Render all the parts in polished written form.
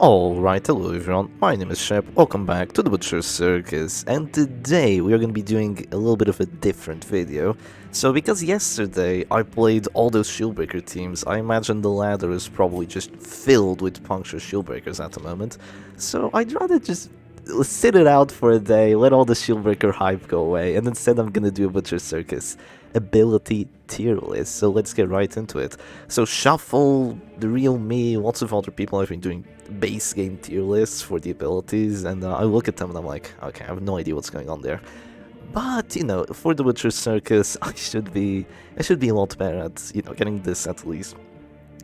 Alright, hello everyone, my name is Shep, welcome back to the Butcher's Circus, and today we are going to be doing a little bit of a different video. So because yesterday I played all those Shieldbreaker teams, I imagine the ladder is probably just filled with puncture Shieldbreakers at the moment, so I'd rather just sit it out for a day, let all the Shieldbreaker hype go away, and instead I'm gonna do a Butcher's Circus ability tier list, so let's get right into it. So Shuffle, The Real Me, lots of other people have been doing base game tier lists for the abilities, and I look at them and I'm like, okay, I have no idea what's going on there. But, you know, for the Witcher Circus, I should be a lot better at, getting this at least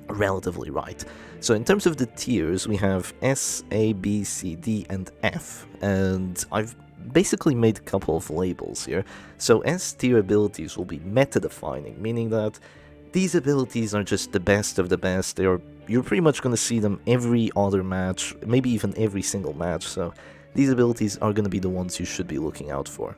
relatively right. So in terms of the tiers, we have S, A, B, C, D, and F, and I've basically made a couple of labels here. So S tier abilities will be meta-defining, meaning that these abilities are just the best of the best. You're pretty much going to see them every other match, maybe even every single match, so these abilities are going to be the ones you should be looking out for.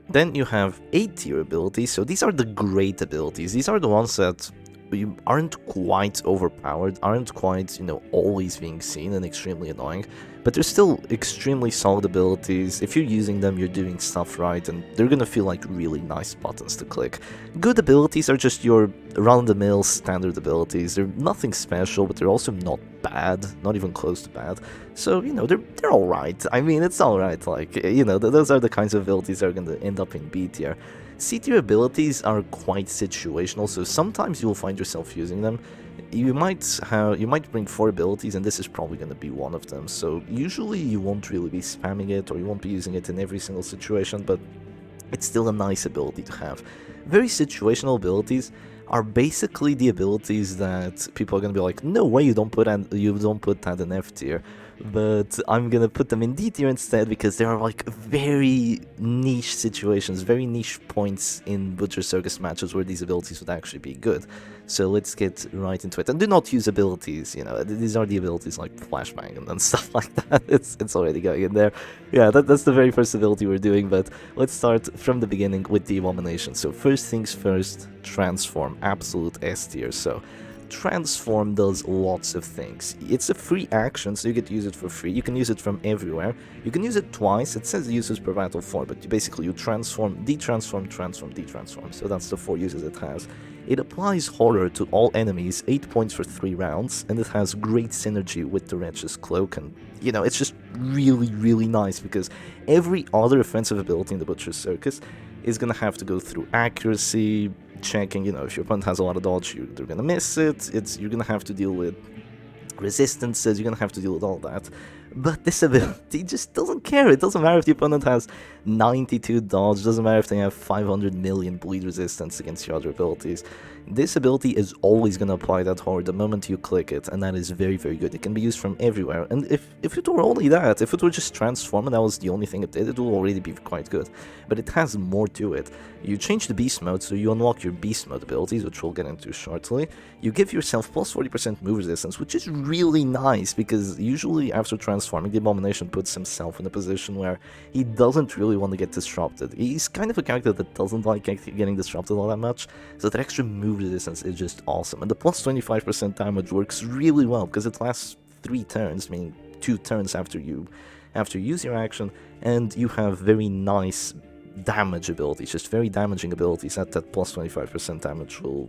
Then you have A tier abilities, so these are the great abilities. These are the ones that you aren't quite overpowered, aren't quite, always being seen and extremely annoying, but they're still extremely solid abilities. If you're using them, you're doing stuff right, and they're gonna feel like really nice buttons to click. Good abilities are just your run-of-the-mill standard abilities. They're nothing special, but they're also not bad, not even close to bad. So, they're alright. I mean, it's alright, like, those are the kinds of abilities that are gonna end up in B tier. C tier abilities are quite situational, so sometimes you'll find yourself using them. You might bring 4 abilities, and this is probably going to be one of them. So usually you won't really be spamming it, or you won't be using it in every single situation, but it's still a nice ability to have. Very situational abilities are basically the abilities that people are going to be like, no way, you don't put that in F tier. But I'm gonna put them in D tier instead, because there are like very niche situations, very niche points in Butcher Circus matches where these abilities would actually be good. So let's get right into it. And do not use abilities, these are the abilities like Flashbang and stuff like that. It's already going in there. Yeah, that's the very first ability we're doing, but let's start from the beginning with the Abomination. So first things first, Transform, absolute S tier. So Transform does lots of things. It's a free action, so you get to use it for free. You can use it from everywhere. You can use it twice. It says uses per battle 4, but basically you transform, detransform, transform, detransform. So that's the 4 uses it has. It applies horror to all enemies, 8 points for 3 rounds, and it has great synergy with the Wretch's Cloak, and it's just really, really nice, because every other offensive ability in the Butcher's Circus is gonna have to go through accuracy, checking, if your opponent has a lot of dodge, they're gonna miss it, you're gonna have to deal with resistances, you're gonna have to deal with all that. But this ability just doesn't care. It doesn't matter if the opponent has 92 dodge, doesn't matter if they have 500 million bleed resistance against your other abilities. This ability is always going to apply that horror the moment you click it, and that is very, very good. It can be used from everywhere, and if it were only that, if it were just transform and that was the only thing it did, it will already be quite good. But it has more to it. You change the beast mode, so you unlock your beast mode abilities, which we'll get into shortly. You give yourself plus 40% move resistance, which is really nice, because usually after transforming, the Abomination puts himself in a position where he doesn't really want to get disrupted. He's kind of a character that doesn't like getting disrupted all that much, so that extra move resistance is just awesome. And the plus 25% damage works really well, because it lasts 3 turns, meaning 2 turns after you use your action, and you have very nice damage abilities, just very damaging abilities that plus 25% damage will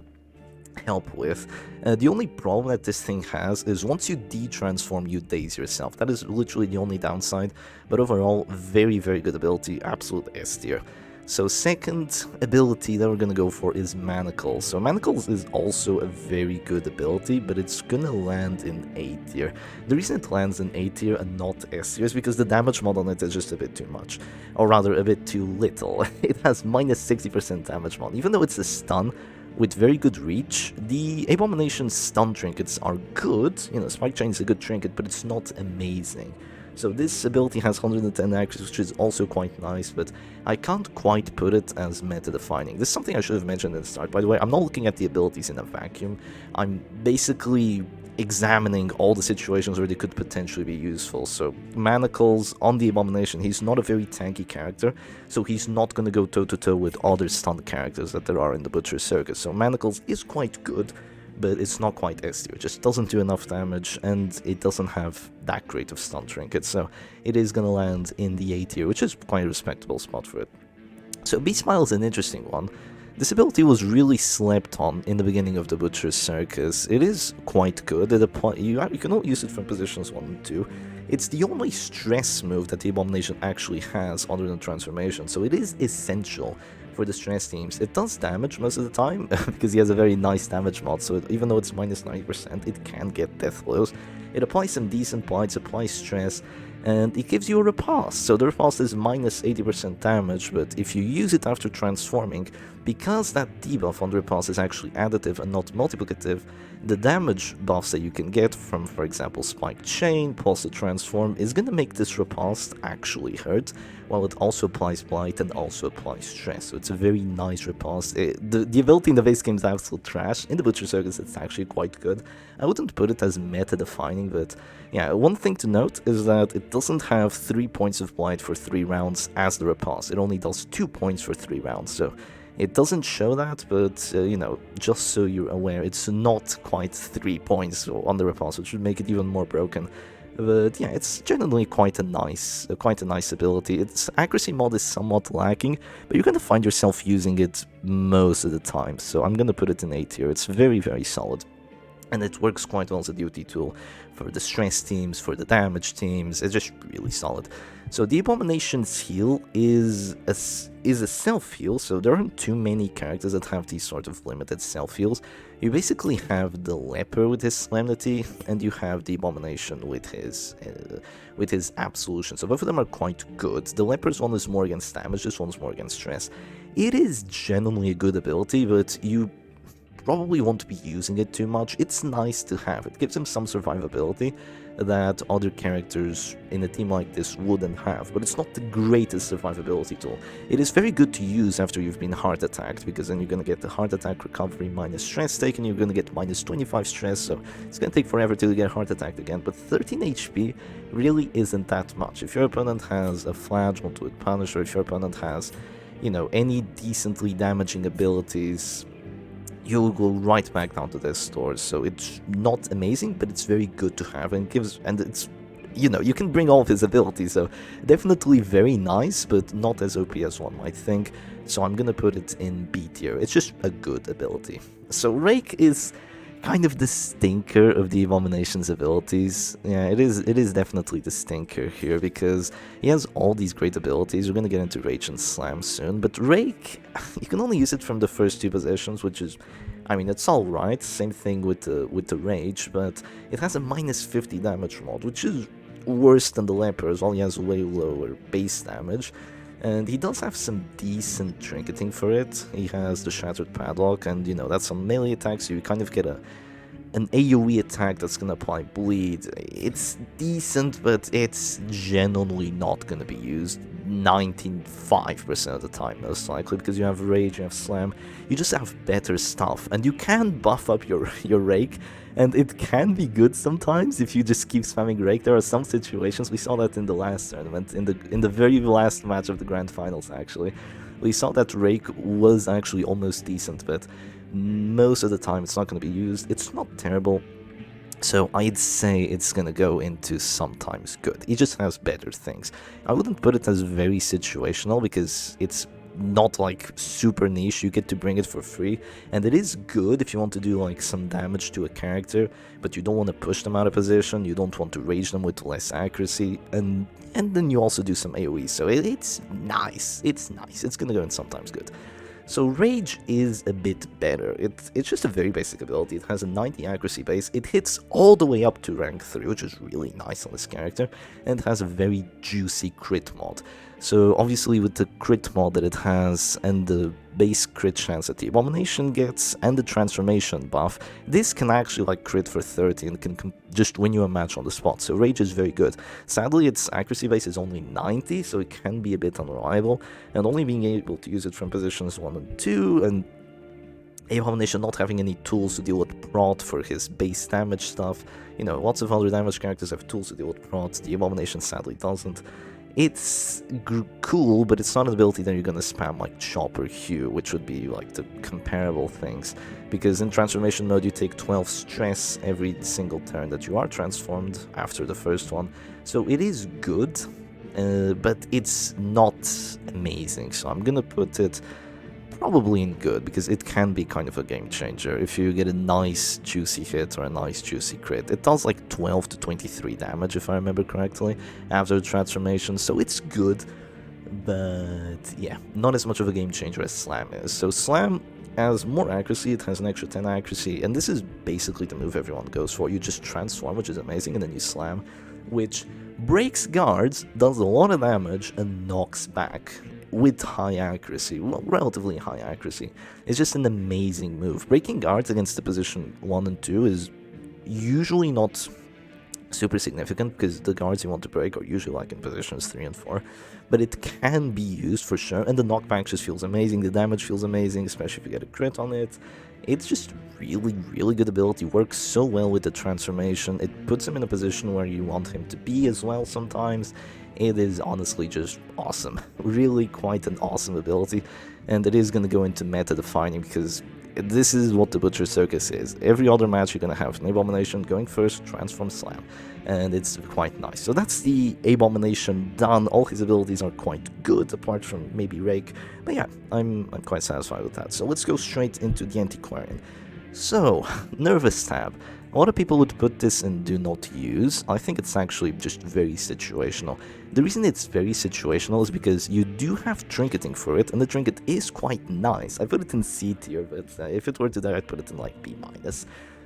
help with. The only problem that this thing has is once you de-transform, you daze yourself. That is literally the only downside, but overall, very, very good ability, absolute S tier. So second ability that we're gonna go for is Manacles. So Manacles is also a very good ability, but it's gonna land in A tier. The reason it lands in A tier and not S tier is because the damage mod on it is just a bit too much, or rather a bit too little. It has minus 60% damage mod, even though it's a stun with very good reach. The Abomination stun trinkets are good, Spike Chain is a good trinket, but it's not amazing. So this ability has 110 accuracy, which is also quite nice, but I can't quite put it as meta-defining. This is something I should have mentioned at the start. By the way, I'm not looking at the abilities in a vacuum. I'm basically examining all the situations where they could potentially be useful. So Manacles on the Abomination, he's not a very tanky character, so he's not going to go toe-to-toe with other stunned characters that there are in the Butcher Circus. So Manacles is quite good, but it's not quite S tier. It just doesn't do enough damage, and it doesn't have that great of stun trinket, so it is gonna land in the A tier, which is quite a respectable spot for it. So B-Smile is an interesting one. This ability was really slept on in the beginning of the Butcher's Circus. It is quite good. You can only use it from positions 1 and 2. It's the only stress move that the Abomination actually has other than transformation, so it is essential for the stress teams. It does damage most of the time, because he has a very nice damage mod, so even though it's minus 90%, it can get death blows. It applies some decent bites, applies stress, and it gives you a riposte. So the riposte is minus 80% damage, but if you use it after transforming, because that debuff on the riposte is actually additive and not multiplicative, the damage buffs that you can get from, for example, Spike Chain, Pulse to Transform, is going to make this riposte actually hurt, while it also applies Blight and also applies Stress. So it's a very nice riposte. The ability in the base game is absolute trash. In the Butcher Circus, it's actually quite good. I wouldn't put it as meta-defining, but yeah, one thing to note is that it doesn't have 3 points of Blight for 3 rounds as the riposte. It only does 2 points for 3 rounds, so it doesn't show that, but, you know, just so you're aware, it's not quite 3 points on the riposte, which would make it even more broken. But yeah, it's generally quite a nice ability. Its accuracy mod is somewhat lacking, but you're gonna find yourself using it most of the time, so I'm gonna put it in A tier. It's very, very solid. And it works quite well as a duty tool for the stress teams, for the damage teams. It's just really solid. So the Abomination's heal is a self-heal, so there aren't too many characters that have these sort of limited self-heals. You basically have the Leper with his Solemnity, and you have the Abomination with his Absolution. So both of them are quite good. The Leper's one is more against damage, this one's more against stress. It is generally a good ability, but you probably won't be using it too much. It's nice to have. It gives him some survivability that other characters in a team like this wouldn't have, but it's not the greatest survivability tool. It is very good to use after you've been heart attacked, because then you're going to get the heart attack recovery minus stress taken, you're going to get minus 25 stress, so it's going to take forever till you get heart attacked again, but 13 HP really isn't that much. If your opponent has a Flash, Multi-Hit Punish, or if your opponent has, you know, any decently damaging abilities, you'll go right back down to their stores. So it's not amazing, but it's very good to have, and it's, you know, you can bring all of his abilities, so definitely very nice, but not as OP as one might think. So I'm gonna put it in B tier. It's just a good ability. So Rake is kind of the stinker of the Abomination's abilities. Yeah, it is definitely the stinker here, because he has all these great abilities. We're gonna get into Rage and Slam soon, but Rake, you can only use it from the first 2 positions, which is, I mean, it's alright. Same thing with the Rage, but it has a minus 50 damage mod, which is worse than the Leper's. All he has way lower base damage. And he does have some decent trinketing for it. He has the Shattered Padlock, and, you know, that's on melee attacks, so you kind of get an AoE attack that's gonna apply bleed. It's decent, but it's generally not gonna be used 95% of the time, most likely, because you have Rage, you have Slam, you just have better stuff, and you can buff up your Rake, and it can be good sometimes if you just keep spamming Rake. There are some situations, we saw that in the last tournament, in the very last match of the Grand Finals actually, we saw that Rake was actually almost decent, but most of the time it's not going to be used. It's not terrible, so I'd say it's gonna go into sometimes good. He just has better things. I wouldn't put it as very situational, because it's not like super niche. You get to bring it for free, and it is good if you want to do like some damage to a character, but you don't want to push them out of position, you don't want to rage them with less accuracy, and then you also do some AoE, so it's nice. It's gonna go in sometimes good. So Rage is a bit better. It's just a very basic ability. It has a 90 accuracy base, it hits all the way up to rank 3, which is really nice on this character, and it has a very juicy crit mod. So obviously with the crit mod that it has, and the base crit chance that the Abomination gets, and the transformation buff, this can actually like crit for 30 and can just win you a match on the spot. So Rage is very good. Sadly, its accuracy base is only 90, so it can be a bit unreliable, and only being able to use it from positions 1 and 2, and Abomination not having any tools to deal with prot for his base damage stuff. You know, lots of other damage characters have tools to deal with prot, the Abomination sadly doesn't. It's cool, but it's not an ability that you're gonna spam like Chop or Hue, which would be like the comparable things. Because in transformation mode, you take 12 stress every single turn that you are transformed after the first one. So it is good, but it's not amazing. So I'm gonna put it probably in good, because it can be kind of a game changer if you get a nice juicy hit or a nice juicy crit. It does like 12 to 23 damage if I remember correctly after the transformation, so it's good, but yeah, not as much of a game changer as Slam is. So Slam has more accuracy, it has an extra 10 accuracy, and this is basically the move everyone goes for. You just transform, which is amazing, and then you Slam, which breaks guards, does a lot of damage, and knocks back with high accuracy, well, relatively high accuracy. It's just an amazing move. Breaking guards against the position 1 and 2 is usually not super significant, because the guards you want to break are usually like in positions 3 and 4, but it can be used for sure, and the knockback just feels amazing, the damage feels amazing, especially if you get a crit on it. It's just really good ability, works so well with the transformation, it puts him in a position where you want him to be as well sometimes. It is honestly just awesome, really quite an awesome ability, and it is going to go into meta defining, because this is what the Butcher Circus is. Every other match you're going to have an Abomination going first, transform, Slam, and it's quite nice. So that's the Abomination done. All his abilities are quite good, apart from maybe Rake, but yeah, I'm quite satisfied with that. So let's go straight into the Antiquarian. So, Nervous Stab. A lot of people would put this in do not use. I think it's actually just very situational. The reason it's very situational is because you do have trinketing for it, and the trinket is quite nice. I put it in C tier, but if it were to die, I'd put it in like B-.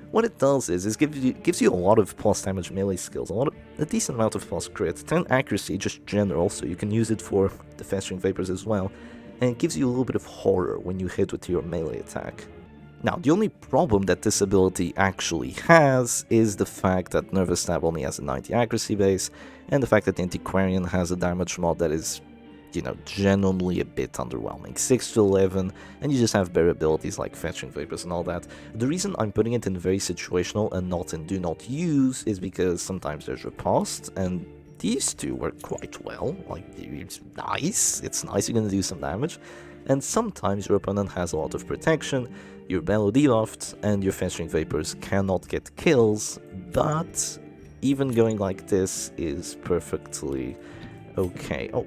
What it does is gives you a lot of plus damage melee skills, a decent amount of plus crit, 10 accuracy, just general, so you can use it for the Festering Vapors as well, and it gives you a little bit of horror when you hit with your melee attack. Now, the only problem that this ability actually has is the fact that Nervous Stab only has a 90 accuracy base, and the fact that the Antiquarian has a damage mod that is, you know, genuinely a bit underwhelming. 6 to 11, and you just have better abilities like Fetching Vapors and all that. The reason I'm putting it in very situational and not in do not use is because sometimes there's Riposte, and these two work quite well. Like, it's nice, you're gonna do some damage. And sometimes your opponent has a lot of protection, your Bellow debuffed, and your Festering Vapors cannot get kills, but even going like this is perfectly okay. Oh,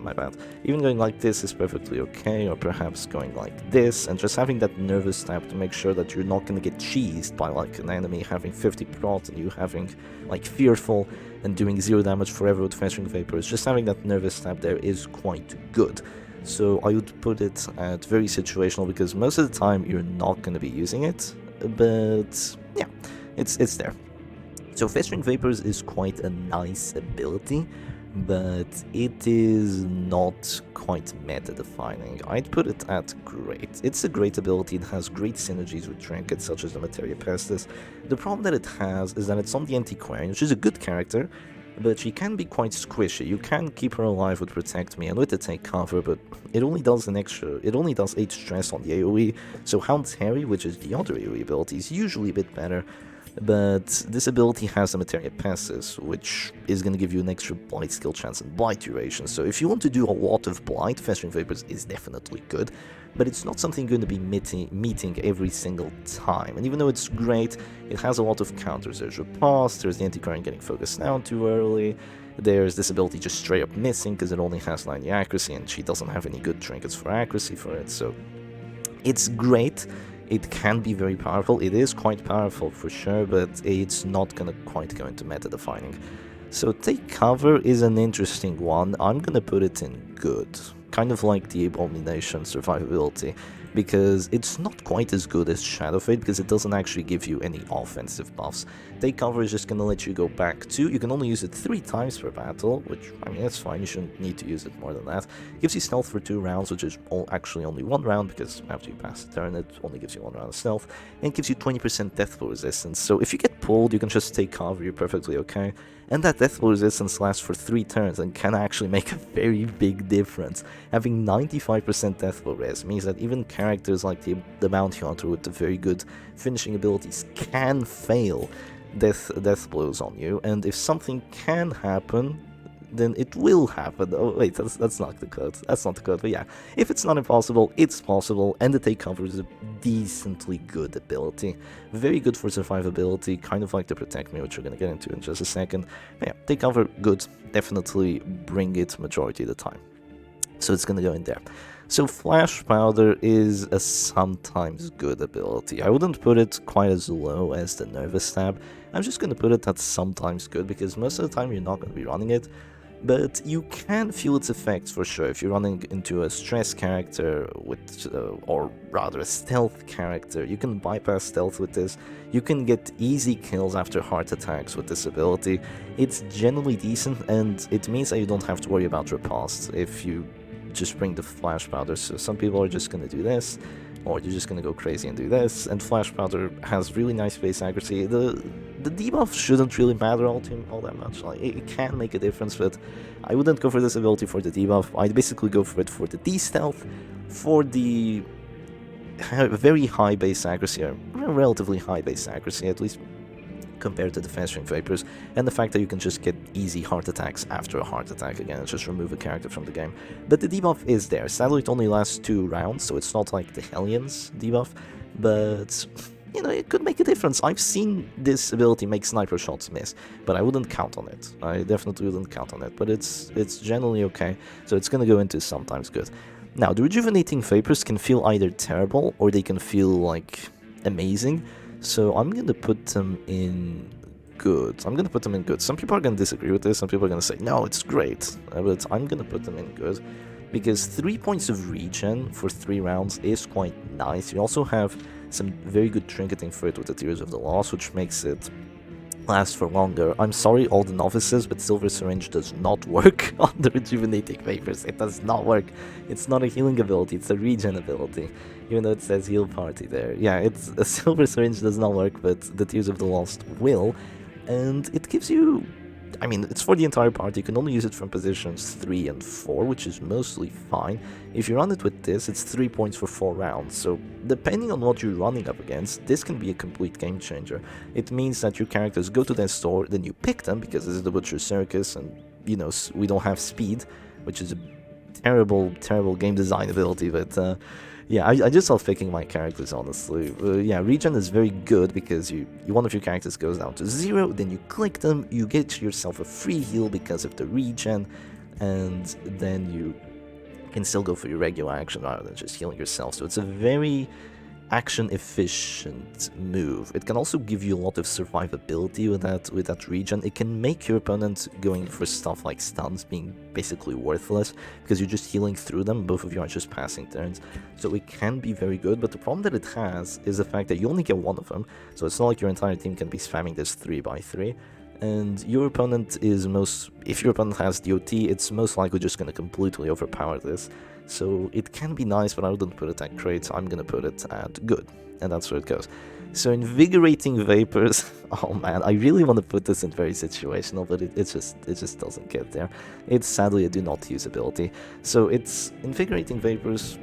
my bad. Even going like this is perfectly okay, or perhaps going like this, and just having that Nervous Stab to make sure that you're not gonna get cheesed by like an enemy having 50 prot and you having like Fearful and doing 0 damage forever with Festering Vapors. Just having that Nervous Stab there is quite good. So I would put it at very situational, because most of the time you're not going to be using it, but yeah, it's there. So Festering Vapors is quite a nice ability, but it is not quite meta-defining. I'd put it at great. It's a great ability, it has great synergies with trinkets such as the Materia Pestis. The problem that it has is that it's on the Antiquarian, which is a good character, but she can be quite squishy. You can keep her alive with Protect Me and with the Take Cover, but it only does 8 stress on the AoE, so Hound's Harry, which is the other AoE ability, is usually a bit better, but this ability has a Materia Pestis, which is going to give you an extra Blight skill chance and Blight duration, so if you want to do a lot of Blight, Festering Vapors is definitely good, but it's not something you're going to be meeting every single time. And even though it's great, it has a lot of counters. There's Riposte, there's the Antiquarian getting focused down too early, there's this ability just straight up missing because it only has 90 accuracy and she doesn't have any good trinkets for accuracy for it, so it's great. It can be very powerful, it is quite powerful for sure, but it's not gonna quite go into meta defining. So Take Cover is an interesting one. I'm gonna put it in good, kind of like the Abomination survivability, because it's not quite as good as Shadow Fade, because it doesn't actually give you any offensive buffs. Take Cover is just gonna let you go back to, you can only use it 3 times per battle, which, I mean, that's fine, you shouldn't need to use it more than that. It gives you stealth for 2 rounds, which is actually only 1 round, because after you pass the turn, it only gives you 1 round of stealth, and it gives you 20% death blow resistance, so if you get pulled, you can just take cover, you're perfectly okay. And that death blow resistance lasts for 3 turns and can actually make a very big difference. Having 95% death blow res means that even characters like the Bounty Hunter with the very good finishing abilities can fail death blows on you, and if something can happen, then it will happen. Oh wait, that's not the code. That's not the code. But yeah, if it's not impossible, it's possible. And the take cover is a decently good ability, very good for survivability, kind of like the protect me, which we're gonna get into in just a second. But yeah, take cover, good. Definitely bring it majority of the time. So it's gonna go in there. So Flash Powder is a sometimes good ability. I wouldn't put it quite as low as the Nervous Stab. I'm just gonna put it at sometimes good because most of the time you're not gonna be running it. But you can feel its effects for sure if you're running into a stress character with, or rather a stealth character. You can bypass stealth with this. You can get easy kills after heart attacks with this ability. It's generally decent, and it means that you don't have to worry about riposte if you just bring the Flash Powder. So some people are just gonna do this, or you're just gonna go crazy and do this, and Flash Powder has really nice base accuracy. The debuff shouldn't really matter all that much. Like, it can make a difference, but I wouldn't go for this ability for the debuff. I'd basically go for it for the D-Stealth, for the very high base accuracy, or relatively high base accuracy at least, compared to the Fast String Vapors, and the fact that you can just get easy heart attacks after a heart attack again, and just remove a character from the game. But the debuff is there. Sadly, it only lasts 2 rounds, so it's not like the Hellions debuff, but you know, it could make a difference. I've seen this ability make sniper shots miss, but I wouldn't count on it. I definitely wouldn't count on it, but it's generally okay, so it's gonna go into sometimes good. Now, the Rejuvenating Vapors can feel either terrible, or they can feel, like, amazing. So I'm going to put them in good. Some people are going to disagree with this. Some people are going to say, no, it's great. But I'm going to put them in good. Because 3 points of regen for 3 rounds is quite nice. You also have some very good trinketing for it with the Tears of the Lost, which makes it last for longer. I'm sorry, all the novices, but Silver Syringe does not work on the Rejuvenating Vapors. It does not work. It's not a healing ability, it's a regen ability. Even though it says heal party there. Yeah, it's a Silver Syringe does not work, but the Tears of the Lost will. And it gives you, I mean, it's for the entire party. You can only use it from positions 3 and 4, which is mostly fine. If you run it with this, it's 3 points for 4 rounds. So depending on what you're running up against, this can be a complete game changer. It means that your characters go to their store, then you pick them, because this is the Butcher Circus, and, you know, we don't have speed, which is a terrible, terrible game design ability, but, yeah, I just love picking my characters, honestly. Yeah, regen is very good because one of your characters goes down to 0, then you click them, you get yourself a free heal because of the regen, and then you can still go for your regular action rather than just healing yourself. So it's a very action efficient move. It can also give you a lot of survivability with that regen. It can make your opponent going for stuff like stuns being basically worthless because you're just healing through them. Both of you are just passing turns, so it can be very good. But the problem that it has is the fact that you only get one of them, so it's not like your entire team can be spamming this 3x3. And your opponent is if your opponent has DOT, it's most likely just going to completely overpower this. So it can be nice, but I wouldn't put it at great, so I'm going to put it at good. And that's where it goes. So Invigorating Vapors, oh man, I really want to put this in very situational, but it just doesn't get there. It's sadly a do not use ability. So it's Invigorating Vapors,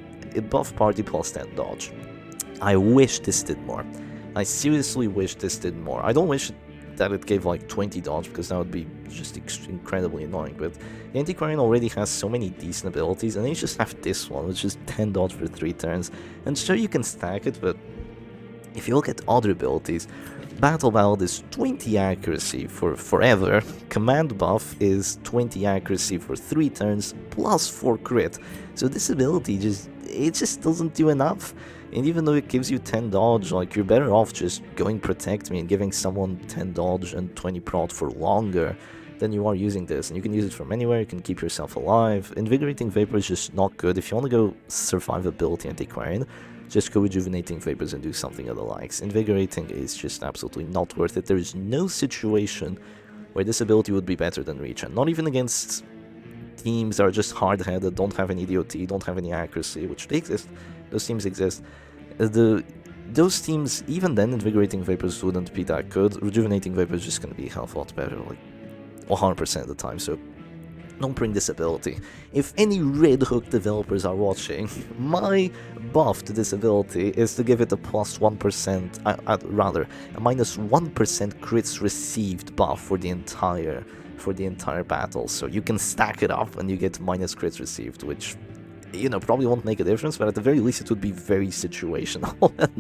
buff party plus 10 dodge. I wish this did more. I seriously wish this did more. I don't wish that it gave like 20 dodge, because that would be just incredibly annoying, but the Antiquarian already has so many decent abilities, and then you just have this one, which is 10 dodge for 3 turns, and sure you can stack it, but if you look at other abilities, Battle Ballad is 20 accuracy for forever, Command Buff is 20 accuracy for 3 turns, plus 4 crit, so this ability just doesn't do enough. And even though it gives you 10 dodge, like, you're better off just going Protect Me and giving someone 10 dodge and 20 prot for longer than you are using this. And you can use it from anywhere, you can keep yourself alive. Invigorating Vapor is just not good. If you want to go Survivability Antiquarian, just go Rejuvenating Vapors and do something of the likes. Invigorating is just absolutely not worth it. There is no situation where this ability would be better than Regen. Not even against teams that are just hard-headed, don't have any DOT, don't have any accuracy, which they exist. Those teams exist. Those teams, even then, Invigorating Vapors wouldn't be that good. Rejuvenating Vapors is just going to be a hell of a lot better, like 100% of the time, so don't bring this ability. If any Red Hook developers are watching, my buff to this ability is to give it a plus 1%, rather, a minus 1% crits received buff for the entire for the entire battle, so you can stack it up and you get minus crits received, which, you know, probably won't make a difference, but at the very least it would be very situational and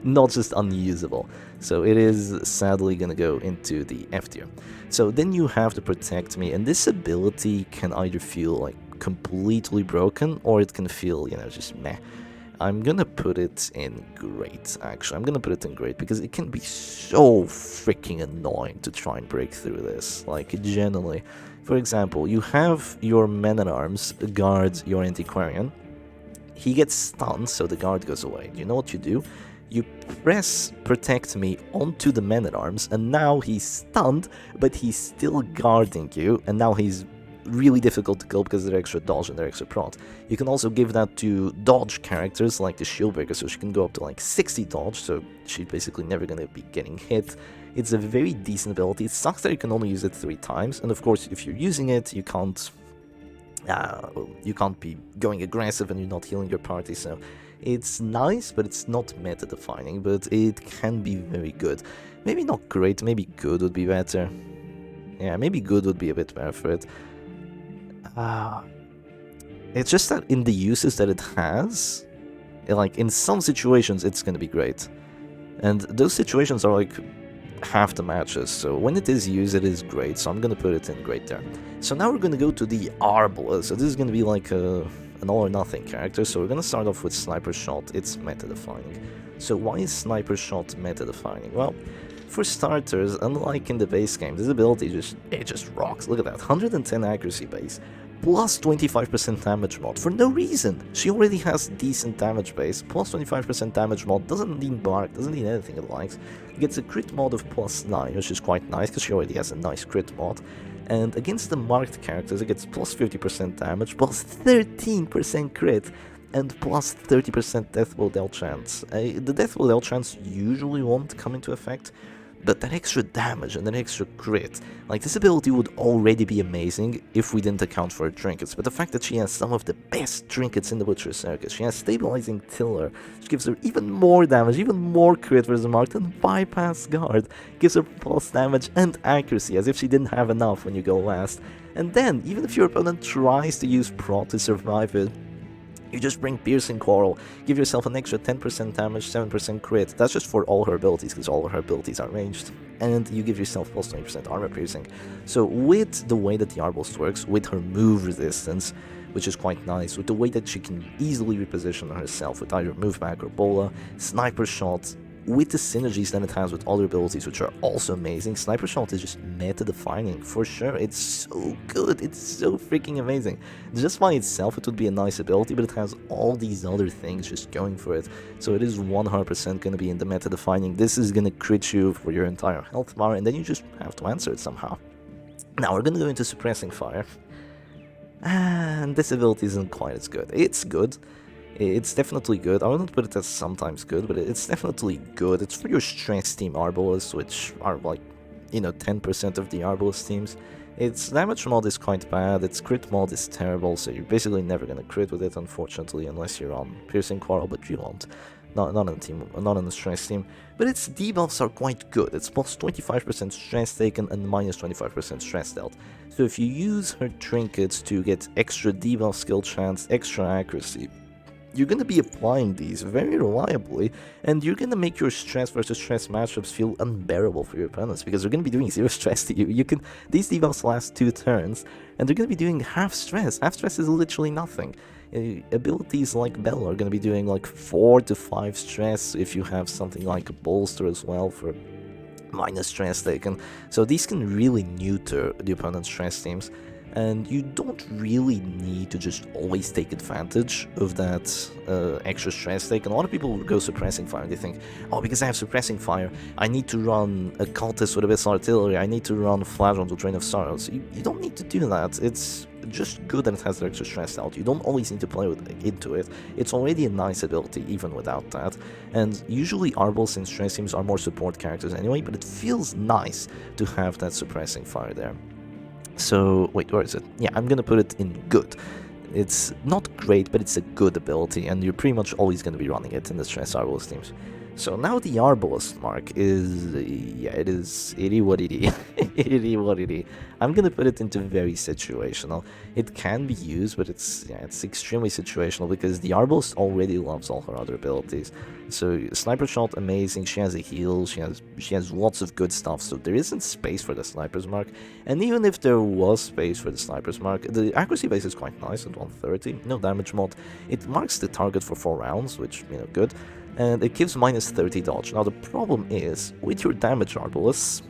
not just unusable. So it is sadly gonna go into the F tier. So then you have to Protect Me, and this ability can either feel like completely broken, or it can feel, you know, just meh. I'm gonna put it in Great, actually. I'm gonna put it in Great because it can be so freaking annoying to try and break through this. Like, genuinely. For example, you have your Man-at-Arms guard your Antiquarian. He gets stunned, so the guard goes away. You know what you do? You press Protect Me onto the Man-at-Arms, and now he's stunned, but he's still guarding you, and now he's really difficult to kill because they're extra dodge and they're extra prot. You can also give that to dodge characters like the Shieldbreaker, so she can go up to like 60 dodge, so she's basically never gonna be getting hit. It's a very decent ability. It sucks that you can only use it 3 times, and of course if you're using it, you can't be going aggressive and you're not healing your party, so it's nice, but it's not meta-defining, but it can be very good. Maybe not great, maybe good would be better. Yeah, maybe good would be a bit better for it. It's just that in the uses that it has, like in some situations it's gonna be great. And those situations are like half the matches, so when it is used it is great, so I'm gonna put it in Great there. So now we're gonna go to the Arbala, so this is gonna be like an all or nothing character, so we're gonna start off with Sniper Shot. It's meta-defining. So why is Sniper Shot meta-defining? Well, for starters, unlike in the base game, this ability just rocks. Look at that, 110 accuracy base, plus 25% damage mod for no reason. She already has decent damage base, plus 25% damage mod, doesn't need mark, doesn't need anything it likes. Gets a crit mod of plus 9, which is quite nice because she already has a nice crit mod. And against the marked characters it gets plus 50% damage, plus 13% crit, and plus 30% death blow death chance. The death blow death chance usually won't come into effect, but that extra damage and that extra crit, like this ability would already be amazing if we didn't account for her trinkets, but the fact that she has some of the best trinkets in the Butcher Circus, she has Stabilizing Tiller, which gives her even more damage, even more crit versus marked, and Bypass Guard, gives her plus damage and accuracy, as if she didn't have enough when you go last. And then, even if your opponent tries to use prot to survive it, you just bring Piercing Coral, give yourself an extra 10% damage, 7% crit, that's just for all her abilities, because all her abilities are ranged, and you give yourself plus 20% armor piercing. So with the way that the Arbalist works, with her move resistance, which is quite nice, with the way that she can easily reposition herself with either move back or bola, Sniper Shot, with the synergies that it has with other abilities, which are also amazing, Sniper Shot is just meta-defining, for sure. It's so good, it's so freaking amazing. Just by itself it would be a nice ability, but it has all these other things just going for it, so it is 100% gonna be in the meta-defining. This is gonna crit you for your entire health bar, and then you just have to answer it somehow. Now we're gonna go into Suppressing Fire, and this ability isn't quite as good. It's good. It's definitely good. I wouldn't put it as sometimes good, but it's definitely good. It's for your stress team Arbalists, which are like, you know, 10% of the Arbalist teams. Its damage mod is quite bad, its crit mod is terrible, so you're basically never gonna crit with it, unfortunately, unless you're on Piercing Quarrel, but you won't. Not on the team, not on the stress team. But its debuffs are quite good. It's plus 25% stress taken and minus 25% stress dealt. So if you use her trinkets to get extra debuff skill chance, extra accuracy, you're going to be applying these very reliably, and you're going to make your stress versus stress matchups feel unbearable for your opponents, because they're going to be doing 0 stress to you. These debuffs last 2 turns, and they're going to be doing half stress. Half stress is literally nothing. Abilities like Bell are going to be doing like 4 to 5 stress if you have something like a Bolster as well for minus stress taken. So these can really neuter the opponent's stress teams. And you don't really need to just always take advantage of that extra stress take. And a lot of people go Suppressing Fire and they think, oh, because I have Suppressing Fire, I need to run a Cultist with a Abyssal Artillery, I need to run Flagellant with Train of Sorrows. You don't need to do that. It's just good that it has the extra stress out. You don't always need to play into it. It's already a nice ability even without that. And usually Arbals and stress teams are more support characters anyway, but it feels nice to have that Suppressing Fire there. So, wait, where is it? Yeah, I'm gonna put it in good. It's not great, but it's a good ability, and you're pretty much always gonna be running it in the stress Arbalist teams. So now the Arbalest mark is, yeah, it is itty what itty, itty what itty. I'm gonna put it into very situational. It can be used, but it's extremely situational because the Arbalest already loves all her other abilities. So sniper shot, amazing. She has a heal. She has lots of good stuff. So there isn't space for the sniper's mark. And even if there was space for the sniper's mark, the accuracy base is quite nice at 130. No damage mod. It marks the target for 4 rounds, which good. And it gives minus 30 dodge. Now the problem is, with your damage Arbalest,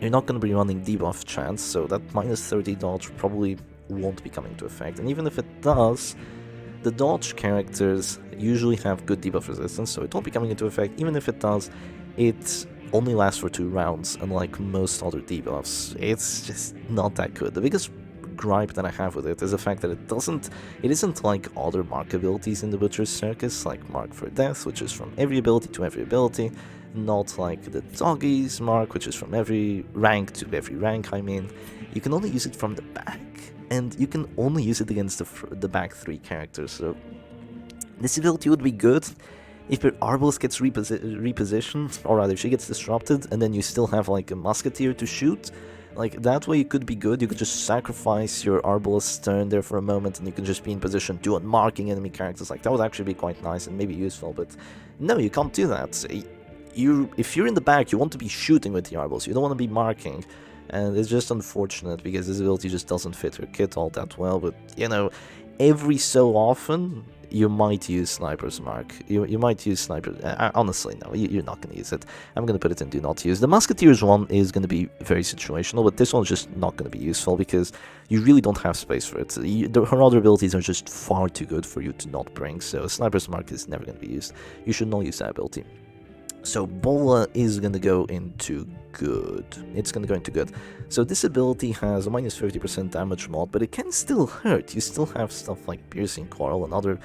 you're not going to be running debuff chance, so that minus 30 dodge probably won't be coming into effect. And even if it does, the dodge characters usually have good debuff resistance, so it won't be coming into effect. Even if it does, it only lasts for 2 rounds, unlike most other debuffs. It's just not that good. The biggest gripe that I have with it is the fact that it isn't like other mark abilities in the Butcher's Circus, like Mark for Death, which is from every ability to every ability, not like the Doggy's mark, which is from every rank to every rank. I mean, you can only use it from the back, and you can only use it against the back 3 characters, so this ability would be good if your Arbalest gets repositioned, or rather, she gets disrupted, and then you still have like a Musketeer to shoot. Like, that way it could be good. You could just sacrifice your Arbalest turn there for a moment, and you can just be in position to unmarking enemy characters. Like, that would actually be quite nice and maybe useful, but no, you can't do that. If you're in the back, you want to be shooting with the Arbalest. You don't want to be marking, and it's just unfortunate because this ability just doesn't fit her kit all that well, but, every so often, you might use Sniper's Mark. You might use Sniper. Honestly, no, you're not going to use it. I'm going to put it in Do Not Use. The Musketeers one is going to be very situational, but this one's just not going to be useful because you really don't have space for it. Her other abilities are just far too good for you to not bring, so Sniper's Mark is never going to be used. You should not use that ability. So Bola is going to go into good. It's going to go into good. So this ability has a minus 50% damage mod, but it can still hurt. You still have stuff like Piercing Coil and other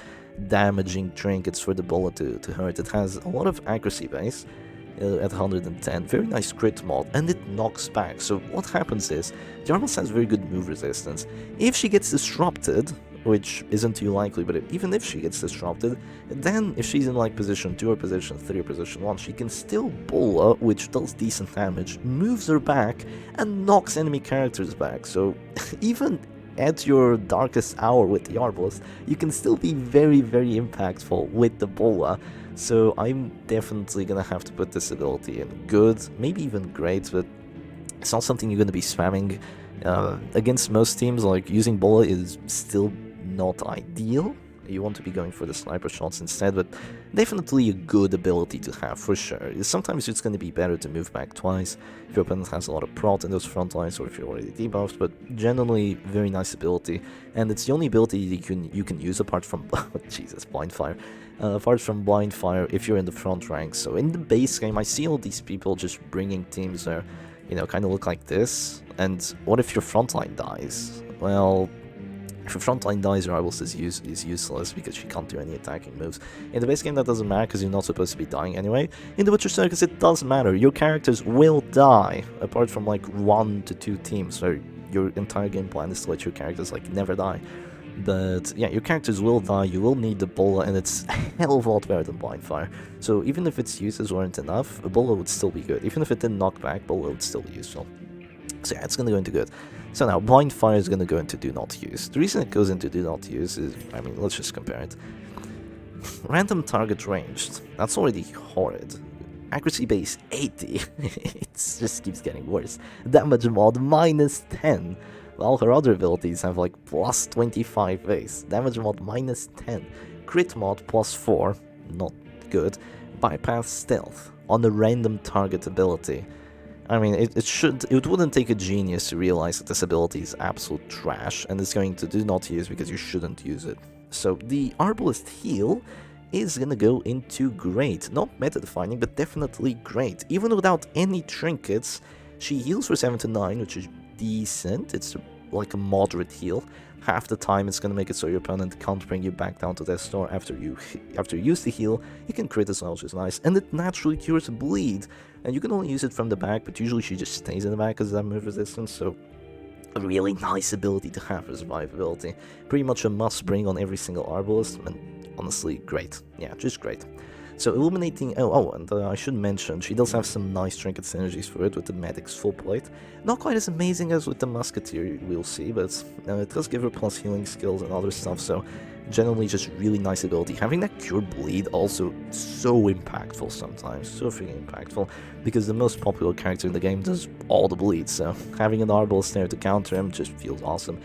damaging trinkets for the Bola to hurt. It has a lot of accuracy base at 110. Very nice crit mod, and it knocks back. So what happens is, the Arbalest has very good move resistance. If she gets disrupted, which isn't too likely, but even if she gets disrupted, then if she's in like position 2 or position 3 or position 1, she can still Bola, which does decent damage, moves her back, and knocks enemy characters back. So even at your darkest hour with the Arbalest, you can still be very, very impactful with the Bola. So I'm definitely gonna have to put this ability in good, maybe even great, but it's not something you're gonna be spamming. Against most teams, like, using Bola is still not ideal. You want to be going for the sniper shots instead, but definitely a good ability to have for sure. Sometimes it's going to be better to move back twice if your opponent has a lot of prot in those front lines, or if you're already debuffed, but generally very nice ability, and it's the only ability you can use apart from Jesus, blind fire. Apart from blind fire if you're in the front ranks. So in the base game, I see all these people just bringing teams there, kind of look like this, and what if your frontline dies? Well, if your frontline dies, your Arbalest is useless because she can't do any attacking moves. In the base game, that doesn't matter because you're not supposed to be dying anyway. In the Butcher Circus, it does matter. Your characters will die, apart from like 1 to 2 teams where your entire game plan is to let your characters like never die. But yeah, your characters will die, you will need the Bola, and it's a hell of a lot better than Blind Fire. So even if its uses weren't enough, a Bola would still be good. Even if it didn't knock back, Bola would still be useful. So yeah, it's gonna go into good. So now, Blind Fire is gonna go into Do Not Use. The reason it goes into Do Not Use is, let's just compare it. Random target ranged, that's already horrid. Accuracy base 80, it just keeps getting worse. Damage mod minus 10. Well, her other abilities have like plus 25 base. Damage mod minus 10. Crit mod plus 4, not good. Bypass stealth on a random target ability. It wouldn't take a genius to realize that this ability is absolute trash, and it's going to Do Not Use because you shouldn't use it. So the Arbalest heal is gonna go into great. Not meta-defining, but definitely great. Even without any trinkets, she heals for 7 to 9, which is decent. It's like a moderate heal. Half the time it's gonna make it so your opponent can't bring you back down to their store after you use the heal. You can crit as well, which is nice, and it naturally cures bleed. And you can only use it from the back, but usually she just stays in the back because of that move resistance, so a really nice ability to have for survivability. Pretty much a must bring on every single Arbalest, and honestly, great. Yeah, just great. So illuminating, and I should mention, she does have some nice trinket synergies for it with the medic's full plate. Not quite as amazing as with the musketeer, we'll see, but it does give her plus healing skills and other stuff, so generally just really nice ability. Having that cure bleed also so impactful sometimes, so freaking impactful, because the most popular character in the game does all the bleed, so having an arbalist there to counter him just feels awesome.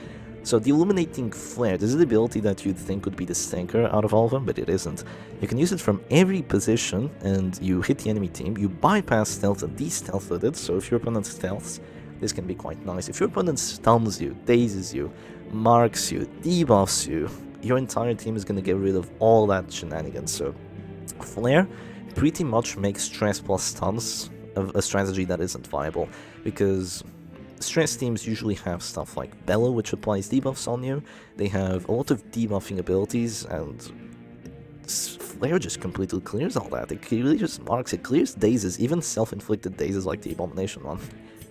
So the Illuminating Flare, this is the ability that you'd think would be the stinker out of all of them, but it isn't. You can use it from every position, and you hit the enemy team, you bypass stealth and de-stealth with it, so if your opponent stealths, this can be quite nice. If your opponent stuns you, dazes you, marks you, debuffs you, your entire team is going to get rid of all that shenanigans, so Flare pretty much makes stress plus stuns a strategy that isn't viable, because stress teams usually have stuff like Bellow, which applies debuffs on you. They have a lot of debuffing abilities, and Flare just completely clears all that. It really just marks, it clears dazes, even self-inflicted dazes like the Abomination one.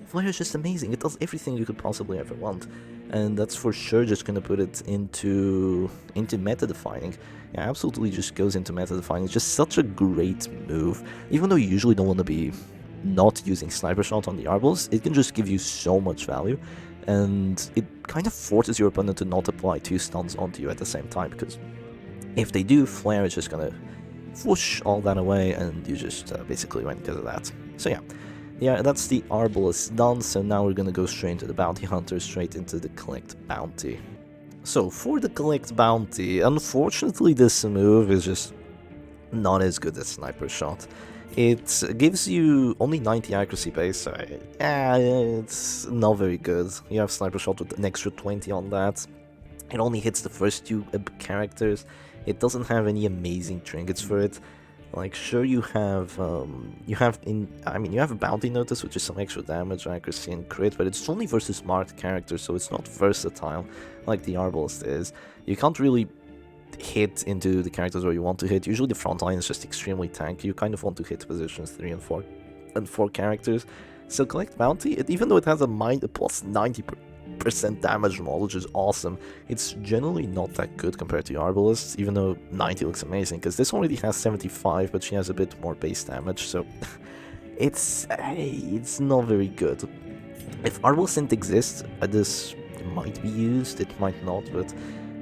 Flare is just amazing, it does everything you could possibly ever want, and that's for sure just gonna put it into meta-defining. Yeah, absolutely just goes into meta-defining. It's just such a great move, even though you usually don't want to be not using Sniper Shot on the Arbals, it can just give you so much value, and it kind of forces your opponent to not apply 2 stuns onto you at the same time, because if they do, Flare is just gonna whoosh all that away, and you just basically win because of that. So yeah, that's the Arbalist done, so now we're gonna go straight into the Bounty Hunter, straight into the Collect Bounty. So for the Collect Bounty, unfortunately this move is just not as good as Sniper Shot. It gives you only 90 accuracy base, so it's not very good. You have Sniper Shot with an extra 20 on that. It only hits the first 2 characters. It doesn't have any amazing trinkets for it. Like, sure, you have a Bounty Notice, which is some extra damage, accuracy, and crit, but it's only versus marked characters, so it's not versatile like the Arbalist is. You can't really hit into the characters where you want to hit. Usually the front line is just extremely tanky. You kind of want to hit positions 3 and 4 characters. So Collect Bounty, even though it has a plus 90% damage mod, which is awesome, it's generally not that good compared to Arbalist, even though 90 looks amazing, because this already has 75, but she has a bit more base damage, so it's not very good. If Arbalist didn't exist, this might be used, it might not, but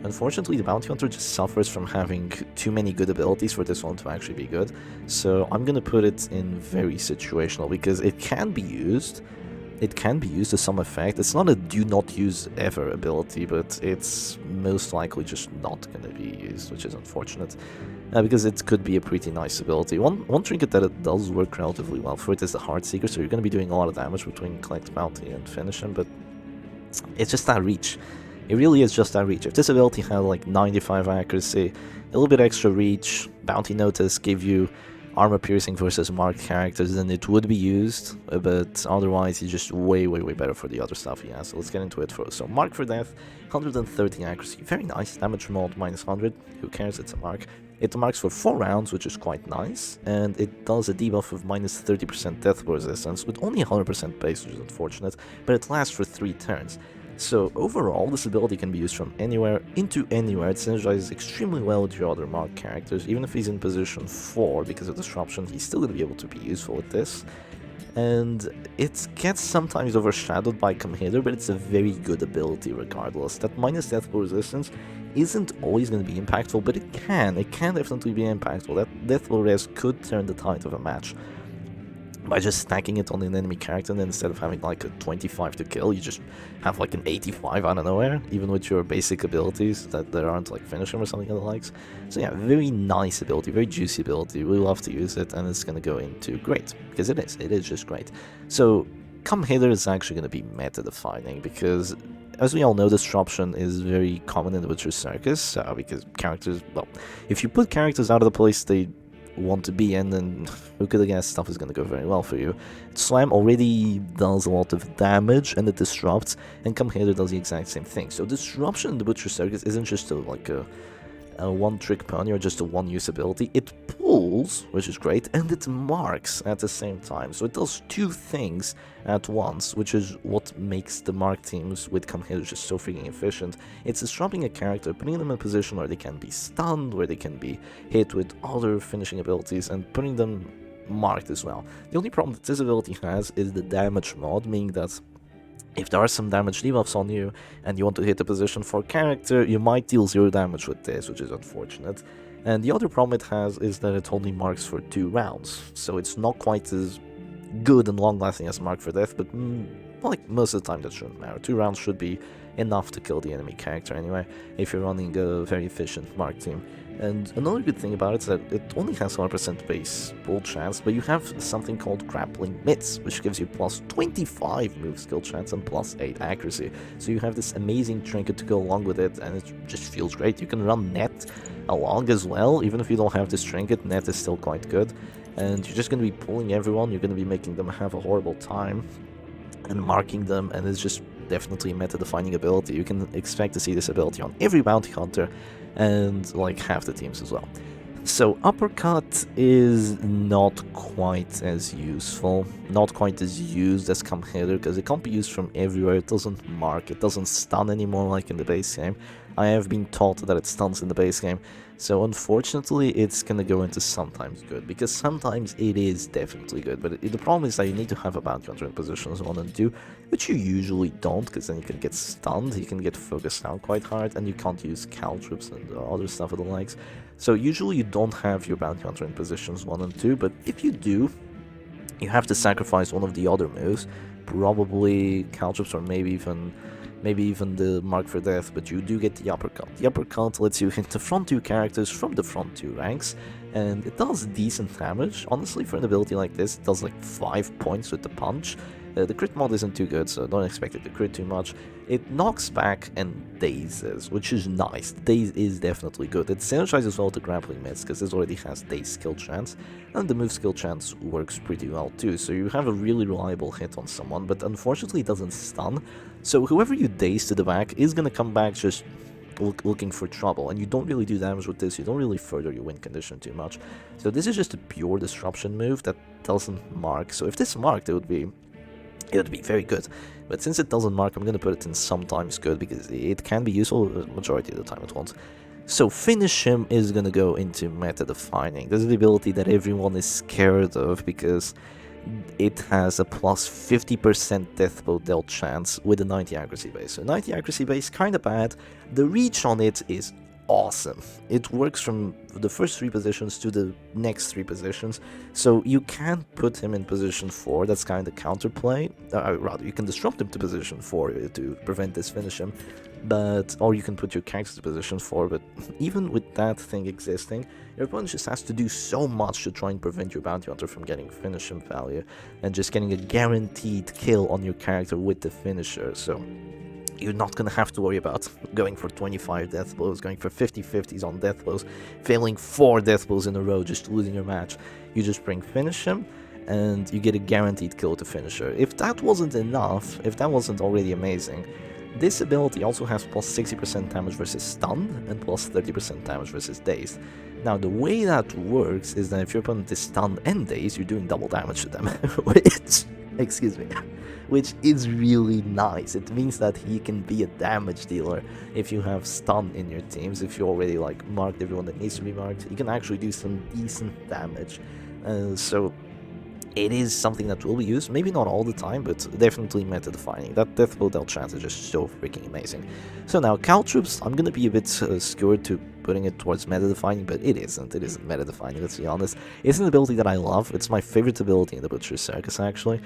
unfortunately, the Bounty Hunter just suffers from having too many good abilities for this one to actually be good, so I'm gonna put it in very situational, because it can be used to some effect. It's not a do not use ever ability, but it's most likely just not gonna be used, which is unfortunate, because it could be a pretty nice ability. One trinket that it does work relatively well for it is the Heart Seeker, so you're gonna be doing a lot of damage between Collect Bounty and finish him, but it's just that reach. It really is just that reach. If this ability had like 95 accuracy, a little bit extra reach, Bounty Notice, give you armor piercing versus marked characters, then it would be used, but otherwise he's just way better for the other stuff he has. So let's get into it first. So Mark for Death, 130 accuracy, very nice, damage mod minus 100, who cares, it's a mark. It marks for 4 rounds, which is quite nice, and it does a debuff of minus 30% death resistance with only 100% base, which is unfortunate, but it lasts for 3 turns. So overall, this ability can be used from anywhere into anywhere. It synergizes extremely well with your other marked characters. Even if he's in position 4 because of disruption, he's still going to be able to be useful with this. And it gets sometimes overshadowed by Comhitter, but it's a very good ability regardless. That minus death blow resistance isn't always going to be impactful, but it can definitely be impactful. That death blow res could turn the tide of a match by just stacking it on an enemy character, and then instead of having like a 25 to kill, you just have like an 85 out of nowhere, even with your basic abilities that there aren't like finish him or something of the likes. So yeah, very nice ability, very juicy ability, we love to use it, and it's gonna go into great, because it is just great. So Comhitter is actually gonna be meta defining, because as we all know, disruption is very common in the Witcher Circus, because characters, well, if you put characters out of the place they want to be in, then who could have guessed stuff is going to go very well for you. Slam already does a lot of damage and it disrupts, and Comhitter does the exact same thing. So disruption in the Butcher Circus isn't just like a a one-trick pony or just a one-use ability. It pulls, which is great, and it marks at the same time. So it does two things at once, which is what makes the mark teams with come hitters just so freaking efficient. It's disrupting a character, putting them in a position where they can be stunned, where they can be hit with other finishing abilities, and putting them marked as well. The only problem that this ability has is the damage mod, meaning that if there are some damage debuffs on you and you want to hit a position for character, you might deal 0 damage with this, which is unfortunate. And the other problem it has is that it only marks for 2 rounds, so it's not quite as good and long-lasting as Mark for Death, but like most of the time that shouldn't matter. 2 rounds should be enough to kill the enemy character anyway, if you're running a very efficient Mark team. And another good thing about it is that it only has 100% base pull chance, but you have something called grappling mitts, which gives you plus 25 move skill chance and plus 8 accuracy. So you have this amazing trinket to go along with it, and it just feels great. You can run net along as well, even if you don't have this trinket, net is still quite good. And you're just going to be pulling everyone, you're going to be making them have a horrible time, and marking them, and it's just definitely a meta-defining ability. You can expect to see this ability on every bounty hunter, and like half the teams as well. So uppercut is not quite as useful, not quite as used as come hither, because it can't be used from everywhere. It doesn't mark, it doesn't stun anymore like in the base game. I have been taught that it stuns in the base game, so unfortunately it's gonna go into sometimes good, because sometimes it is definitely good, but the problem is that you need to have a bounty hunter in positions 1 and 2, which you usually don't, because then you can get stunned, you can get focused down quite hard, and you can't use caltrips and other stuff of the likes. So usually you don't have your bounty hunter in positions 1 and 2, but if you do, you have to sacrifice one of the other moves, probably caltrips or maybe even the Mark for Death, but you do get the uppercut. The uppercut lets you hit the front 2 characters from the front 2 ranks, and it does decent damage. Honestly, for an ability like this, it does like 5 points with the punch. The crit mod isn't too good, so don't expect it to crit too much. It knocks back and dazes, which is nice. Daze is definitely good. It synergizes well to grappling mitts, because this already has daze skill chance, and the move skill chance works pretty well too, so you have a really reliable hit on someone, but unfortunately it doesn't stun, so whoever you daze to the back is gonna come back just looking for trouble, and you don't really do damage with this, you don't really further your win condition too much. So this is just a pure disruption move that doesn't mark, so if this marked, it would be very good, but since it doesn't mark, I'm going to put it in sometimes good, because it can be useful, the majority of the time it won't. So finish him is going to go into meta defining. This is the ability that everyone is scared of, because it has a plus 50% death blow dealt chance with a 90 accuracy base. So 90 accuracy base, kind of bad. The reach on it is awesome. It works from the first 3 positions to the next 3 positions, so you can put him in position 4, that's kind of counterplay, rather you can disrupt him to position 4 to prevent this finish him, or you can put your character to position 4, but even with that thing existing, your opponent just has to do so much to try and prevent your bounty hunter from getting finish him value, and just getting a guaranteed kill on your character with the finisher, so you're not going to have to worry about going for 25 death blows, going for 50-50s on death blows, failing 4 death blows in a row, just losing your match. You just bring finish him, and you get a guaranteed kill to finisher. If that wasn't enough, if that wasn't already amazing, this ability also has plus 60% damage versus stun, and plus 30% damage versus dazed. Now, the way that works is that if your opponent is stunned and dazed, you're doing double damage to them, which is really nice. It means that he can be a damage dealer if you have stun in your teams. If you already like marked everyone that needs to be marked, you can actually do some decent damage. So it is something that will be used, maybe not all the time, but definitely meta defining. That death blow dealt chance is just so freaking amazing. So now caltrips, I'm gonna be a bit skewed to putting it towards meta defining, but it isn't meta defining, let's be honest. It's an ability that I love, it's my favorite ability in the Butcher's Circus actually,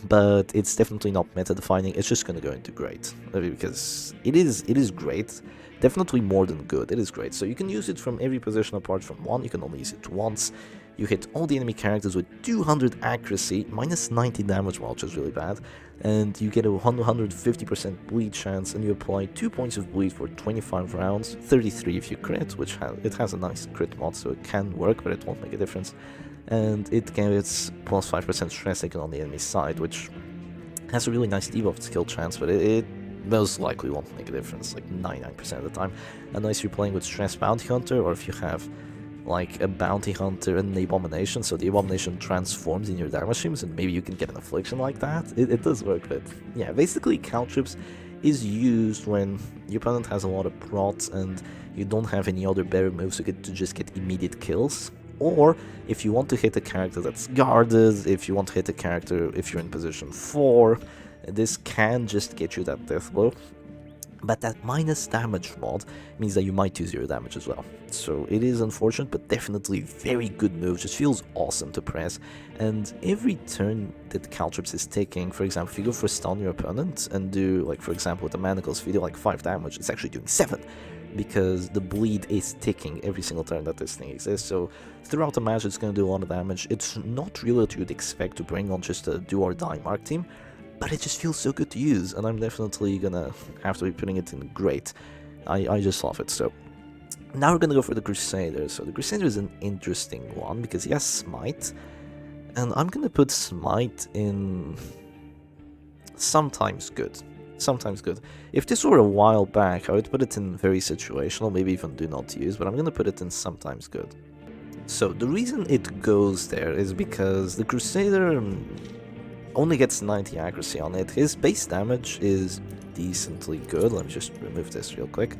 but it's definitely not meta defining. It's just gonna go into great, because it is great, definitely more than good. It is great, so you can use it from every position apart from 1. You can only use it once. You hit all the enemy characters with 200 accuracy, minus 90 damage, which is really bad, and you get a 150% bleed chance, and you apply 2 points of bleed for 25 rounds, 33 if you crit, which it has a nice crit mod, so it can work, but it won't make a difference. And it gets plus 5% stress taken on the enemy side, which has a really nice debuff skill chance, but it most likely won't make a difference, like 99% of the time, unless you're playing with Stress Bounty Hunter, or if you have like a Bounty Hunter and an Abomination, so the Abomination transforms in your damage streams, and maybe you can get an Affliction like that. It does work, but yeah, basically Caltrips is used when your opponent has a lot of prots and you don't have any other better moves to just get immediate kills, or if you want to hit a character that's guarded, if you want to hit a character if you're in position 4, this can just get you that death blow. But that minus damage mod means that you might do 0 damage as well. So it is unfortunate, but definitely very good move, just feels awesome to press. And every turn that Caltrips is taking, for example, if you go for stun your opponent and do, like for example with the Manacles, if you do like 5 damage, it's actually doing 7. Because the bleed is ticking every single turn that this thing exists, so throughout the match it's going to do a lot of damage. It's not really what you'd expect to bring on just a do or die mark team, but it just feels so good to use, and I'm definitely gonna have to be putting it in great. I just love it. So now we're gonna go for the Crusader. So the Crusader is an interesting one because he has Smite, and I'm gonna put Smite in sometimes good. Sometimes good. If this were a while back, I would put it in very situational, maybe even do not use, but I'm gonna put it in sometimes good. So the reason it goes there is because the Crusader only gets 90 accuracy on it. His base damage is decently good. Let me just remove this real quick.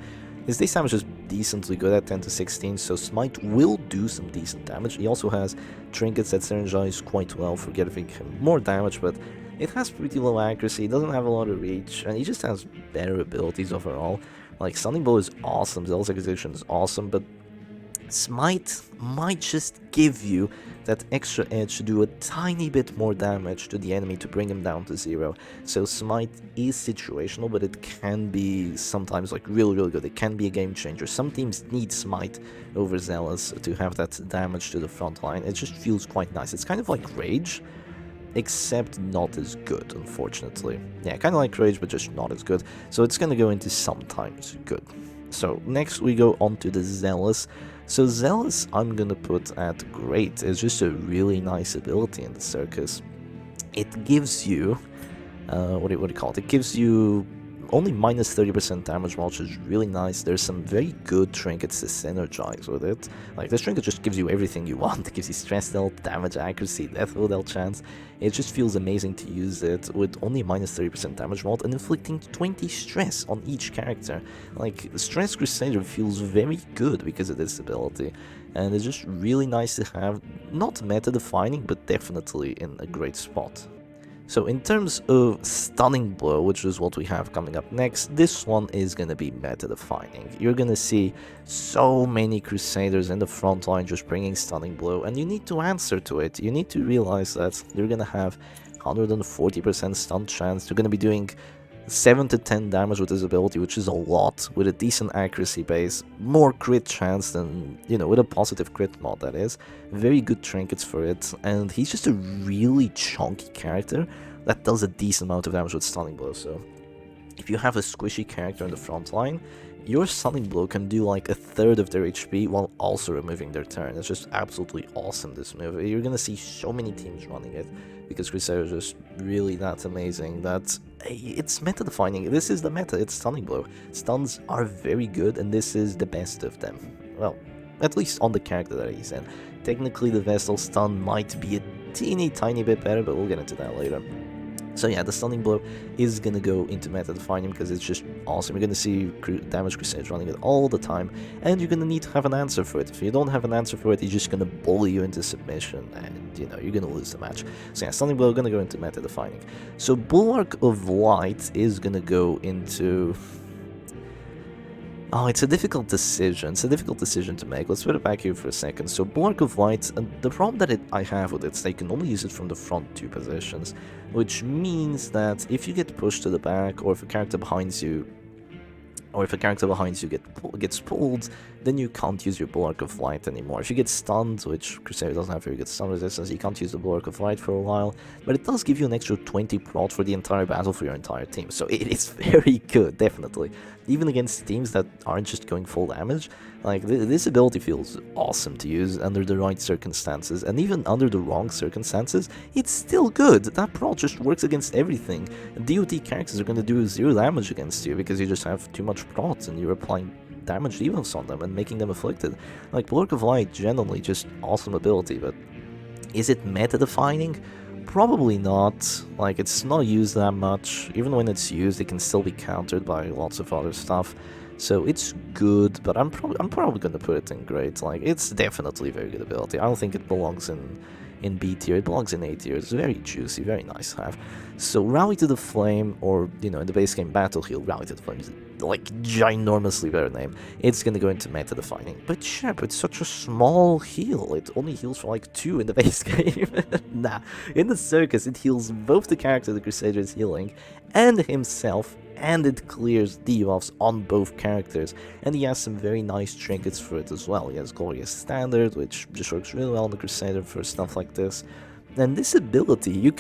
His base damage is decently good at 10 to 16, so Smite will do some decent damage. He also has trinkets that synergize quite well for giving him more damage, but it has pretty low accuracy, it doesn't have a lot of reach, and he just has better abilities overall. Like, Stunning Blow is awesome, Zealous Execution is awesome, but Smite might just give you that extra edge to do a tiny bit more damage to the enemy to bring him down to 0. So Smite is situational, but it can be sometimes like really good. It can be a game changer. Some teams need Smite over Zealous to have that damage to the front line. It just feels quite nice. It's kind of like Rage, except not as good, unfortunately. Yeah, kind of like Rage, but just not as good. So it's gonna go into sometimes good. So next we go on to the Zealous. So Zealous I'm gonna put at great. It's just a really nice ability in the Circus. It gives you, what do you call it? It gives you only minus 30% damage, which is really nice. There's some very good trinkets to synergize with it. Like, this trinket just gives you everything you want. It gives you stress health, damage accuracy, death health chance. It just feels amazing to use it with only minus 30% damage mod and inflicting 20 stress on each character. Like, Stress Crusader feels very good because of this ability. And it's just really nice to have, not meta-defining, but definitely in a great spot. So in terms of Stunning Blow, which is what we have coming up next, this one is going to be meta-defining. You're going to see so many Crusaders in the front line just bringing Stunning Blow, and you need to answer to it. You need to realize that you're going to have 140% stun chance. You're going to be doing 7 to 10 damage with this ability, which is a lot, with a decent accuracy base, more crit chance than, you know, with a positive crit mod, that is. Very good trinkets for it, and he's just a really chunky character that does a decent amount of damage with Stunning Blow. So if you have a squishy character in the front line, your Stunning Blow can do like a third of their HP while also removing their turn. It's just absolutely awesome, this move. You're gonna see so many teams running it, because Crusader is just really that amazing that it's meta-defining. This is the meta, it's Stunning Blow. Stuns are very good, and this is the best of them. Well, at least on the character that he's in. Technically, the Vestal stun might be a teeny tiny bit better, but we'll get into that later. So yeah, the Stunning Blow is gonna go into meta-defining because it's just awesome. You're gonna see Damage Crusade running it all the time, and you're gonna need to have an answer for it. If you don't have an answer for it, he's just gonna bully you into submission, and you know, you're gonna lose the match. So yeah, Stunning Blow gonna go into meta-defining. So Bulwark of Light is gonna go into... Oh, it's a difficult decision. It's a difficult decision to make. Let's put it back here for a second. So Bulwark of Light, the problem that I have with it is they can only use it from the front 2 positions, which means that if you get pushed to the back, or if a character behind you or if a character behind you gets pulled, then you can't use your Bulwark of Light anymore. If you get stunned, which Crusader doesn't have very good stun resistance, you can't use the Bulwark of Light for a while, but it does give you an extra 20 prot for the entire battle for your entire team, so it is very good, definitely. Even against teams that aren't just going full damage, like, this ability feels awesome to use under the right circumstances, and even under the wrong circumstances, it's still good. That prot just works against everything. DOT characters are going to do 0 damage against you because you just have too much prot and you're applying damage debuffs on them and making them afflicted. Like, Bulwark of Light, genuinely just awesome ability, but is it meta-defining? Probably not. Like, it's not used that much. Even when it's used, it can still be countered by lots of other stuff. So it's good, but I'm probably gonna put it in great. Like, it's definitely a very good ability. I don't think it belongs in B tier, it belongs in A tier. It's very juicy, very nice to have. So Rally to the Flame, or, you know, in the base game Battle Heal, Rally to the Flame is like ginormously better name. It's gonna go into meta defining. But Shep, it's such a small heal. It only heals for like 2 in the base game. Nah, in the Circus it heals both the character the Crusader is healing and himself, and it clears debuffs on both characters, and he has some very nice trinkets for it as well. He has Glorious Standard, which just works really well on the Crusader for stuff like this. And this ability,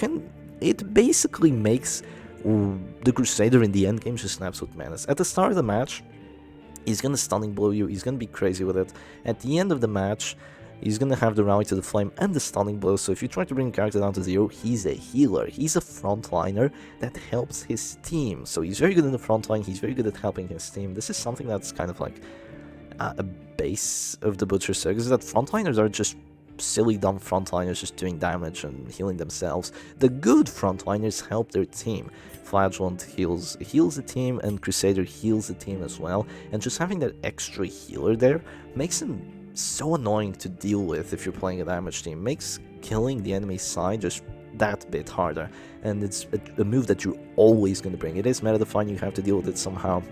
it basically makes the Crusader in the endgame just an absolute menace. At the start of the match, he's gonna stunning blow you, he's gonna be crazy with it. At the end of the match, he's gonna have the Rally to the Flame and the stunning blow, so if you try to bring a character down to 0, he's a healer. He's a frontliner that helps his team. So he's very good in the frontline, he's very good at helping his team. This is something that's kind of like a base of the Butcher Circus, that frontliners are just silly dumb frontliners just doing damage and healing themselves. The good frontliners help their team. Flagellant heals the team, and Crusader heals the team as well, and just having that extra healer there makes him so annoying to deal with if you're playing a damage team. Makes killing the enemy side just that bit harder, and it's a move that you're always going to bring. It is meta defining, you have to deal with it somehow.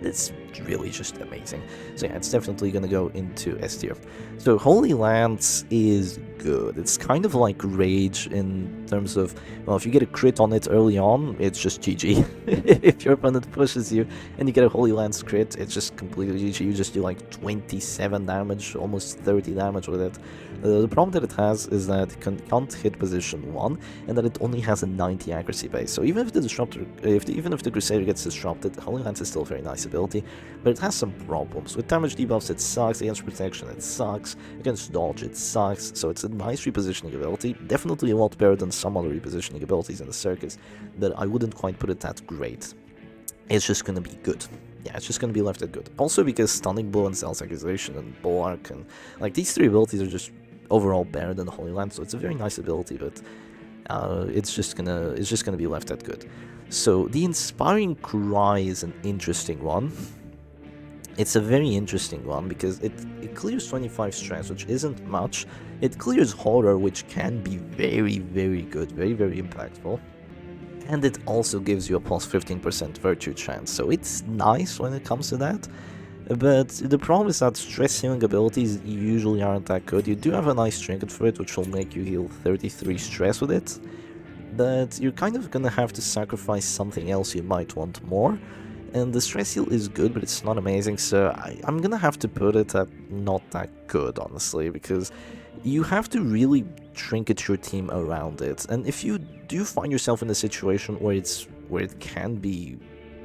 It's really just amazing. So yeah, it's definitely going to go into S tier. So Holy Lance is good. It's kind of like Rage in terms of, well, if you get a crit on it early on, it's just GG. If your opponent pushes you and you get a Holy Lance crit, it's just completely GG. You just do like 27 damage, almost 30 damage with it. The problem that it has is that it can't hit position 1, and that it only has a 90 accuracy base. So even if the disruptor, even if the Crusader gets disrupted, Holy Lance is still a very nice ability, but it has some problems. With damage debuffs it sucks, against protection it sucks, against dodge it sucks, so it's a nice repositioning ability, definitely a lot better than some other repositioning abilities in the Circus, but I wouldn't quite put it that great. It's just gonna be good. Yeah, it's just gonna be left at good. Also because Stunning Blow and Self Accusation and Bulwark and like these 3 abilities are just overall better than the Holy Lance, so it's a very nice ability, but it's just gonna be left at good. So the Inspiring Cry is an interesting one. It's a very interesting one because it clears 25 stress, which isn't much. It clears horror, which can be very, very good, very, very impactful. And it also gives you a plus 15% virtue chance, so it's nice when it comes to that. But the problem is that stress healing abilities usually aren't that good. You do have a nice trinket for it, which will make you heal 33 stress with it, but you're kind of gonna have to sacrifice something else you might want more. And the stress heal is good, but it's not amazing, so I'm gonna have to put it at not that good, honestly, because you have to really trinket your team around it. And if you do find yourself in a situation where it can be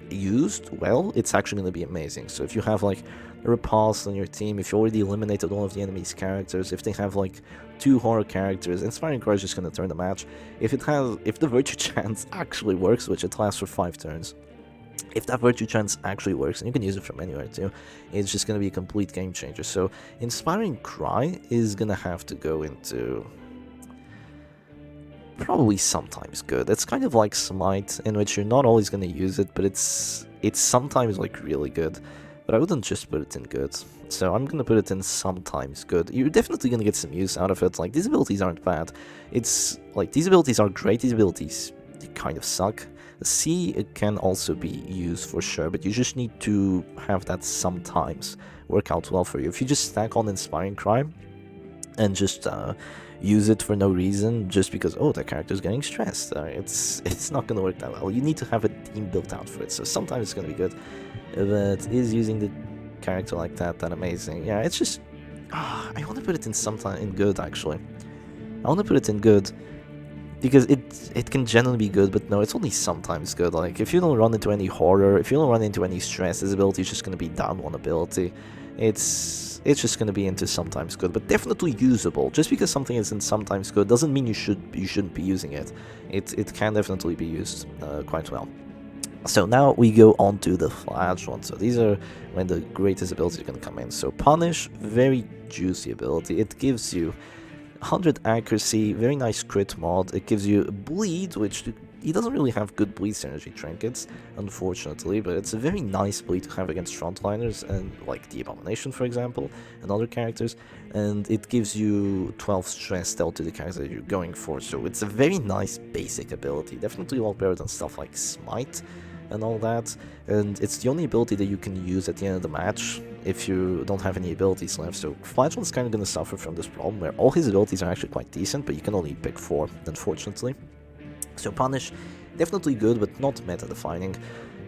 used well, it's actually going to be amazing. So if you have like a repulse on your team, if you already eliminated all of the enemy's characters, if they have like 2 horror characters, Inspiring Cry is just going to turn the match. If the virtue chance actually works, which it lasts for 5 turns, if that virtue chance actually works, and you can use it from anywhere too, it's just going to be a complete game changer. So Inspiring Cry is going to have to go into probably sometimes good. It's kind of like Smite, in which you're not always going to use it, but it's sometimes like really good. But I wouldn't just put it in good. So I'm going to put it in sometimes good. You're definitely going to get some use out of it. Like, these abilities aren't bad. It's like, these abilities are great, these abilities kind of suck. C can also be used for sure, but you just need to have that sometimes work out well for you. If you just stack on Inspiring Cry and just use it for no reason just because, oh, the character's getting stressed. It's not gonna work that well. You need to have a team built out for it, so sometimes it's gonna be good, but is using the character like that amazing? Yeah, it's just, I want to put it in in good, actually. I want to put it in good, because it can generally be good, but no, it's only sometimes good. Like, if you don't run into any horror, if you don't run into any stress, this ability is just going to be down one ability. It's just going to be into sometimes good, but definitely usable. Just because something isn't sometimes good doesn't mean you shouldn't be using it. It can definitely be used quite well. So now we go on to the flagellant. So these are when the greatest abilities are going to come in. So Punish, very juicy ability. It gives you 100 accuracy, very nice crit mod. It gives you Bleed, which he doesn't really have good bleed synergy trinkets, unfortunately, but it's a very nice bleed to have against frontliners, and like the Abomination, for example, and other characters, and it gives you 12 stress dealt to the character that you're going for, so it's a very nice basic ability, definitely a lot better than stuff like Smite and all that, and it's the only ability that you can use at the end of the match if you don't have any abilities left. So Flagellant's kind of going to suffer from this problem where all his abilities are actually quite decent, but you can only pick 4, unfortunately. So Punish, definitely good, but not meta-defining.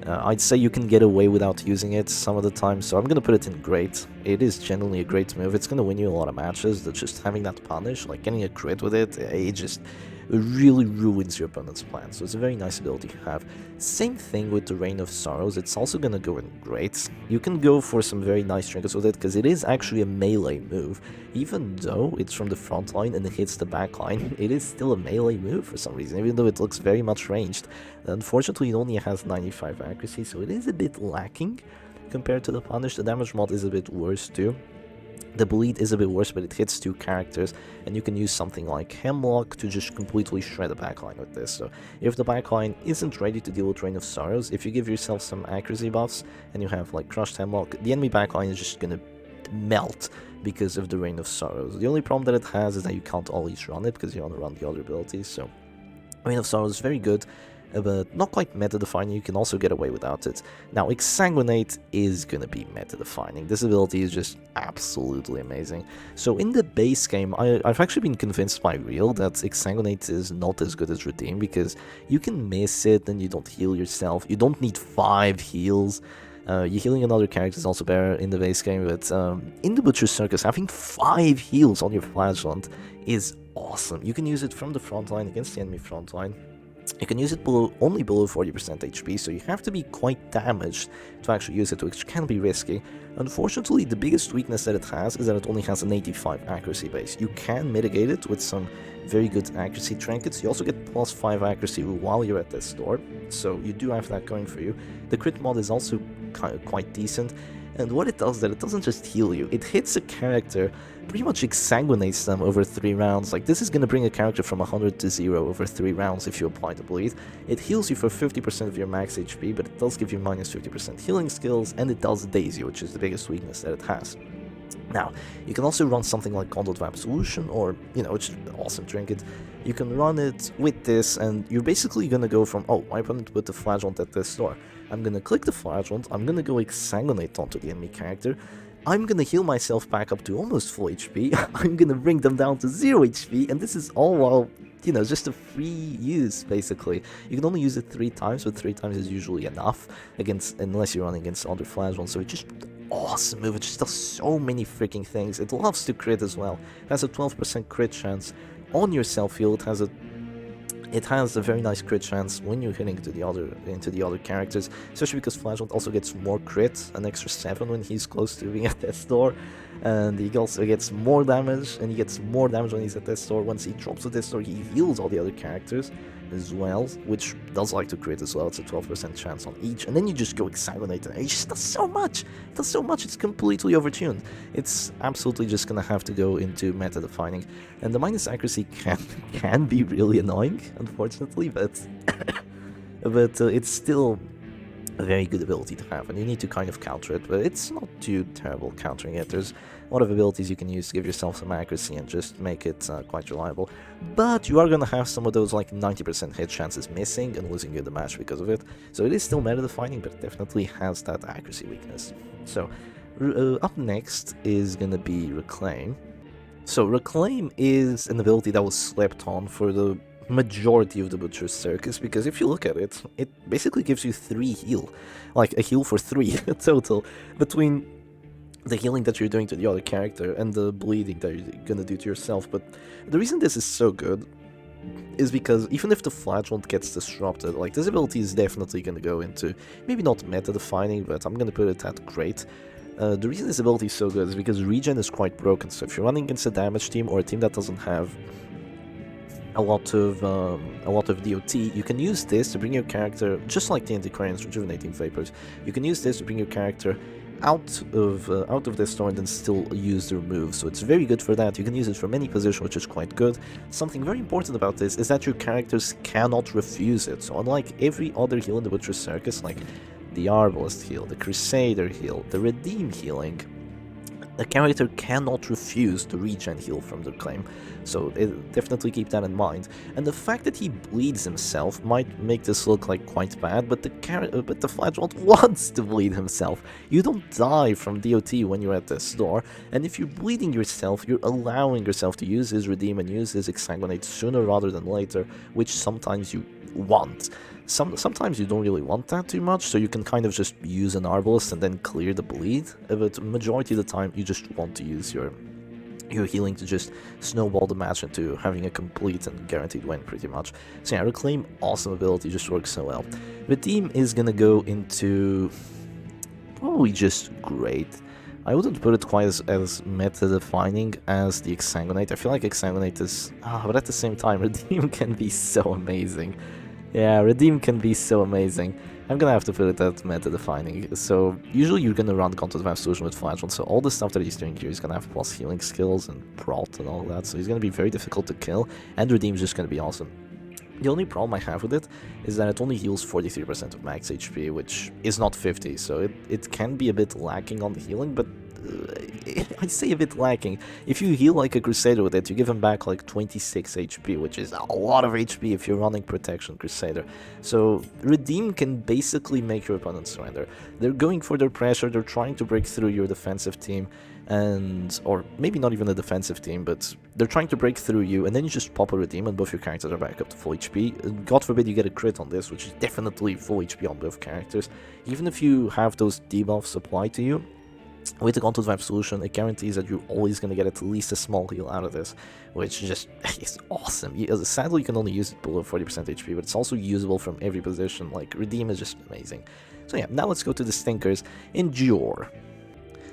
I'd say you can get away without using it some of the time, so I'm going to put it in great. It is generally a great move. It's going to win you a lot of matches. That just having that Punish, like getting a crit with it, it just really ruins your opponent's plan. So it's a very nice ability to have. Same thing with the Reign of Sorrows. It's also going to go in great. You can go for some very nice trinkets with it, because it is actually a melee move. Even though it's from the front line and it hits the back line, it is still a melee move for some reason, even though it looks very much ranged. Unfortunately, it only has 95 accuracy, so it is a bit lacking compared to the Punish. The damage mod is a bit worse too. The bleed is a bit worse, but it hits 2 characters, and you can use something like Hemlock to just completely shred the backline with this. So if the backline isn't ready to deal with Reign of Sorrows, if you give yourself some accuracy buffs and you have like Crushed Hemlock, the enemy backline is just gonna melt because of the Reign of Sorrows. The only problem that it has is that you can't always run it because you want to run the other abilities. So Reign of Sorrows is very good, but not quite meta-defining. You can also get away without it. Now, Exsanguinate is gonna be meta-defining. This ability is just absolutely amazing. So in the base game, I've actually been convinced by real that Exsanguinate is not as good as Redeem, because you can miss it and you don't heal yourself. You don't need 5 heals. You're healing another character is also better in the base game, but in the Butcher's Circus, having 5 heals on your Flagellant is awesome. You can use it from the front line against the enemy front line. You can use it only below 40% HP, so you have to be quite damaged to actually use it, which can be risky. Unfortunately, the biggest weakness that it has is that it only has an 85 accuracy base. You can mitigate it with some very good accuracy trinkets. You also get +5 accuracy while you're at this door, so you do have that going for you. The crit mod is also quite decent, and what it does is that it doesn't just heal you, it hits a character, pretty much exsanguinates them over 3 rounds. Like, this is going to bring a character from 100 to 0 over 3 rounds if you apply the bleed. It heals you for 50% of your max HP, but it does give you minus 50% healing skills, and it does daze you, which is the biggest weakness that it has. Now, you can also run something like Conduit of Absolution, or, you know, it's an awesome trinket. You can run it with this, and you're basically going to go from, oh, my opponent put the Flagellant at this door. I'm going to click the Flagellant, I'm going to go Exsanguinate onto the enemy character, I'm going to heal myself back up to almost full HP, I'm going to bring them down to 0 HP, and this is all while, you know, just a free use, basically. You can only use it 3 times, but 3 times is usually enough, unless you're running against other Flagellants, so it's just awesome move. It just does so many freaking things. It loves to crit as well. It has a 12% crit chance on your Celphiro. It has a very nice crit chance when you're hitting into the other characters, especially because Flagellant also gets more crit, an extra 7 when he's close to being at death's door, and he also gets more damage, and he gets more damage when he's at death's door. Once he drops at death's door, he heals all the other characters as well, which does like to crit as well. It's a 12% chance on each, and then you just go Exsanguinate, and it just does so much. It does so much, it's completely overtuned. It's absolutely just gonna have to go into meta-defining, and the minus accuracy can be really annoying, unfortunately, but it's still a very good ability to have, and you need to kind of counter it, but it's not too terrible countering it. There's a lot of abilities you can use to give yourself some accuracy and just make it quite reliable, but you are going to have some of those like 90% hit chances missing and losing you the match because of it, so it is still meta-defining, but it definitely has that accuracy weakness. So up next is going to be Reclaim. So Reclaim is an ability that was slept on for the majority of the Butcher's Circus, because if you look at it, it basically gives you 3 heal. Like, a heal for 3 total, between the healing that you're doing to the other character and the bleeding that you're gonna do to yourself. But the reason this is so good is because even if the flagellant gets disrupted, like, this ability is definitely gonna go into, maybe not meta-defining, but I'm gonna put it at great. The reason this ability is so good is because regen is quite broken, so if you're running against a damage team or a team that doesn't have a lot of DOT, you can use this to bring your character, just like the Antiquarian's Rejuvenating Vapors, you can use this to bring your character out of this store and then still use their moves. So it's very good for that. You can use it from any position, which is quite good. Something very important about this is that your characters cannot refuse it. So unlike every other heal in the Butcher's Circus, like the Arbalist heal, the Crusader heal, the Redeem healing, a character cannot refuse the regen heal from the claim, so definitely keep that in mind. And the fact that he bleeds himself might make this look like quite bad, but the flagellant wants to bleed himself. You don't die from DOT when you're at this store, and if you're bleeding yourself, you're allowing yourself to use his redeem and use his exsanguinate sooner rather than later, which sometimes you want. Sometimes you don't really want that too much, so you can kind of just use an Arbalist and then clear the bleed, but majority of the time you just want to use your healing to just snowball the match into having a complete and guaranteed win, pretty much. So yeah, Reclaim, awesome ability, just works so well. Redeem is gonna go into probably just great. I wouldn't put it quite as meta-defining as the Exsanguinate. I feel like Exsanguinate is... but at the same time, Redeem can be so amazing. Yeah, Redeem can be so amazing. I'm gonna have to put it at meta-defining. So, usually you're gonna run Content Advanced Solution with Flagellant, so all the stuff that he's doing here, he's gonna have plus healing skills and prot and all that, so he's gonna be very difficult to kill, and Redeem's just gonna be awesome. The only problem I have with it is that it only heals 43% of max HP, which is not 50, so it can be a bit lacking on the healing, but I say a bit lacking. If you heal like a Crusader with it, you give him back like 26 HP, which is a lot of HP if you're running Protection Crusader. So Redeem can basically make your opponent surrender. They're going for their pressure, they're trying to break through your defensive team, or maybe not even a defensive team, but they're trying to break through you, and then you just pop a Redeem and both your characters are back up to full HP. God forbid you get a crit on this, which is definitely full HP on both characters. Even if you have those debuffs applied to you, with the Content Vibe solution, it guarantees that you're always going to get at least a small heal out of this, which just is awesome. Sadly, you can only use it below 40% HP, but it's also usable from every position. Like, Redeem is just amazing. So yeah, now let's go to the stinkers. Endure.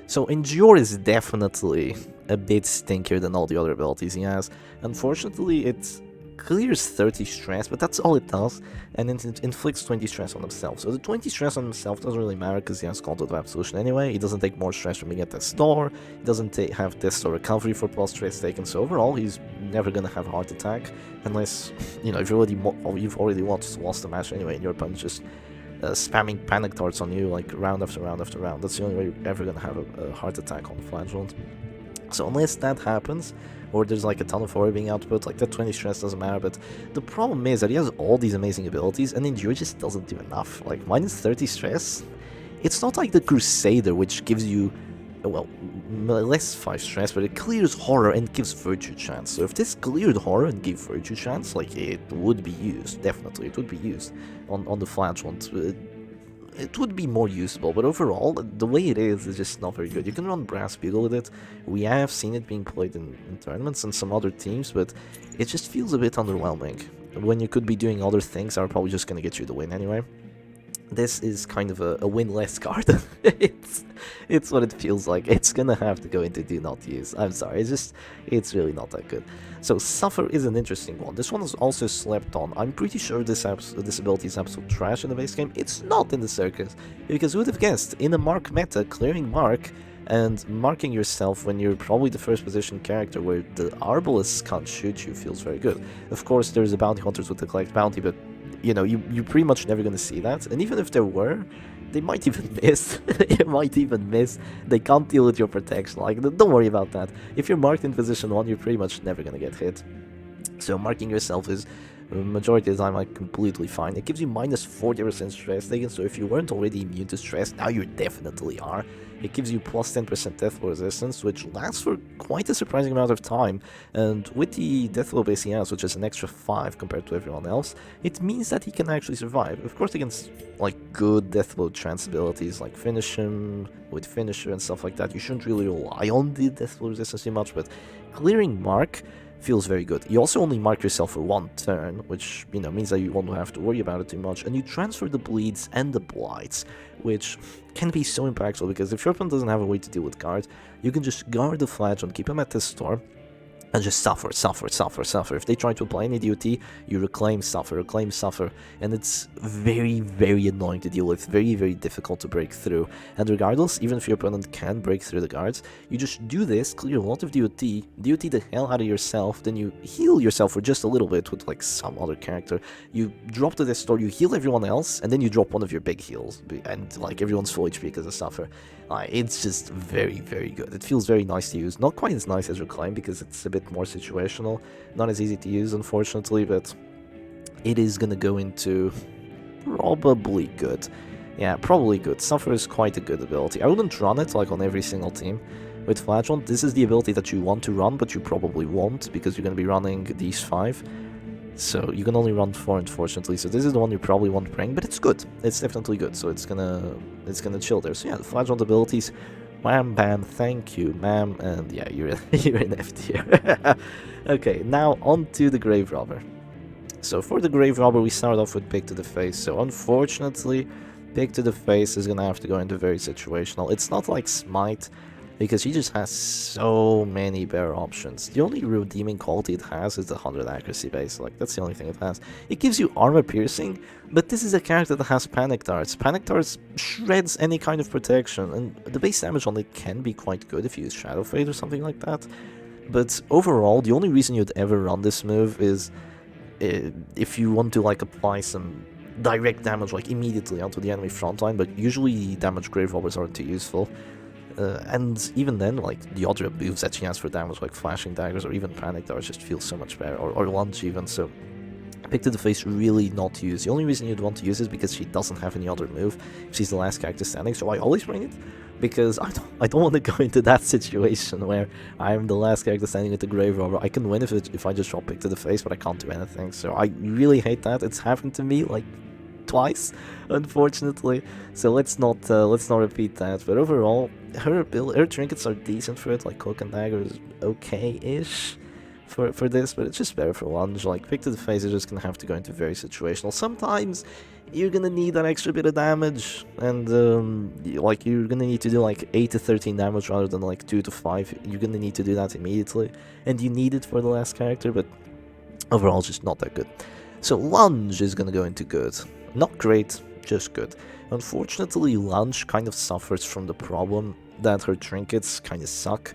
So Endure is definitely a bit stinkier than all the other abilities he has. Unfortunately, it clears 30 stress, but that's all it does, and it inflicts 20 stress on himself. So the 20 stress on himself doesn't really matter because he has Content Vibe solution anyway. He doesn't take more stress from being at the store, he doesn't have test or recovery for plus stress taken, so overall he's never gonna have a heart attack, unless, you know, if you've already lost the match anyway and your opponent just spamming panic darts on you like round after round after round. That's the only way you're ever gonna have a heart attack on the flagellant. So unless that happens, or there's like a ton of aura being output, like that 20 stress doesn't matter, but the problem is that he has all these amazing abilities and Endure just doesn't do enough. Like, minus 30 stress, it's not like the Crusader, which gives you, well, less 5 stress, but it clears horror and gives virtue chance. So if this cleared horror and gave virtue chance, like, it would be used, definitely, it would be used on the flagellant. It would be more usable, but overall, the way it is just not very good. You can run Brass Beetle with it. We have seen it being played in tournaments and some other teams, but it just feels a bit underwhelming. When you could be doing other things that are probably just going to get you the win anyway. This is kind of a win-less card. it's what it feels like. It's gonna have to go into do not use. I'm sorry, it's really not that good. So Suffer is an interesting one. This one is also slept on. I'm pretty sure this ability is absolute trash in the base game. It's not in the Circus, because who would have guessed? In a Mark meta, clearing Mark and marking yourself when you're probably the first position character where the Arbalists can't shoot you feels very good. Of course, there's the Bounty Hunters with the Collect Bounty, but you know, you're pretty much never going to see that, and even if there were, they might even miss. They can't deal with your protection, like, don't worry about that. If you're marked in position 1, you're pretty much never going to get hit. So marking yourself is Majority of the time, like, completely fine. It gives you minus 40% stress taken, so if you weren't already immune to stress, now you definitely are. It gives you plus 10% death blow resistance, which lasts for quite a surprising amount of time, and with the death blow base he has, which is an extra 5 compared to everyone else, it means that he can actually survive. Of course, against, like, good death blow trance abilities, like finish him with finisher and stuff like that, you shouldn't really rely on the death blow resistance too much, but clearing Mark feels very good. You also only mark yourself for 1 turn, which, you know, means that you won't have to worry about it too much, and you transfer the bleeds and the blights, which can be so impactful, because if your opponent doesn't have a way to deal with guards, you can just guard the flagellant, keep him at this storm, and just suffer. If they try to apply any DOT, you reclaim suffer, and it's very, very annoying to deal with, very, very difficult to break through. And regardless, even if your opponent can break through the guards, you just do this, clear a lot of DOT the hell out of yourself, then you heal yourself for just a little bit with, like, some other character, you drop to this store, you heal everyone else, and then you drop one of your big heals, and, like, everyone's full HP because of suffer. It's just very, very good. It feels very nice to use. Not quite as nice as Reclaim, because it's a bit more situational. Not as easy to use, unfortunately, but it is gonna go into probably good. Yeah, probably good. Suffer is quite a good ability. I wouldn't run it, like, on every single team. With Flagellant, this is the ability that you want to run, but you probably won't, because you're gonna be running these 5. So you can only run 4, unfortunately, so this is the one you probably won't bring, but it's good. It's definitely good, so it's gonna chill there. So yeah, the Flagellant abilities, wham bam, thank you, ma'am, and yeah, you're in F tier. Okay, now on to the Grave Robber. So for the Grave Robber, we start off with Pick to the Face, so unfortunately, Pick to the Face is gonna have to go into very situational. It's not like Smite, because he just has so many better options. The only redeeming quality it has is the 100 accuracy base, like, that's the only thing it has. It gives you armor piercing, but this is a character that has panic darts. Panic darts shreds any kind of protection, and the base damage on it can be quite good if you use Shadow Fade or something like that. But overall, the only reason you'd ever run this move is if you want to, like, apply some direct damage, like, immediately onto the enemy frontline, but usually damage Grave Robbers aren't too useful. And even then, like, the other moves that she has for damage, like Flashing Daggers or even Panic Darts, just feel so much better, or Lunge even, so Pick to the Face really not used. The only reason you'd want to use it is because she doesn't have any other move, she's the last character standing, so I always bring it, because I don't want to go into that situation where I'm the last character standing with the Grave Robber. I can win if I just drop Pick to the Face, but I can't do anything, so I really hate that. It's happened to me, like, twice, unfortunately, so let's not repeat that. But overall, her trinkets are decent for it, like Cloak and Dagger is okay-ish for this, but it's just better for Lunge. Like, Pick to the Face is just gonna have to go into very situational. Sometimes you're gonna need that extra bit of damage, and like, you're gonna need to do like 8 to 13 damage rather than like 2 to 5. You're gonna need to do that immediately, and you need it for the last character, but overall it's just not that good. So Lunge is gonna go into good. Not great, just good. Unfortunately, Lunge kind of suffers from the problem that her trinkets kind of suck.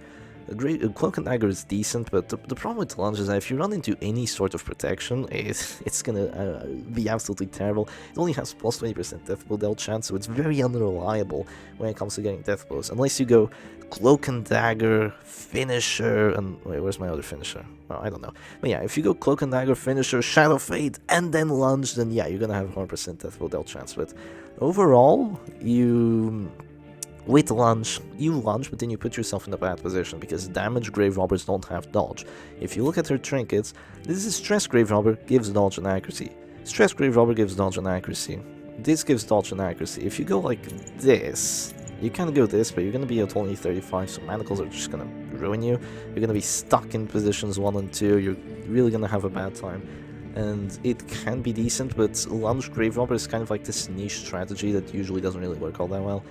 Cloak and Dagger is decent, but the problem with Lunge is that if you run into any sort of protection, it's gonna be absolutely terrible. It only has plus 20% death blow dealt chance, so it's very unreliable when it comes to getting death blows. Unless you go Cloak and Dagger, Finisher, and wait, where's my other Finisher? Oh, I don't know. But yeah, if you go Cloak and Dagger, Finisher, Shadow Fade, and then Lunge, then yeah, you're gonna have 100% death blow dealt chance. But overall, with Lunge, you lunge, but then you put yourself in a bad position, because damage Grave Robbers don't have dodge. If you look at her trinkets, this is Stress Grave Robber, gives dodge and accuracy. Stress Grave Robber gives dodge and accuracy. This gives dodge and accuracy. If you go like this, you can go this, but you're going to be at only 35, so manacles are just going to ruin you. You're going to be stuck in positions 1 and 2, you're really going to have a bad time. And it can be decent, but Lunge Grave Robber is kind of like this niche strategy that usually doesn't really work all that well.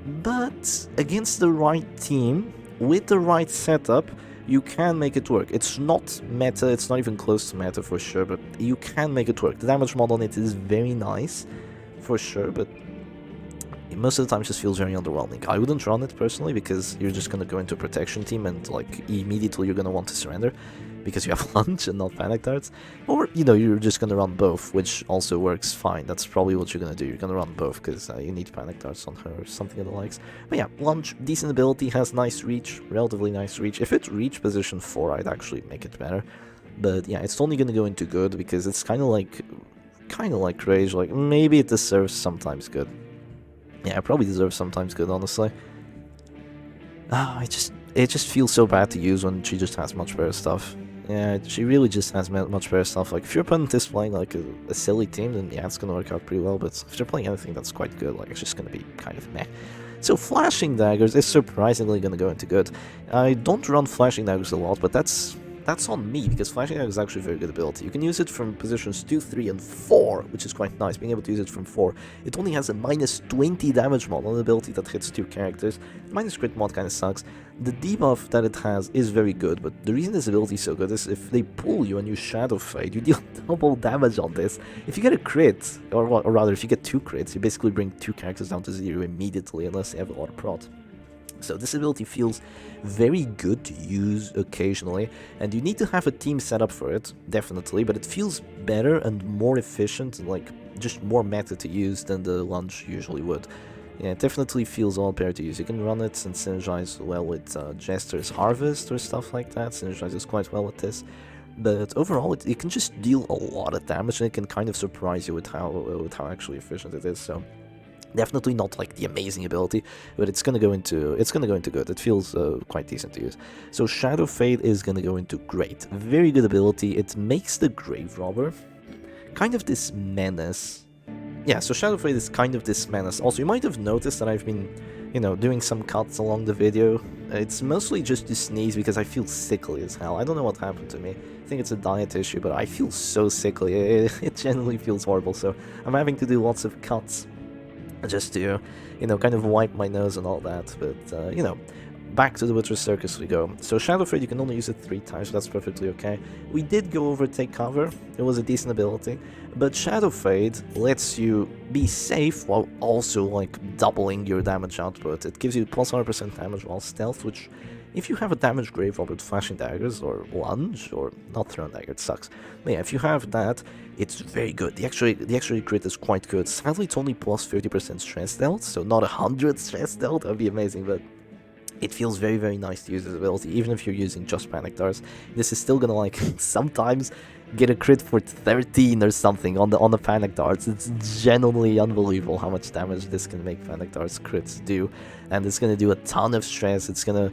But against the right team, with the right setup, you can make it work. It's not meta, it's not even close to meta for sure, but you can make it work. The damage mod on it is very nice, for sure, but most of the time it just feels very underwhelming. I wouldn't run it personally, because you're just gonna go into a protection team and like immediately you're gonna want to surrender, because you have Lunge and not Panic Darts. Or, you know, you're just gonna run both, which also works fine. That's probably what you're gonna do. You're gonna run both, because you need Panic Darts on her or something of the likes. But yeah, Lunge, decent ability, has nice reach, relatively nice reach. If it reached position 4, I'd actually make it better. But yeah, it's only gonna go into good because it's kind of like rage. Like maybe it deserves sometimes good. Yeah, it probably deserves sometimes good, honestly. It just feels so bad to use when she just has much better stuff. Yeah, she really just has much better stuff. Like if your opponent is playing like a silly team, then yeah, it's gonna work out pretty well. But if they're playing anything that's quite good, like it's just gonna be kind of meh. So flashing daggers is surprisingly gonna go into good. I don't run flashing daggers a lot, but that's on me, because flashing dagger is actually a very good ability. You can use it from positions 2, 3, and 4, which is quite nice, being able to use it from 4. It only has a minus 20 damage mod, an ability that hits 2 characters. Minus crit mod kind of sucks. The debuff that it has is very good, but the reason this ability is so good is if they pull you and you Shadow Fade, you deal double damage on this. If you get a crit, or rather if you get 2 crits, you basically bring 2 characters down to 0 immediately, unless you have a lot of prot. So this ability feels very good to use occasionally, and you need to have a team set up for it, definitely, but it feels better and more efficient, and like just more meta to use than the lunge usually would. Yeah, it definitely feels all better to use. You can run it and synergize well with Jester's Harvest or stuff like that. Synergizes quite well with this. But overall, it can just deal a lot of damage, and it can kind of surprise you with how actually efficient it is. So definitely not like the amazing ability, but it's gonna go into good. It feels quite decent to use. So Shadow Fade is gonna go into great. Very good ability. It makes the Grave Robber kind of this menace. Yeah, so Shadow Fade is kind of this menace. Also, you might have noticed that I've been, doing some cuts along the video. It's mostly just to sneeze because I feel sickly as hell. I don't know what happened to me. I think it's a diet issue, but I feel so sickly. It genuinely feels horrible, so I'm having to do lots of cuts just to, kind of wipe my nose and all that. But, back to the Butcher's Circus we go. So Shadow Fade, you can only use it 3 times, so that's perfectly okay. We did go over Take Cover. It was a decent ability. But Shadow Fade lets you be safe while also, like, doubling your damage output. It gives you plus 100% damage while stealth, which, if you have a damage Grave Robber with Flashing Daggers, or Lunge, or not Thrown Dagger, it sucks. But yeah, if you have that, it's very good. The X-Ray crit is quite good. Sadly, it's only plus 30% stress dealt, so not 100 stress dealt. That would be amazing, but it feels very, very nice to use this ability, even if you're using just Panic Darts. This is still gonna, like, sometimes get a crit for 13 or something on the Panic Darts. It's genuinely unbelievable how much damage this can make Panic Darts crits do, and it's gonna do a ton of stress. It's gonna...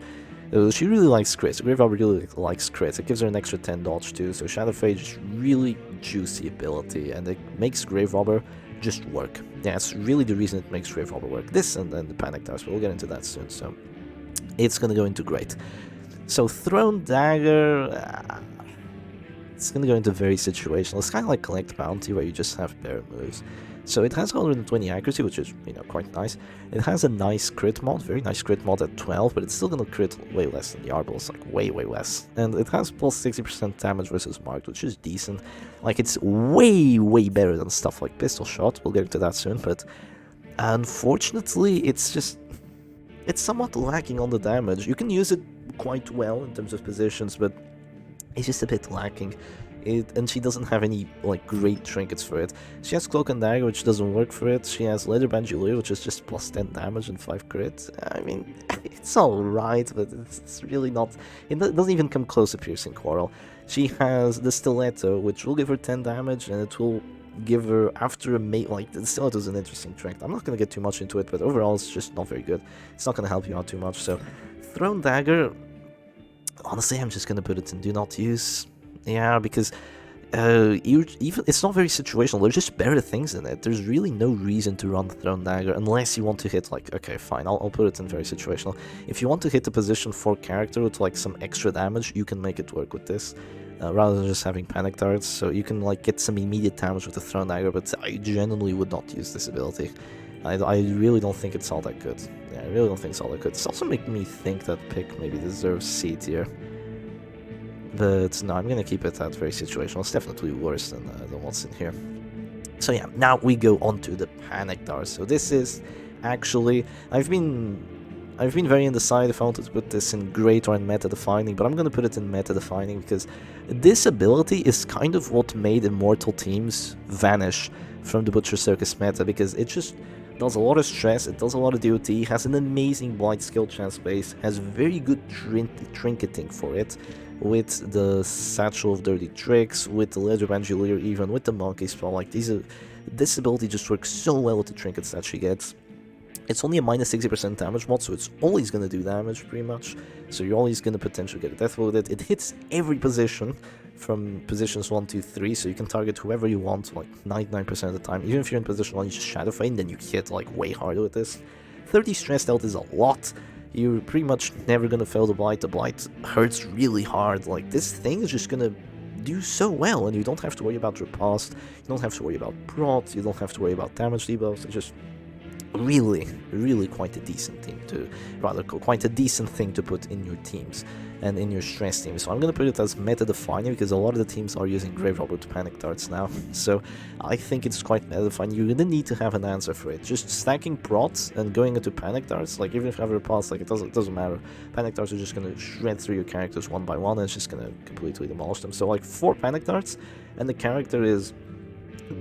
she really likes crits. Grave Robber really likes crits. It gives her an extra 10 dodge too, so Shadow Fade is really juicy ability, and it makes Grave Robber just work. Yeah, it's really the reason it makes Grave Robber work. This and then the Panic Darts, but we'll get into that soon, so... it's gonna go into great. So Thrown Dagger, it's gonna go into very situational. It's kind of like Collect Bounty, where you just have better moves. So it has 120 accuracy, which is, quite nice. It has a nice crit mod, very nice crit mod at 12, but it's still gonna crit way less than the Arballs, like way, way less. And it has plus 60% damage versus Marked, which is decent. Like, it's way, way better than stuff like Pistol Shot. We'll get into that soon, but unfortunately, it's somewhat lacking on the damage. You can use it quite well in terms of positions, but it's just a bit lacking. And she doesn't have any, like, great trinkets for it. She has Cloak and Dagger, which doesn't work for it. She has Leather Bandolier, which is just plus 10 damage and 5 crit. I mean, it's alright, but it's really not... It doesn't even come close to Piercing Quarrel. She has the Stiletto, which will give her 10 damage, and it will give her after a mate. Like, the Stiletto is an interesting trinket. I'm not going to get too much into it, but overall it's just not very good. It's not going to help you out too much. So Thrown Dagger, honestly, I'm just going to put it in Do Not Use. Yeah, because even it's not very situational. There's just better things in it. There's really no reason to run Thrown Dagger unless you want to hit, like, okay, fine, I'll put it in very situational. If you want to hit a position 4 character with, like, some extra damage, you can make it work with this. Rather than just having Panic Darts, so you can, like, get some immediate damage with the Thrown Dagger, but I genuinely would not use this ability. I really don't think it's all that good. Yeah, I really don't think it's all that good. It's also making me think that pick maybe deserves C tier. But no, I'm gonna keep it at very situational. It's definitely worse than what's in here. So yeah, now we go on to the Panic Darts. So this is actually... I've been very undecided if I wanted to put this in great or in meta-defining, but I'm going to put it in meta-defining because this ability is kind of what made Immortal teams vanish from the Butcher Circus meta, because it just does a lot of stress, it does a lot of DOT, has an amazing blind skill chance base, has very good trinketing for it, with the Satchel of Dirty Tricks, with the Ledger Bandolier, even with the Monkey Spell. Like, this ability just works so well with the trinkets that she gets. It's only a minus 60% damage mod, so it's always going to do damage, pretty much. So you're always going to potentially get a death blow with it. It hits every position from positions 1, 2, 3, so you can target whoever you want, like 99% of the time. Even if you're in position 1, you just Shadow Feign, then you hit, like, way harder with this. 30 stress health is a lot. You're pretty much never going to fail the Blight. The Blight hurts really hard. Like, this thing is just going to do so well, and you don't have to worry about riposte, you don't have to worry about prot, you don't have to worry about damage debuffs. It's just really quite a decent thing to put in your teams and in your stress teams. So I'm gonna put it as meta defining because a lot of the teams are using Grave Robber to panic darts now. So I think it's quite meta defining. You didn't need to have an answer for it. Just stacking prots and going into panic darts, like even if you have a repulse, like it doesn't matter. Panic darts are just gonna shred through your characters one by one and it's just gonna completely demolish them. So like 4 panic darts and the character is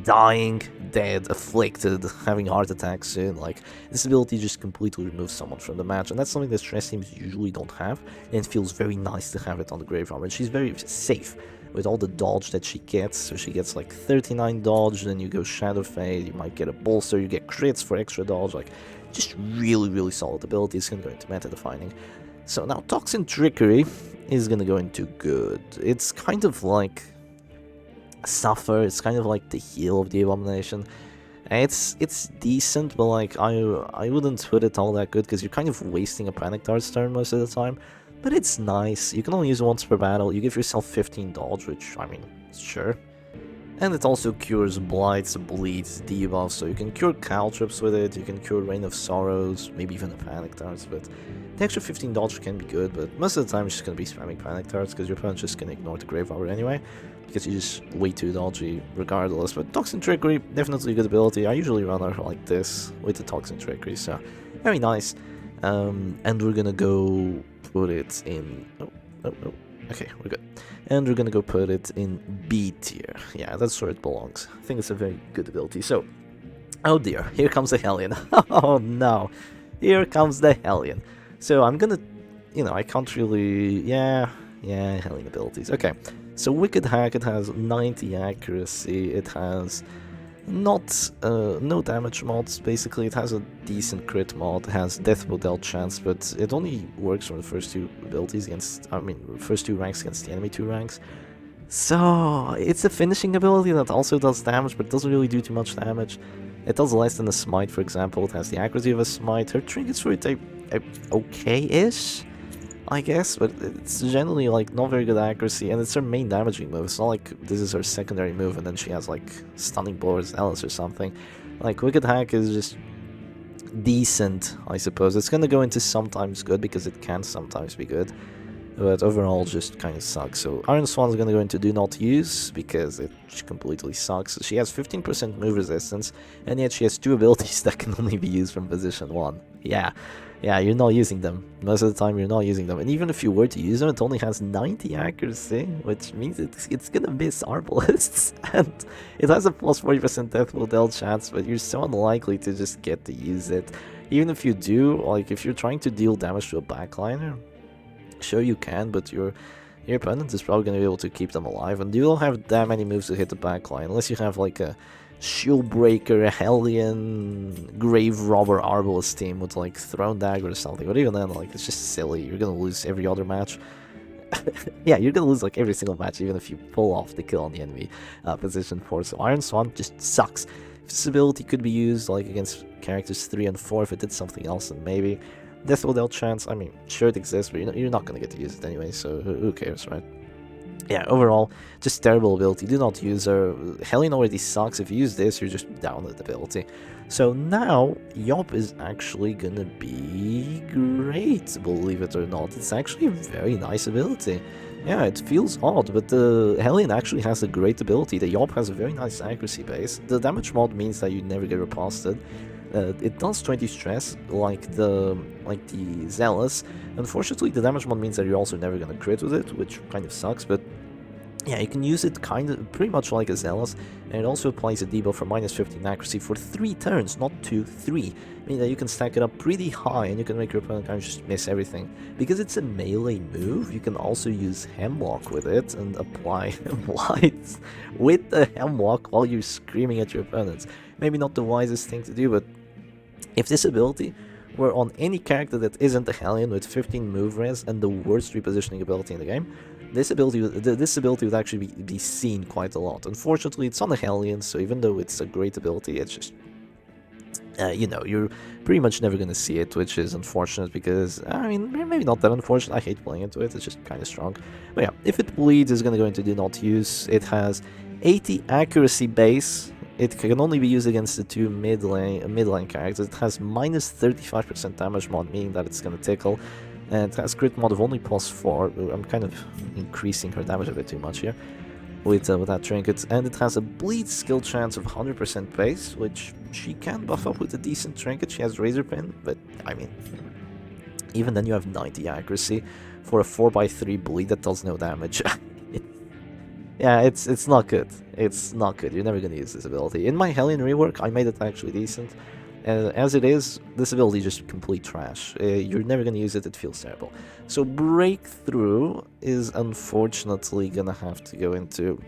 dying, dead, afflicted, having heart attacks soon. Like, this ability just completely removes someone from the match, and that's something that stress teams usually don't have, and it feels very nice to have it on the Grave Robber. And she's very safe with all the dodge that she gets. So she gets like 39 dodge, then you go Shadow Fade, you might get a bolster, you get crits for extra dodge. Like, just really solid ability. It's gonna go into meta defining. So now Toxin Trickery is gonna go into good. It's kind of like Suffer, it's kind of like the heal of the Abomination. It's decent, but like I wouldn't put it all that good because you're kind of wasting a Panic Dart's turn most of the time. But it's nice. You can only use it once per battle. You give yourself 15 dodge, which, I mean, sure. And it also cures blights, bleeds, debuffs, so you can cure caltrops with it, you can cure Rain of Sorrows, maybe even a Panic Darts, but the extra 15 dodge can be good, but most of the time it's just going to be spamming Panic Darts because your opponent's just going to ignore the Grave Robber anyway, because you're just way too dodgy regardless. But Toxin Trickery, definitely a good ability. I usually run her like this with the Toxin Trickery, so very nice. And we're going to go put it in... Okay, we're good. And we're gonna go put it in B tier. Yeah, that's where it belongs. I think it's a very good ability. So, oh dear, here comes the Hellion. Oh no, here comes the Hellion. So I'm gonna, I can't really, yeah, Hellion abilities. Okay, so Wicked Hack, it has 90 accuracy, it has no damage mods, basically. It has a decent crit mod, it has death dealt chance, but it only works for the first 2 abilities against, first 2 ranks against the enemy 2 ranks. So, it's a finishing ability that also does damage, but it doesn't really do too much damage. It does less than a smite, for example. It has the accuracy of a smite. Her trinkets for it okay-ish, I guess, but it's generally like not very good accuracy, and it's her main damaging move. It's not like this is her secondary move and then she has like Stunning Blow or Zealous or something. Like, Wicked Hack is just decent, I suppose. It's gonna go into sometimes good because it can sometimes be good, but overall just kind of sucks. So Iron Swan's gonna go into Do Not Use because it just completely sucks. She has 15% move resistance, and yet she has 2 abilities that can only be used from position 1. Yeah, you're not using them. Most of the time you're not using them. And even if you were to use them, it only has 90 accuracy, which means it's gonna miss Arbalists. And it has a plus 40% death dealt chance, but you're so unlikely to just get to use it. Even if you do, like if you're trying to deal damage to a backliner, sure you can, but your opponent is probably gonna be able to keep them alive. And you don't have that many moves to hit the backline, unless you have like a Shield Breaker, Hellion, Grave Robber, Arbalist team with like Throne Dagger or something. But even then, like, it's just silly. You're gonna lose every other match. Yeah, you're gonna lose like every single match, even if you pull off the kill on the enemy position 4. So Iron Swan just sucks. If this ability could be used like against characters 3 and 4, if it did something else, then maybe. Death dealt chance, I mean, sure it exists, but you're not gonna get to use it anyway, so who cares, right? Yeah, overall, just terrible ability. Do not use her. Hellion already sucks. If you use this, you're just down with the ability. So now, Yop is actually gonna be great, believe it or not. It's actually a very nice ability. Yeah, it feels odd, but the Hellion actually has a great ability. The Yop has a very nice accuracy base. The damage mod means that you never get riposted. It does 20 stress, like the Zealous. Unfortunately, the damage mod means that you're also never gonna crit with it, which kind of sucks, but yeah, you can use it pretty much like a Zealous, and it also applies a debuff for minus 15 accuracy for 3 turns, not 2, 3. Meaning that you can stack it up pretty high and you can make your opponent kind of just miss everything. Because it's a melee move, you can also use Hemlock with it and apply blights with the Hemlock while you're screaming at your opponents. Maybe not the wisest thing to do, but if this ability were on any character that isn't a Hellion with 15 move res and the worst repositioning ability in the game, this ability would actually be seen quite a lot. Unfortunately, it's on a Hellion, so even though it's a great ability, it's just, you know, you're pretty much never going to see it, which is unfortunate because, I mean, maybe not that unfortunate, I hate playing into it, it's just kind of strong. But yeah, if it bleeds, it's going to go into do not use. It has 80 accuracy base. It can only be used against the 2 mid lane characters. It has minus 35% damage mod, meaning that it's going to tickle. And it has crit mod of only +4. I'm kind of increasing her damage a bit too much here with that trinket. And it has a bleed skill chance of 100% base, which she can buff up with a decent trinket. She has Razor Pin, but I mean, even then you have 90 accuracy for a 4x3 bleed that does no damage. Yeah, it's not good. It's not good. You're never going to use this ability. In my Hellion rework, I made it actually decent. As it is, this ability is just complete trash. You're never going to use it, it feels terrible. So Breakthrough is unfortunately going to have to go into...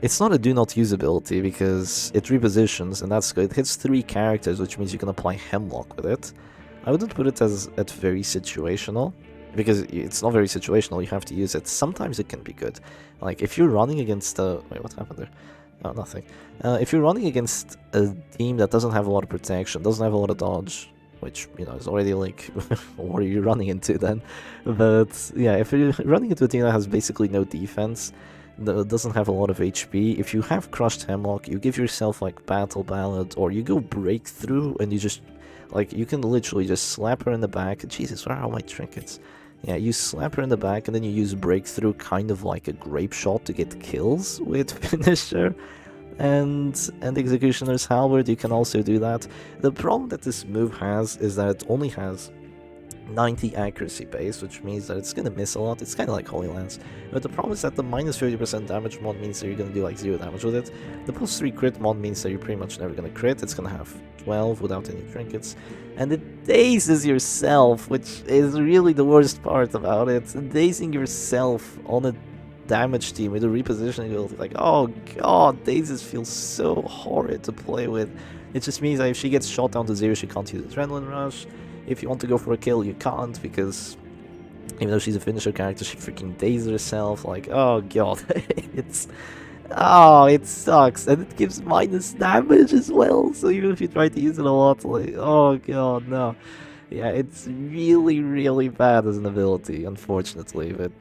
it's not a do not use ability because it repositions, and that's good. It hits 3 characters, which means you can apply Hemlock with it. I wouldn't put it as at very situational, because it's not very situational, you have to use it. Sometimes it can be good. Like, if you're running against wait, what happened there? Oh, nothing. If you're running against a team that doesn't have a lot of protection, doesn't have a lot of dodge, which, you know, is already like, what are you running into then? But, yeah, if you're running into a team that has basically no defense, that doesn't have a lot of HP, if you have Crushed Hemlock, you give yourself, like, Battle Ballad, or you go Breakthrough, and you just, like, you can literally just slap her in the back. Jesus, where are all my trinkets? Yeah, you slap her in the back and then you use Breakthrough kind of like a grape shot to get kills with Finisher and Executioner's Halberd. You can also do that. The problem that this move has is that it only has 90 accuracy base, which means that it's going to miss a lot. It's kind of like Holy Lance. But the problem is that the minus 50% damage mod means that you're going to do like 0 damage with it. The +3 crit mod means that you're pretty much never going to crit. It's going to have 12 without any trinkets. And it dazes yourself, which is really the worst part about it. Dazing yourself on a damage team with a repositioning ability, like, oh god, dazes feels so horrid to play with. It just means that if she gets shot down to 0, she can't use Adrenaline Rush. If you want to go for a kill, you can't, because even though she's a finisher character, she freaking dazes herself. Like, oh god, it sucks, and it gives minus damage as well. So even if you try to use it a lot, like, oh god, no. Yeah, it's really, really bad as an ability, unfortunately, but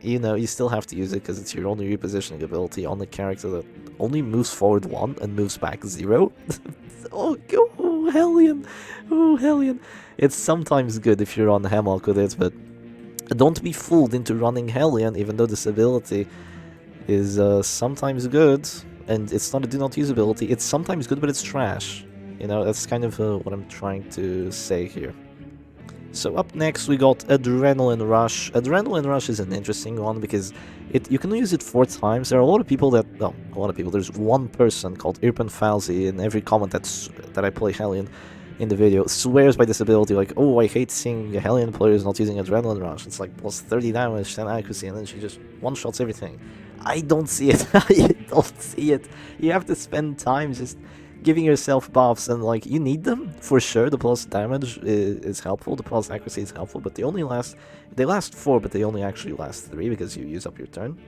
you know, you still have to use it because it's your only repositioning ability on the character that only moves forward 1 and moves back 0. Oh, Hellion! Oh, Hellion! It's sometimes good if you're on Hemlock with it, but don't be fooled into running Hellion, even though this ability is sometimes good, and it's not a do not use ability. It's sometimes good, but it's trash. You know, that's kind of what I'm trying to say here. So up next we got Adrenaline Rush. Adrenaline Rush is an interesting one because you can use it 4 times. There are a lot of people that... No, a lot of people. There's one person called Irpen Falsey in every comment that I play Hellion in the video swears by this ability, like, oh, I hate seeing Hellion players not using Adrenaline Rush. It's like plus 30 damage, 10 accuracy, and then she just one-shots everything. I don't see it. I don't see it. You have to spend time just giving yourself buffs, and like, you need them for sure. The plus damage is helpful, the plus accuracy is helpful, but they last 4, but they only actually last 3 because you use up your turn.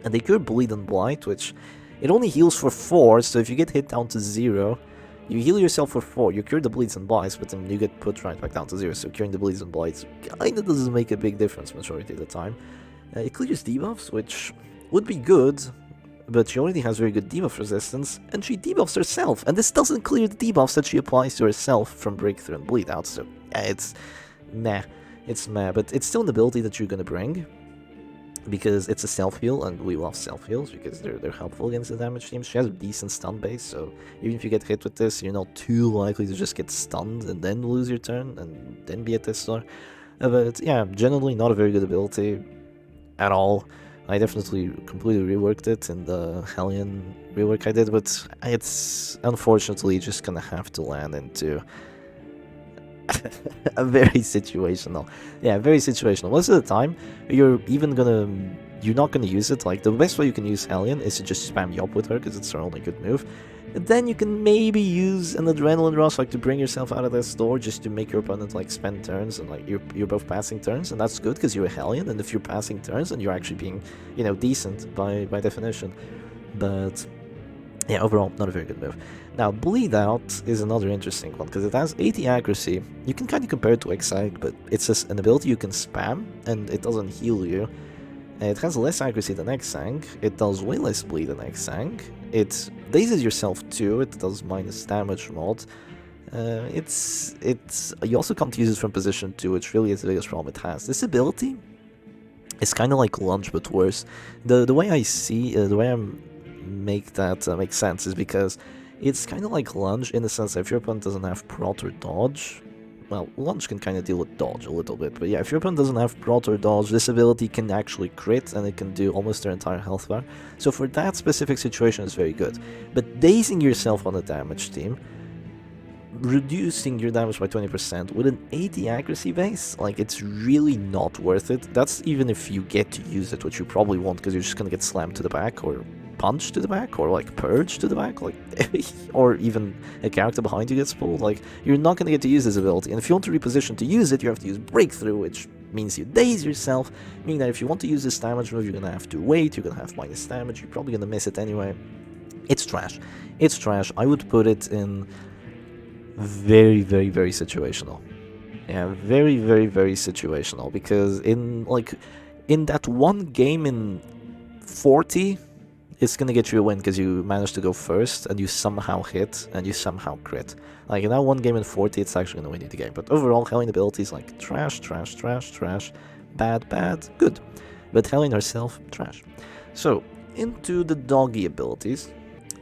And they cure Bleed and Blight, which it only heals for 4, so if you get hit down to 0, you heal yourself for 4, you cure the Bleeds and Blights, but then you get put right back down to 0, so curing the Bleeds and Blights kinda doesn't make a big difference majority of the time. It clears debuffs, which would be good, but she already has very good debuff resistance, and she debuffs herself, and this doesn't clear the debuffs that she applies to herself from Breakthrough and Bleed Out, so yeah, it's meh, but it's still an ability that you're gonna bring, because it's a self-heal, and we love self-heals, because they're helpful against the damage teams. She has a decent stun base, so even if you get hit with this, you're not too likely to just get stunned and then lose your turn, and then be a Tesla. But yeah, generally not a very good ability at all. I definitely completely reworked it in the Hellion rework I did, but it's unfortunately just gonna have to land into a very situational. Yeah, very situational. Most of the time, you're not gonna use it. Like, the best way you can use Hellion is to just spam Yop with her, because it's her only good move. And then you can maybe use an Adrenaline Rush, like, to bring yourself out of this door, just to make your opponent, like, spend turns, and, like, you're both passing turns, and that's good, because you're a Hellion, and if you're passing turns, then you're actually being, you know, decent by definition. But yeah, overall, not a very good move. Now, Bleed Out is another interesting one, because it has 80 accuracy. You can kind of compare it to hecc, but it's just an ability you can spam, and it doesn't heal you. It has less accuracy than hecc, it does way less bleed than hecc, it dazes yourself too, it does minus damage mod. You also can't use it from position 2, which really is the biggest problem it has. This ability is kind of like Lunge, but worse. The way I see, the way I make that make sense is because it's kind of like Lunge in the sense that if your opponent doesn't have Prot or Dodge, well, Lunge can kind of deal with Dodge a little bit, but yeah, if your opponent doesn't have Prot or Dodge, this ability can actually crit, and it can do almost their entire health bar. So for that specific situation, it's very good. But dazing yourself on a damage team, reducing your damage by 20% with an 80 accuracy base, like, it's really not worth it. That's even if you get to use it, which you probably won't, because you're just gonna get slammed to the back, or punch to the back, or like purge to the back, like, or even a character behind you gets pulled. Like, you're not going to get to use this ability, and if you want to reposition to use it, you have to use breakthrough, which means you daze yourself, meaning that if you want to use this damage move, you're going to have to wait, you're going to have minus damage, you're probably going to miss it anyway. It's trash. It's trash. I would put it in very, very, very situational. Yeah, very, very, very situational, because in that one game in 40, it's gonna get you a win because you managed to go first and you somehow hit and you somehow crit. Like, in that one game in 40, it's actually gonna win you the game. But overall, Hellion abilities, like, trash, trash, trash, trash, bad, bad, good. But Hellion herself, trash. So, into the doggy abilities.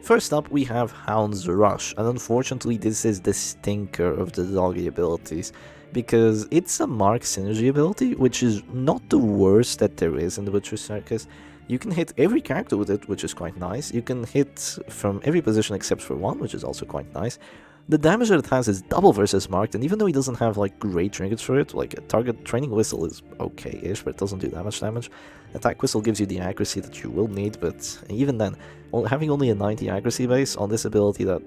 First up, we have Hound's Rush, and unfortunately this is the stinker of the doggy abilities, because it's a Mark synergy ability, which is not the worst that there is in the Butcher Circus. You can hit every character with it, which is quite nice. You can hit from every position except for one, which is also quite nice. The damage that it has is double versus Marked, and even though he doesn't have, like, great trinkets for it, like, a target training whistle is okay-ish, but it doesn't do that much damage. Attack whistle gives you the accuracy that you will need, but even then, having only a 90 accuracy base on this ability that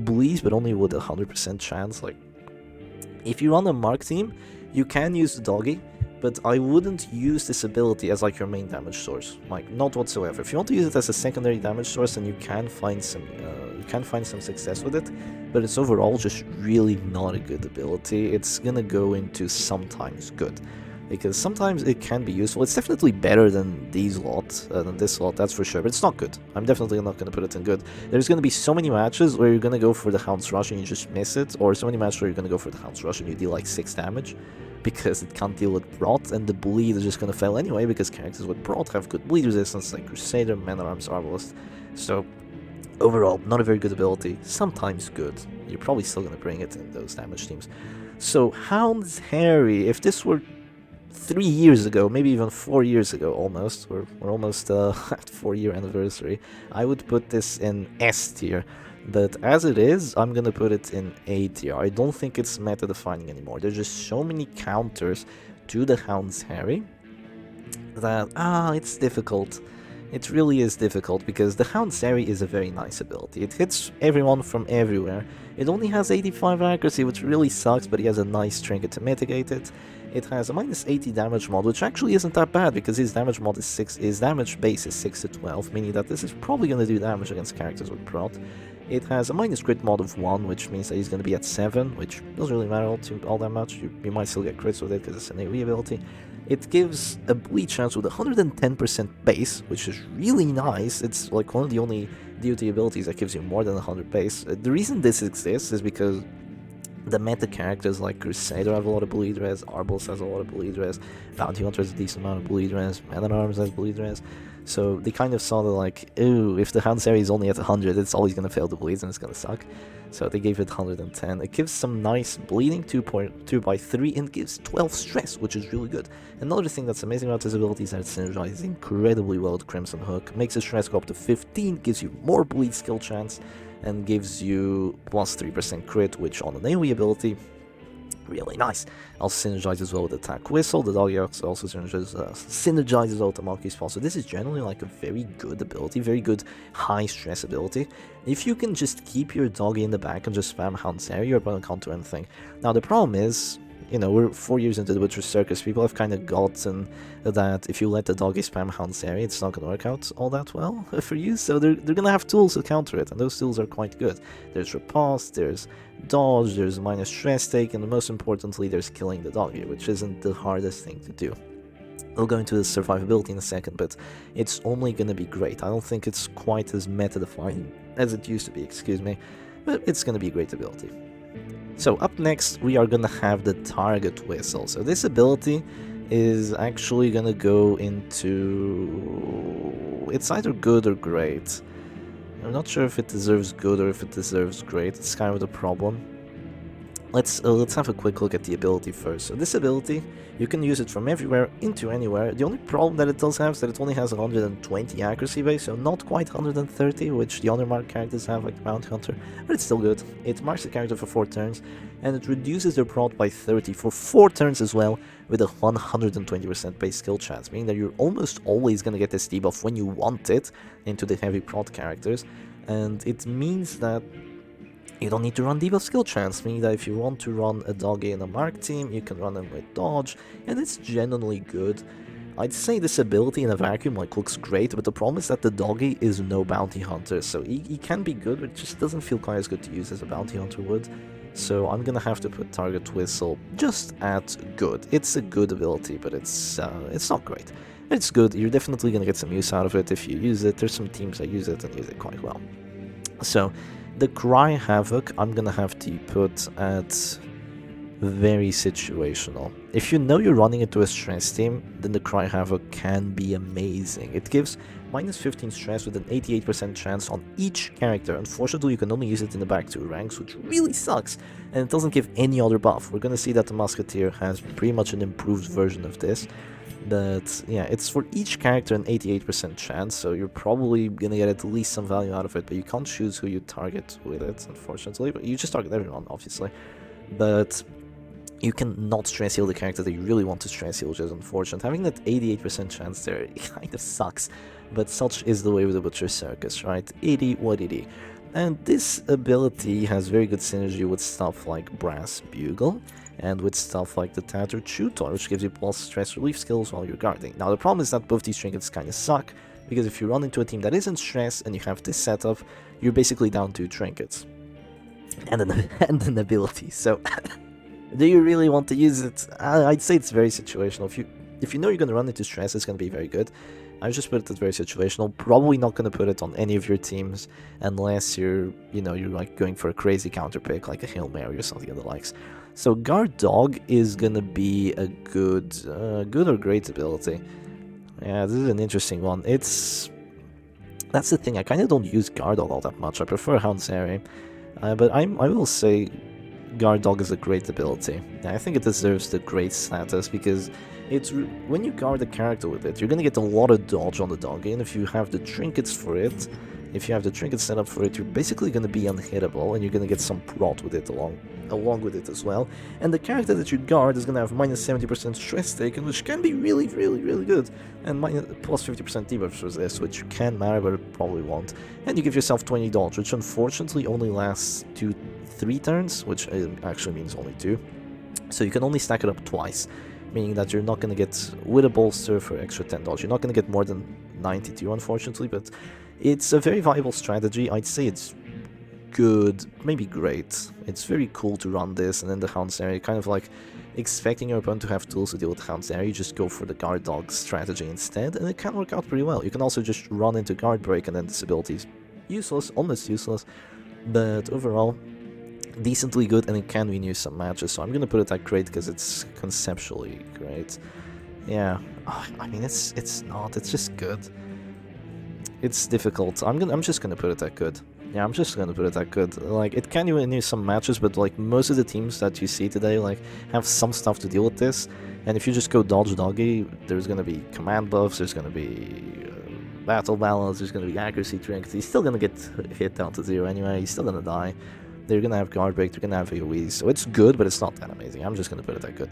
bleeds, but only with a 100% chance, like, if you run a Mark team, you can use the doggy, but I wouldn't use this ability as, like, your main damage source, like, not whatsoever. If you want to use it as a secondary damage source, then you can find some success with it, but it's overall just really not a good ability. It's gonna go into sometimes good, because sometimes it can be useful. It's definitely better than this lot, that's for sure, but it's not good. I'm definitely not gonna put it in good. There's gonna be so many matches where you're gonna go for the Hound's Rush and you just miss it, or so many matches where you're gonna go for the Hound's Rush and you deal like 6 damage, because it can't deal with Prot, and the bleed is just gonna fail anyway, because characters with Prot have good bleed resistance, like Crusader, Man-at-Arms, Arbalist. So, overall, not a very good ability, sometimes good. You're probably still gonna bring it in those damage teams. So, Hound's Harry, if this were 3 years ago, maybe even 4 years ago almost, we're almost at 4-year anniversary, I would put this in S tier. But as it is, I'm gonna put it in A tier. I don't think it's meta defining anymore. There's just so many counters to the Hound's Harry that, it's difficult. It really is difficult, because the Hound's Harry is a very nice ability. It hits everyone from everywhere. It only has 85 accuracy, which really sucks, but he has a nice trinket to mitigate it. It has a minus 80 damage mod, which actually isn't that bad, because his damage mod is 6, his damage base is 6 to 12, meaning that this is probably going to do damage against characters with Prot. It has a minus crit mod of 1, which means that he's going to be at 7, which doesn't really matter all that much. You might still get crits with it because it's an AoE ability. It gives a bleed chance with 110% base, which is really nice. It's like one of the only DOT abilities that gives you more than 100 base. The reason this exists is because The meta characters like Crusader have a lot of bleed res, Arbals has a lot of bleed res, Bounty Hunter has a decent amount of bleed res, Man-at-Arms has bleed res. So they kind of saw that like, ooh, if the Houndsary is only at 100, it's always going to fail the bleeds and it's going to suck. So they gave it 110. It gives some nice bleeding, 2.2/3, and gives 12 stress, which is really good. Another thing that's amazing about this ability is that it synergizes incredibly well with Crimson Hook, makes the stress go up to 15, gives you more bleed skill chance, and gives you plus 3% crit, which on an AoE ability, really nice. Also synergizes well with Attack Whistle. The doggy also synergizes well with the Monkey Spawn. So this is generally like a very good ability, very good high stress ability. If you can just keep your doggy in the back and just spam Houndsary, you're going to counter anything. Now the problem is, you know, we're 4 years into the Butcher's Circus. People have kind of gotten that if you let the doggy spam Houndsary, it's not going to work out all that well for you. So they're going to have tools to counter it, and those tools are quite good. There's Riposte, there's Dodge, there's minus stress take, and most importantly, there's killing the doggy, which isn't the hardest thing to do. We'll go into the survivability in a second, but it's only going to be great. I don't think it's quite as meta-defining as it used to be, excuse me, but it's going to be a great ability. So up next, we are going to have the Target Whistle. So this ability is actually going to go into... It's either good or great. I'm not sure if it deserves good or if it deserves great. It's kind of the problem. Let's have a quick look at the ability first. So this ability, you can use it from everywhere into anywhere. The only problem that it does have is that it only has 120 accuracy base, so not quite 130, which the other marked characters have, like the Bounty Hunter, but it's still good. It marks the character for 4 turns, and it reduces their prot by 30 for 4 turns as well, with a 120% base skill chance, meaning that you're almost always going to get this debuff when you want it into the heavy prot characters, and it means that you don't need to run debuff skill chance, meaning that if you want to run a doggy in a mark team, you can run them with dodge, and it's generally good. I'd say this ability in a vacuum like looks great, but the problem is that the doggy is no bounty hunter, so he can be good, but it just doesn't feel quite as good to use as a bounty hunter would. So I'm gonna have to put Target Whistle just at good. It's a good ability, but it's not great. It's good. You're definitely gonna get some use out of it if you use it. There's some teams that use it and use it quite well. So the Cry Havoc, I'm gonna have to put at very situational. If you know you're running into a stress team, then the Cry Havoc can be amazing. It gives minus 15 stress with an 88% chance on each character. Unfortunately, you can only use it in the back 2 ranks, which really sucks, and it doesn't give any other buff. We're gonna see that the Musketeer has pretty much an improved version of this. But yeah, it's for each character an 88% chance, so you're probably gonna get at least some value out of it, but you can't choose who you target with it, unfortunately. But you just target everyone, obviously. But you can not stress heal the character that you really want to stress heal, which is unfortunate. Having that 88% chance there, it kind of sucks, but such is the way with the Butcher's Circus, right? 80 what 80. And this ability has very good synergy with stuff like Brass Bugle, and with stuff like the Tattered Chew Toy, which gives you plus stress relief skills while you're guarding. Now the problem is that both these trinkets kind of suck, because if you run into a team that isn't stressed and you have this setup, you're basically down 2 trinkets. And an ability, so... do you really want to use it? I'd say it's very situational. If you know you're going to run into stress, it's going to be very good. I just put it as very situational. Probably not going to put it on any of your teams unless you're like going for a crazy counter pick, like a Hail Mary or something of the likes. So Guard Dog is going to be a good or great ability. Yeah, this is an interesting one. That's the thing. I kind of don't use Guard Dog all that much. I prefer Houndsary. But I will say Guard Dog is a great ability. I think it deserves the great status because when you guard a character with it, you're gonna get a lot of dodge on the doggy, and if you have the trinkets for it, if you have the trinkets set up for it, you're basically gonna be unhittable, and you're gonna get some prot with it along with it as well. And the character that you guard is gonna have minus 70% stress taken, which can be really, really, really good, and plus 50% debuff for this, which can matter, but it probably won't. And you give yourself 20 dodge, which unfortunately only lasts 3 turns, which actually means only 2. So you can only stack it up twice, meaning that you're not going to get, with a bolster for extra 10 dodge, you're not going to get more than 92, unfortunately, but it's a very viable strategy. I'd say it's good, maybe great. It's very cool to run this, and then the Houndsary, kind of like expecting your opponent to have tools to deal with Houndsary, you just go for the Guard Dog strategy instead, and it can work out pretty well. You can also just run into Guard Break, and then this ability is useless, almost useless, but overall, decently good, and it can win you some matches, so I'm gonna put it at great because it's conceptually great. Yeah, I mean, it's just good. It's difficult. I'm just gonna put it at good. Yeah, I'm just gonna put it at good. Like, it can win you some matches, but like most of the teams that you see today, like, have some stuff to deal with this. And if you just go dodge doggy, there's gonna be command buffs, there's gonna be battle balance, there's gonna be accuracy trinket. He's still gonna get hit down to 0 anyway. He's still gonna die. They're gonna have guard break, they're gonna have AoEs, so it's good, but it's not that amazing. I'm just gonna put it at good.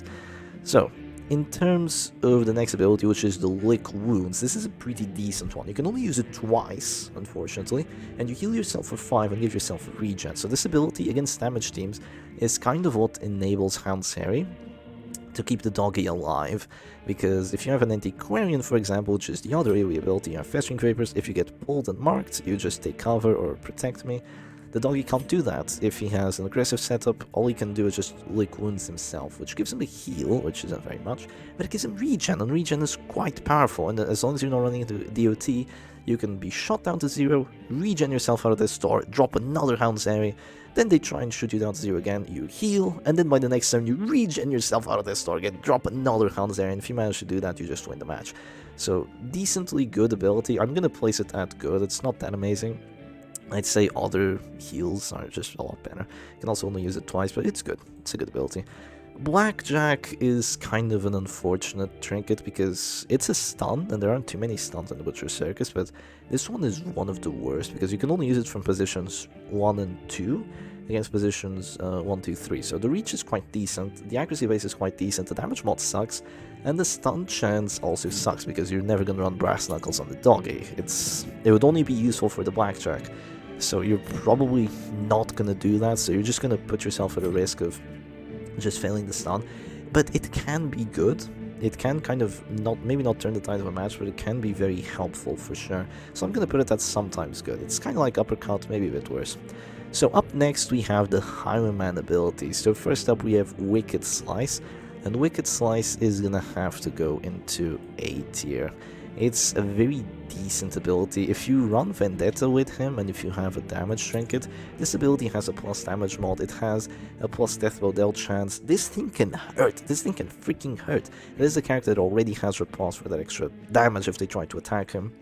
So, in terms of the next ability, which is the Lick Wounds, this is a pretty decent one. You can only use it twice, unfortunately, and you heal yourself for 5 and give yourself a regen. So this ability against damage teams is kind of what enables Hound's Harry to keep the doggy alive, because if you have an Antiquarian, for example, which is the other AoE ability, you have Festering Vapors, if you get pulled and marked, you just take cover or protect me. The doggy can't do that. If he has an aggressive setup, all he can do is just lick wounds himself, which gives him a heal, which isn't very much, but it gives him regen, and regen is quite powerful, and as long as you're not running into DOT, you can be shot down to 0, regen yourself out of the store, drop another Hound's Harry, then they try and shoot you down to 0 again, you heal, and then by the next turn you regen yourself out of the store again, drop another Hound's Harry, and if you manage to do that, you just win the match. So, decently good ability. I'm gonna place it at good. It's not that amazing. I'd say other heals are just a lot better. You can also only use it twice, but it's good. It's a good ability. Blackjack is kind of an unfortunate trinket because it's a stun, and there aren't too many stuns in the Butcher's Circus, but this one is one of the worst because you can only use it from positions 1 and 2 against positions 1, 2, 3. So the reach is quite decent, the accuracy base is quite decent, the damage mod sucks, and the stun chance also sucks because you're never gonna run Brass Knuckles on the doggy. It would only be useful for the Blackjack. So you're probably not gonna do that, so you're just gonna put yourself at a risk of just failing the stun. But it can be good. It can kind of maybe not turn the tide of a match, but it can be very helpful for sure. So I'm gonna put it at sometimes good. It's kind of like Uppercut, maybe a bit worse. So up next we have the Highwayman abilities. So first up we have Wicked Slice, and Wicked Slice is gonna have to go into A tier. It's a very decent ability. If you run Vendetta with him and if you have a damage trinket, this ability has a plus damage mod, it has a plus death row dealt chance. This thing can hurt, this thing can freaking hurt. It is a character that already has repulse for that extra damage if they try to attack him.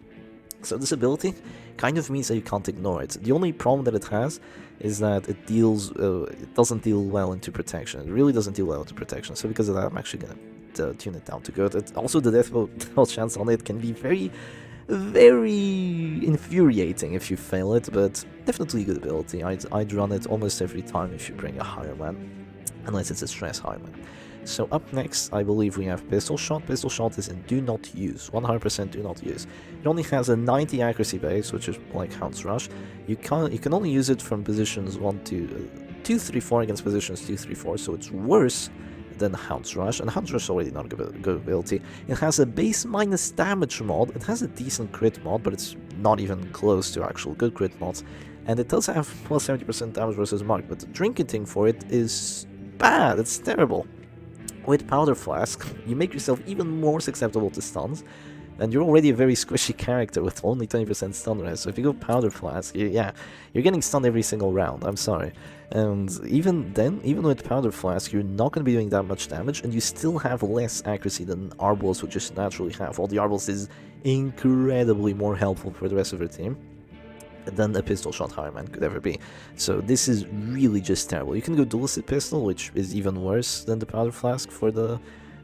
So this ability kind of means that you can't ignore it. The only problem that it has is that it doesn't deal well into protection. It really doesn't deal well into protection, so because of that I'm actually gonna tune it down to good. Also, the death row chance on it can be very, very infuriating if you fail it, but definitely a good ability. I'd run it almost every time if you bring a Highwayman, unless it's a stress Highwayman. So up next, I believe we have Pistol Shot. Pistol Shot is in do not use, 100% do not use. It only has a 90 accuracy base, which is like Hound's Rush. You can only use it from positions 2, 3, 4 against positions 2, 3, 4, so it's worse than Hound's Rush, and Hound's Rush is already not a good ability. It has a base minus damage mod, it has a decent crit mod, but it's not even close to actual good crit mods, and it does have plus 70% damage versus mark, but the trinketing for it is bad, it's terrible. With Powder Flask, you make yourself even more susceptible to stuns, and you're already a very squishy character with only 20% stun rest, so if you go Powder Flask, you're getting stunned every single round, I'm sorry. And even then, even with Powder Flask, you're not going to be doing that much damage, and you still have less accuracy than Arbalest would just naturally have. While the Arbalest is incredibly more helpful for the rest of your team than a Pistol Shot Highwayman could ever be. So this is really just terrible. You can go Dualistic Pistol, which is even worse than the Powder Flask for the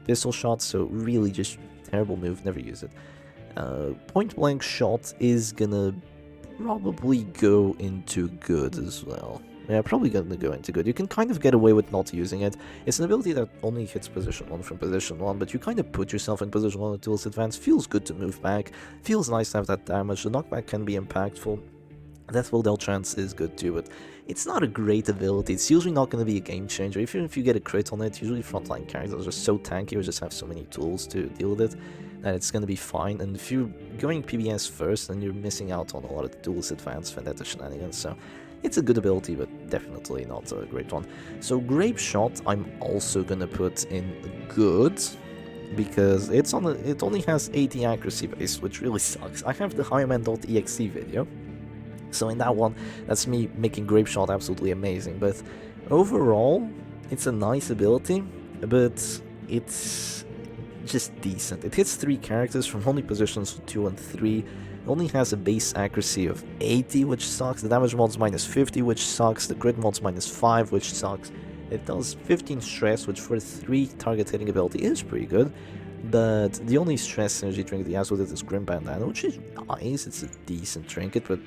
Pistol Shot, so really just terrible move, never use it. Point Blank Shot is gonna probably go into good as well. Yeah, probably gonna go into good. You can kind of get away with not using it. It's an ability that only hits position 1 from position 1, but you kind of put yourself in position 1 until it's advanced. Feels good to move back, feels nice to have that damage, the knockback can be impactful. Death Will Dealt Chance is good too, but it's not a great ability. It's usually not going to be a game changer. Even if you get a crit on it, usually frontline characters are just so tanky or just have so many tools to deal with it that it's going to be fine. And if you're going PBS first, then you're missing out on a lot of the duelist advanced Vendetta shenanigans, so it's a good ability, but definitely not a great one. So Grape Shot, I'm also going to put in good, because it only has 80 accuracy base, which really sucks. I have the Highwayman.exe video, so in that one, that's me making Grape Shot absolutely amazing, but Overall, it's a nice ability, but it's just decent. It hits 3 characters from only positions 2 and 3. It only has a base accuracy of 80, which sucks. The damage mod's minus 50, which sucks. The crit mod's minus 5, which sucks. It does 15 stress, which for a 3 target hitting ability is pretty good. But the only stress synergy trinket he has with it is Grim Bandana, which is nice. It's a decent trinket, but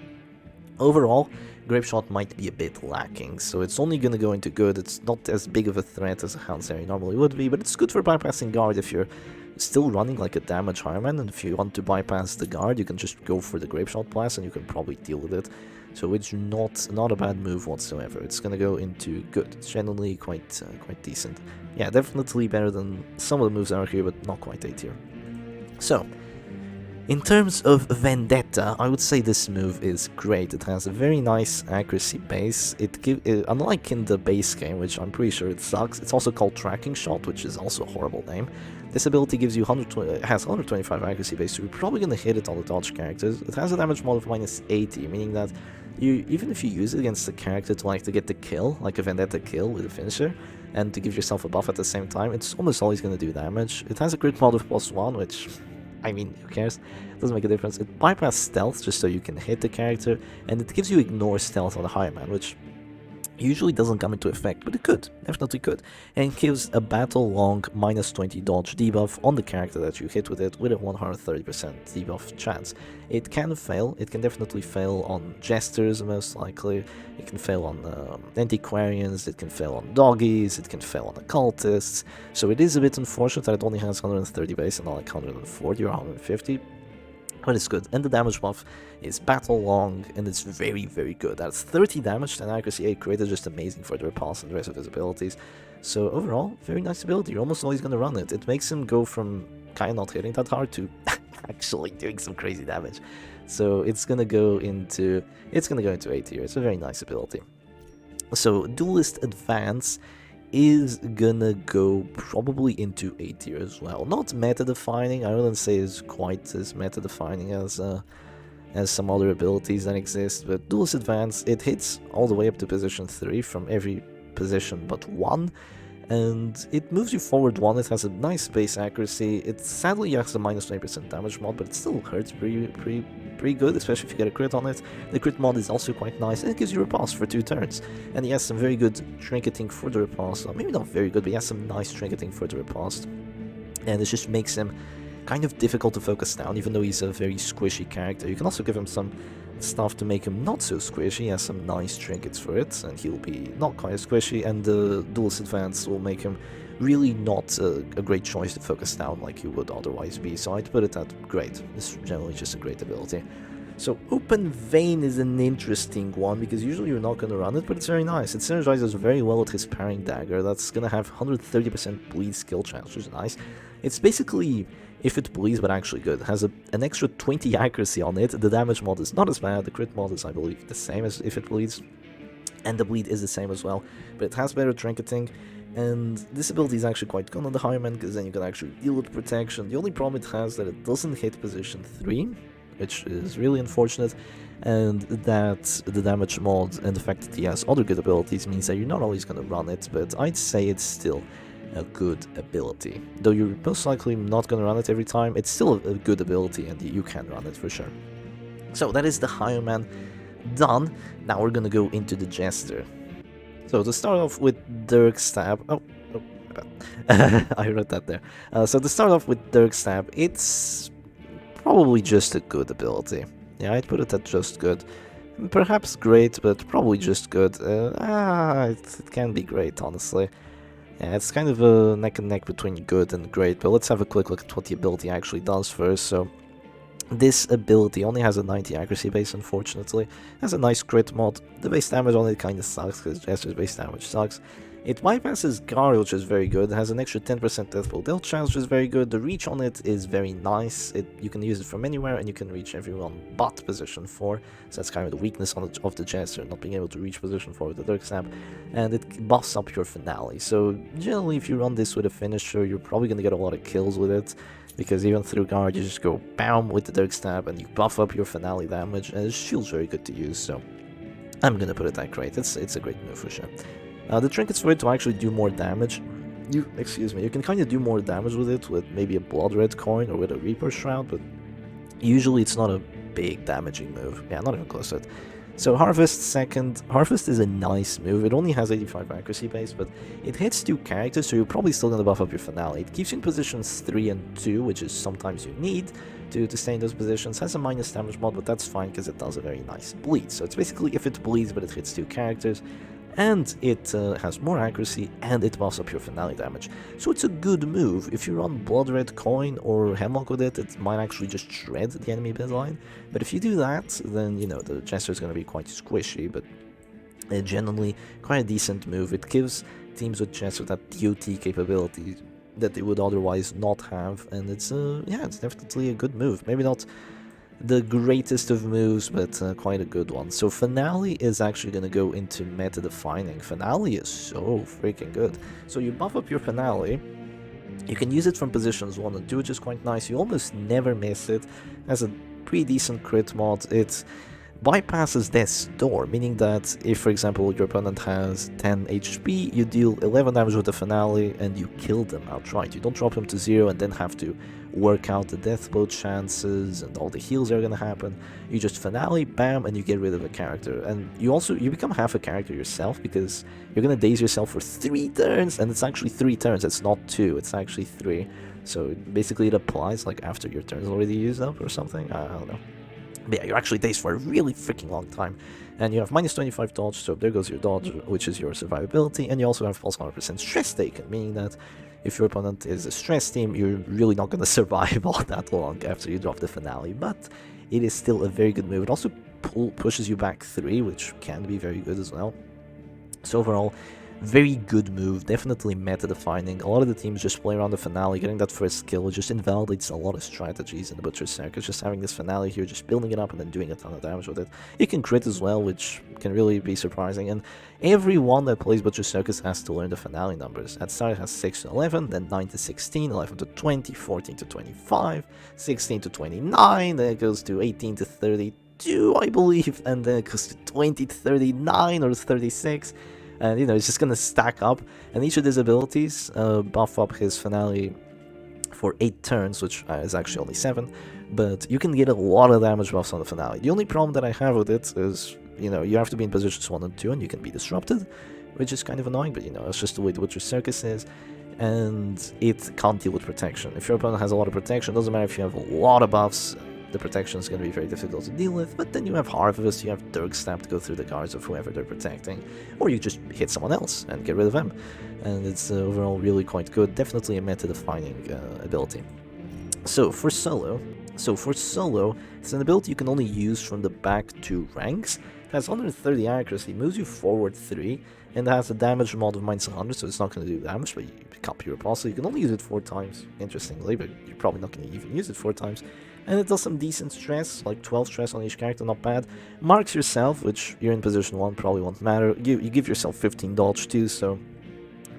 overall, Grape Shot might be a bit lacking, so it's only gonna go into good. It's not as big of a threat as a Houndsary normally would be, but it's good for bypassing guard if you're still running like a damage Hireman, and if you want to bypass the guard, you can just go for the Grape Shot blast and you can probably deal with it. So it's not a bad move whatsoever. It's gonna go into good. It's generally quite decent. Yeah, definitely better than some of the moves that are here, but not quite A tier. So, in terms of Vendetta, I would say this move is great. It has a very nice accuracy base. Unlike in the base game, which I'm pretty sure it sucks, it's also called Tracking Shot, which is also a horrible name. This ability gives you has 125 accuracy base, so you're probably going to hit it on the dodge characters. It has a damage mod of minus 80, meaning that even if you use it against the character to get the kill, like a Vendetta kill with a finisher, and to give yourself a buff at the same time, it's almost always going to do damage. It has a crit mod of +1, which, I mean, who cares? It doesn't make a difference. It bypasses stealth just so you can hit the character, and it gives you ignore stealth on the Hireman, which usually doesn't come into effect, but it could, definitely could. And it gives a battle long minus 20 dodge debuff on the character that you hit with it, with a 130% debuff chance. It can fail, it can definitely fail on jesters most likely, it can fail on antiquarians, it can fail on doggies, it can fail on occultists, so it is a bit unfortunate that it only has 130 base and not like 140 or 150. But it's good, and the damage buff is battle long, and it's very, very good. That's 30 damage, 10 accuracy, 8 crit is just amazing for the repulse and the rest of his abilities. So overall, very nice ability. You're almost always going to run it. It makes him go from kind of not hitting that hard to actually doing some crazy damage. So it's gonna go into A tier. It's a very nice ability. So Duelist Advance is gonna go probably into A tier as well. Not meta-defining, I wouldn't say it's quite as meta-defining as some other abilities that exist, but Duelist Advance, it hits all the way up to position 3 from every position but 1, and it moves you forward 1, it has a nice base accuracy, it sadly has a minus 20% damage mod, but it still hurts pretty good, especially if you get a crit on it. The crit mod is also quite nice, and it gives you repulse for 2 turns. And he has some very good trinketing for the repulse, maybe not very good, but he has some nice trinketing for the repulse. And it just makes him kind of difficult to focus down, even though he's a very squishy character. You can also give him some stuff to make him not so squishy. He has some nice trinkets for it, and he'll be not quite as squishy, and the Duelist Advance will make him really not a great choice to focus down like you would otherwise be, so I'd put it at great. It's generally just a great ability. So Open Vein is an interesting one, because usually you're not going to run it, but it's very nice. It synergizes very well with his Parrying Dagger. That's going to have 130% bleed skill chance, which is nice. It's basically, if it bleeds, but actually good. It has an extra 20 accuracy on it. The damage mod is not as bad. The crit mod is, I believe, the same as if it bleeds. And the bleed is the same as well. But it has better trinketing. And this ability is actually quite good on the Hireman, because then you can actually deal with protection. The only problem it has is that it doesn't hit position 3, which is really unfortunate, and that the damage mod and the fact that he has other good abilities means that you're not always going to run it, but I'd say it's still a good ability. Though you're most likely not going to run it every time, it's still a good ability, and you can run it for sure. So that is the Hireman done. Now we're going to go into the Jester. So to start off with Dirk Stab, my bad. I wrote that there. So to start off with Dirk Stab, it's probably just a good ability. Yeah, I'd put it at just good. Perhaps great, but probably just good. It can be great, honestly. Yeah, it's kind of a neck and neck between good and great, but let's have a quick look at what the ability actually does first. So this ability only has a 90 accuracy base, unfortunately. It has a nice crit mod. The base damage on it kinda sucks, because Jester's base damage sucks. It bypasses guard, which is very good. It has an extra 10% deathful death chance, which is very good. The reach on it is very nice. You can use it from anywhere, and you can reach everyone but position 4. So that's kind of the weakness of the Jester, not being able to reach position 4 with the Dirk Stab. And it buffs up your finale. So generally, if you run this with a finisher, you're probably going to get a lot of kills with it, because even through guard, you just go BAM with the Dirk Stab, and you buff up your finale damage, and it feels very good to use. So I'm going to put it at great. It's a great move for sure. The trinkets for it to actually do more damage. You can kind of do more damage with it with maybe a blood red coin or with a Reaper Shroud, but usually it's not a big damaging move. Yeah, not even close to it. So Harvest second. Harvest is a nice move. It only has 85 accuracy base, but it hits 2 characters, so you're probably still going to buff up your finale. It keeps you in positions 3 and 2, which is sometimes you need to stay in those positions. Has a minus damage mod, but that's fine because it does a very nice bleed. So it's basically if it bleeds, but it hits 2 characters. And it has more accuracy, and it buffs up your finale damage. So it's a good move. If you run Blood Red Coin or Hemlock with it, it might actually just shred the enemy midline. But if you do that, then, you know, the Jester is going to be quite squishy, but generally quite a decent move. It gives teams with Jester that DOT capability that they would otherwise not have, and it's, yeah, it's definitely a good move. Maybe not the greatest of moves, but quite a good one. So Finale is actually going to go into meta defining. Finale is so freaking good. So you buff up your Finale, you can use it from positions 1 and 2, which is quite nice. You almost never miss it. It has a pretty decent crit mod. It bypasses Death's Door, meaning that if, for example, your opponent has 10 HP, you deal 11 damage with the Finale and you kill them outright. You don't drop him to 0 and then have to work out the death blow chances and all the heals that are going to happen. You just Finale, bam, and you get rid of a character. And you become half a character yourself, because you're going to daze yourself for 3 turns, and it's actually 3 turns, it's not 2, it's actually 3. So basically it applies like after your turn is already used up or something, I don't know. But yeah, you're actually dazed for a really freaking long time. And you have minus 25 dodge, so there goes your dodge, which is your survivability, and you also have plus 100% stress taken, meaning that if your opponent is a stress team, you're really not going to survive all that long after you drop the Finale, but it is still a very good move. It also pushes you back 3, which can be very good as well. So overall, very good move, definitely meta defining. A lot of the teams just play around the Finale, getting that first kill just invalidates a lot of strategies in the Butcher's Circus. Just having this Finale here, just building it up and then doing a ton of damage with it. You can crit as well, which can really be surprising, and everyone that plays Butcher's Circus has to learn the Finale numbers. At start it has 6 to 11, then 9 to 16, 11 to 20, 14 to 25, 16 to 29, then it goes to 18 to 32, I believe, and then it goes to 20 to 39 or 36. And, you know, it's just going to stack up. And each of these abilities buff up his Finale for 8 turns, which is actually only 7. But you can get a lot of damage buffs on the Finale. The only problem that I have with it is, you know, you have to be in positions 1 and 2, and you can be disrupted, which is kind of annoying. But, you know, it's just the way the Butcher's Circus is. And it can't deal with protection. If your opponent has a lot of protection, doesn't matter if you have a lot of buffs, the protection is going to be very difficult to deal with. But then you have Harvest, you have Dirk Stab to go through the guards of whoever they're protecting, or you just hit someone else and get rid of them, and it's overall really quite good. Definitely a meta-defining ability. So for solo, it's an ability you can only use from the back 2 ranks. It has 130 accuracy, moves you forward 3, and it has a damage mod of minus 100, so it's not going to do damage, but you become pure apostle. You can only use it 4 times, interestingly, but you're probably not going to even use it 4 times. And it does some decent stress, like 12 stress on each character, not bad. Marks yourself, which you're in position 1, probably won't matter. You give yourself 15 dodge too, so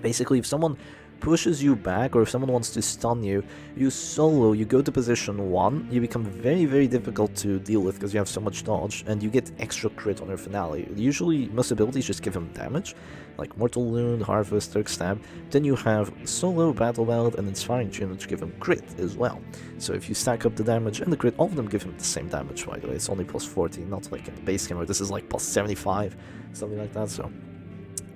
basically if someone pushes you back, or if someone wants to stun you, you solo, you go to position 1, you become very, very difficult to deal with because you have so much dodge, and you get extra crit on your Finale. Usually, most abilities just give him damage, like Mortal Wound, Harvest, Dirk Stab. Then you have Solo, Battle Belt, and Inspiring Tune, which give him crit as well. So if you stack up the damage and the crit, all of them give him the same damage, by the way. It's only plus 40, not like in the base game where this is like plus 75, something like that, so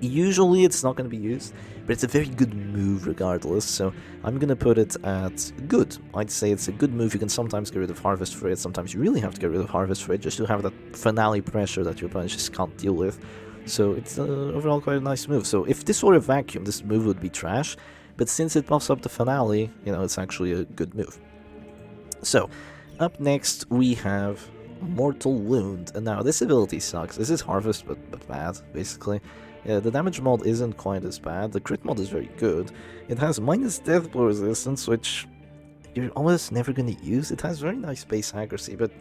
usually it's not going to be used, but it's a very good move regardless, so I'm going to put it at good. I'd say it's a good move. You can sometimes get rid of Harvest for it, sometimes you really have to get rid of Harvest for it just to have that Finale pressure that your opponent just can't deal with. So it's overall quite a nice move. So if this were a vacuum, this move would be trash, but since it buffs up the Finale, you know, it's actually a good move. So up next we have Mortal Wound, and now this ability sucks. This is Harvest, but bad, basically. Yeah, the damage mod isn't quite as bad. The crit mod is very good. It has minus death blow resistance, which you're almost never going to use. It has very nice base accuracy, but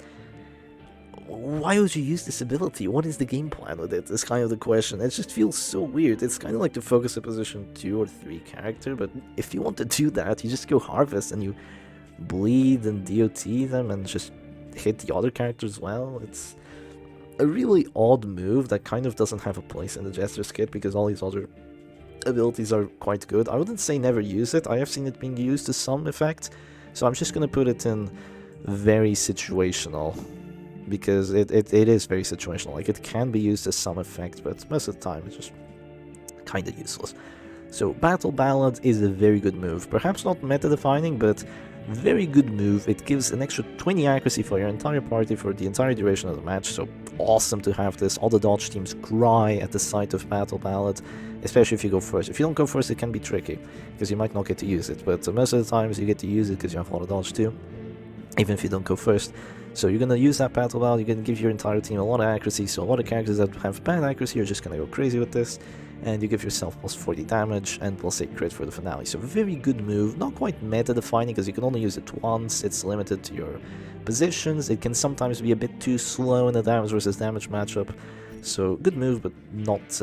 why would you use this ability? What is the game plan with it? Is kind of the question. It just feels so weird. It's kind of like to focus a position 2 or 3 character, but if you want to do that, you just go Harvest and you bleed and DOT them and just hit the other characters well. a really odd move that kind of doesn't have a place in the Jester's kit because all his other abilities are quite good. I wouldn't say never use it. I have seen it being used to some effect, so I'm just gonna put it in very situational because it is very situational. Like, it can be used as some effect, but most of the time it's just kind of useless. So Battle Ballad is a very good move. Perhaps not meta-defining, but very good move. It gives an extra 20 accuracy for your entire party for the entire duration of the match, so awesome to have this. All the dodge teams cry at the sight of Battle Ballad, especially if you go first. If you don't go first, it can be tricky, because you might not get to use it, but most of the times you get to use it because you have a lot of dodge too, even if you don't go first. So you're gonna use that Battle Ballad, you're gonna give your entire team a lot of accuracy, so a lot of characters that have bad accuracy are just gonna go crazy with this, and you give yourself plus 40 damage and plus 8 crit for the finale. So very good move, not quite meta-defining because you can only use it once, it's limited to your positions, it can sometimes be a bit too slow in the damage versus damage matchup, so good move, but not,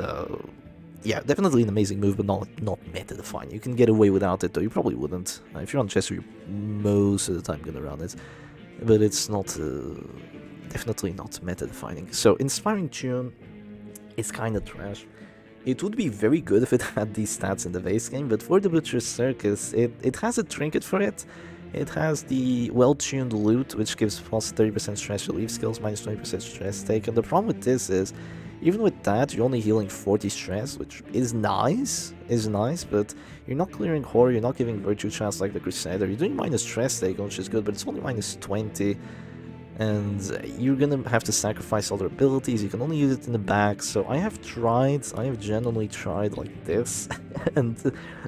yeah, definitely an amazing move, but not meta-defining. You can get away without it, though you probably wouldn't. If you're on Chester, you're most of the time gonna run it, but it's not, definitely not meta-defining. So Inspiring Tune is kinda trash. It would be very good if it had these stats in the base game, but for the Butcher's Circus, it has a trinket for it. It has the well-tuned loot, which gives plus 30% stress relief skills, minus 20% stress take, and the problem with this is, even with that, you're only healing 40 stress, which is nice, but you're not clearing horror, you're not giving virtue chance like the Crusader, you're doing minus stress take, which is good, but it's only minus 20, and you're gonna have to sacrifice other abilities, you can only use it in the back, so I have genuinely tried like this, and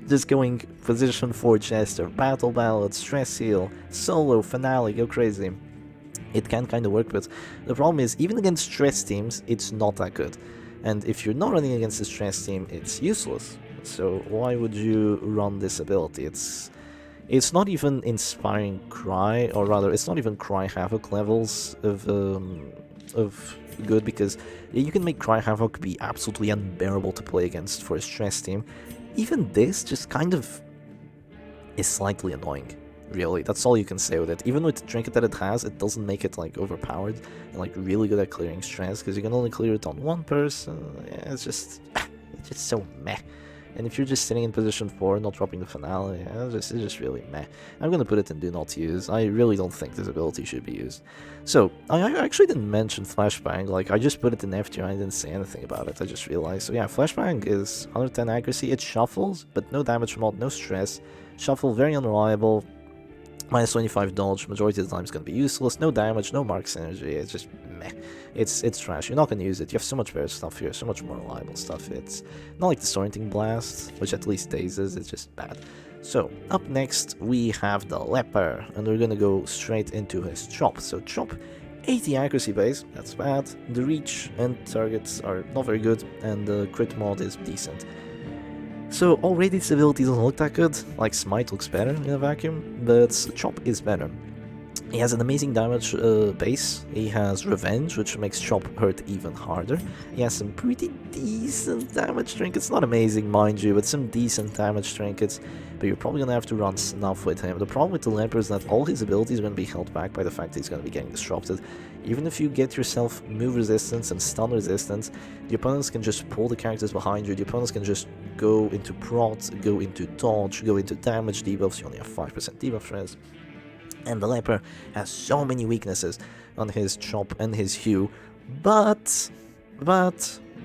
just going position 4 Chester, Battle Ballad, Stress Heal, Solo, Finale, go crazy. It can kind of work, but the problem is, even against stress teams, it's not that good. And if you're not running against a stress team, it's useless. So why would you run this ability? It's not even Inspiring Cry, or rather, it's not even Cry Havoc levels of good, because you can make Cry Havoc be absolutely unbearable to play against for a stress team. Even this just kind of is slightly annoying. Really, that's all you can say with it. Even with the trinket that it has, it doesn't make it like overpowered and like really good at clearing stress, because you can only clear it on one person. Yeah, it's just so meh. And if you're just sitting in position 4, not dropping the finale, yeah, it's just really meh. I'm gonna put it in do not use. I really don't think this ability should be used. So, I actually didn't mention Flashbang, like I just put it in F tier, I didn't say anything about it, I just realized. So yeah, Flashbang is 110 accuracy, it shuffles, but no damage mod, no stress. Shuffle, very unreliable. Minus 25 dodge, majority of the time it's going to be useless, no damage, no mark synergy, it's just meh. It's trash, you're not going to use it, you have so much better stuff here, so much more reliable stuff. It's not like the Disorienting Blast, which at least dazes, it's just bad. So, up next we have the Leper, and we're going to go straight into his Chop. So Chop, 80 accuracy base, that's bad, the reach and targets are not very good, and the crit mod is decent. So already this ability doesn't look that good, like Smite looks better in a vacuum, but Chop is better. He has an amazing damage base, he has Revenge, which makes Chop hurt even harder. He has some pretty decent damage trinkets, not amazing mind you, but some decent damage trinkets, but you're probably gonna have to run Snuff with him. The problem with the Leper is that all his abilities are gonna be held back by the fact that he's gonna be getting disrupted. Even if you get yourself move resistance and stun resistance, the opponents can just pull the characters behind you, the opponents can just go into prot, go into dodge, go into damage debuffs, you only have 5% debuff res. And the Leper has so many weaknesses on his Chop and his Hue, but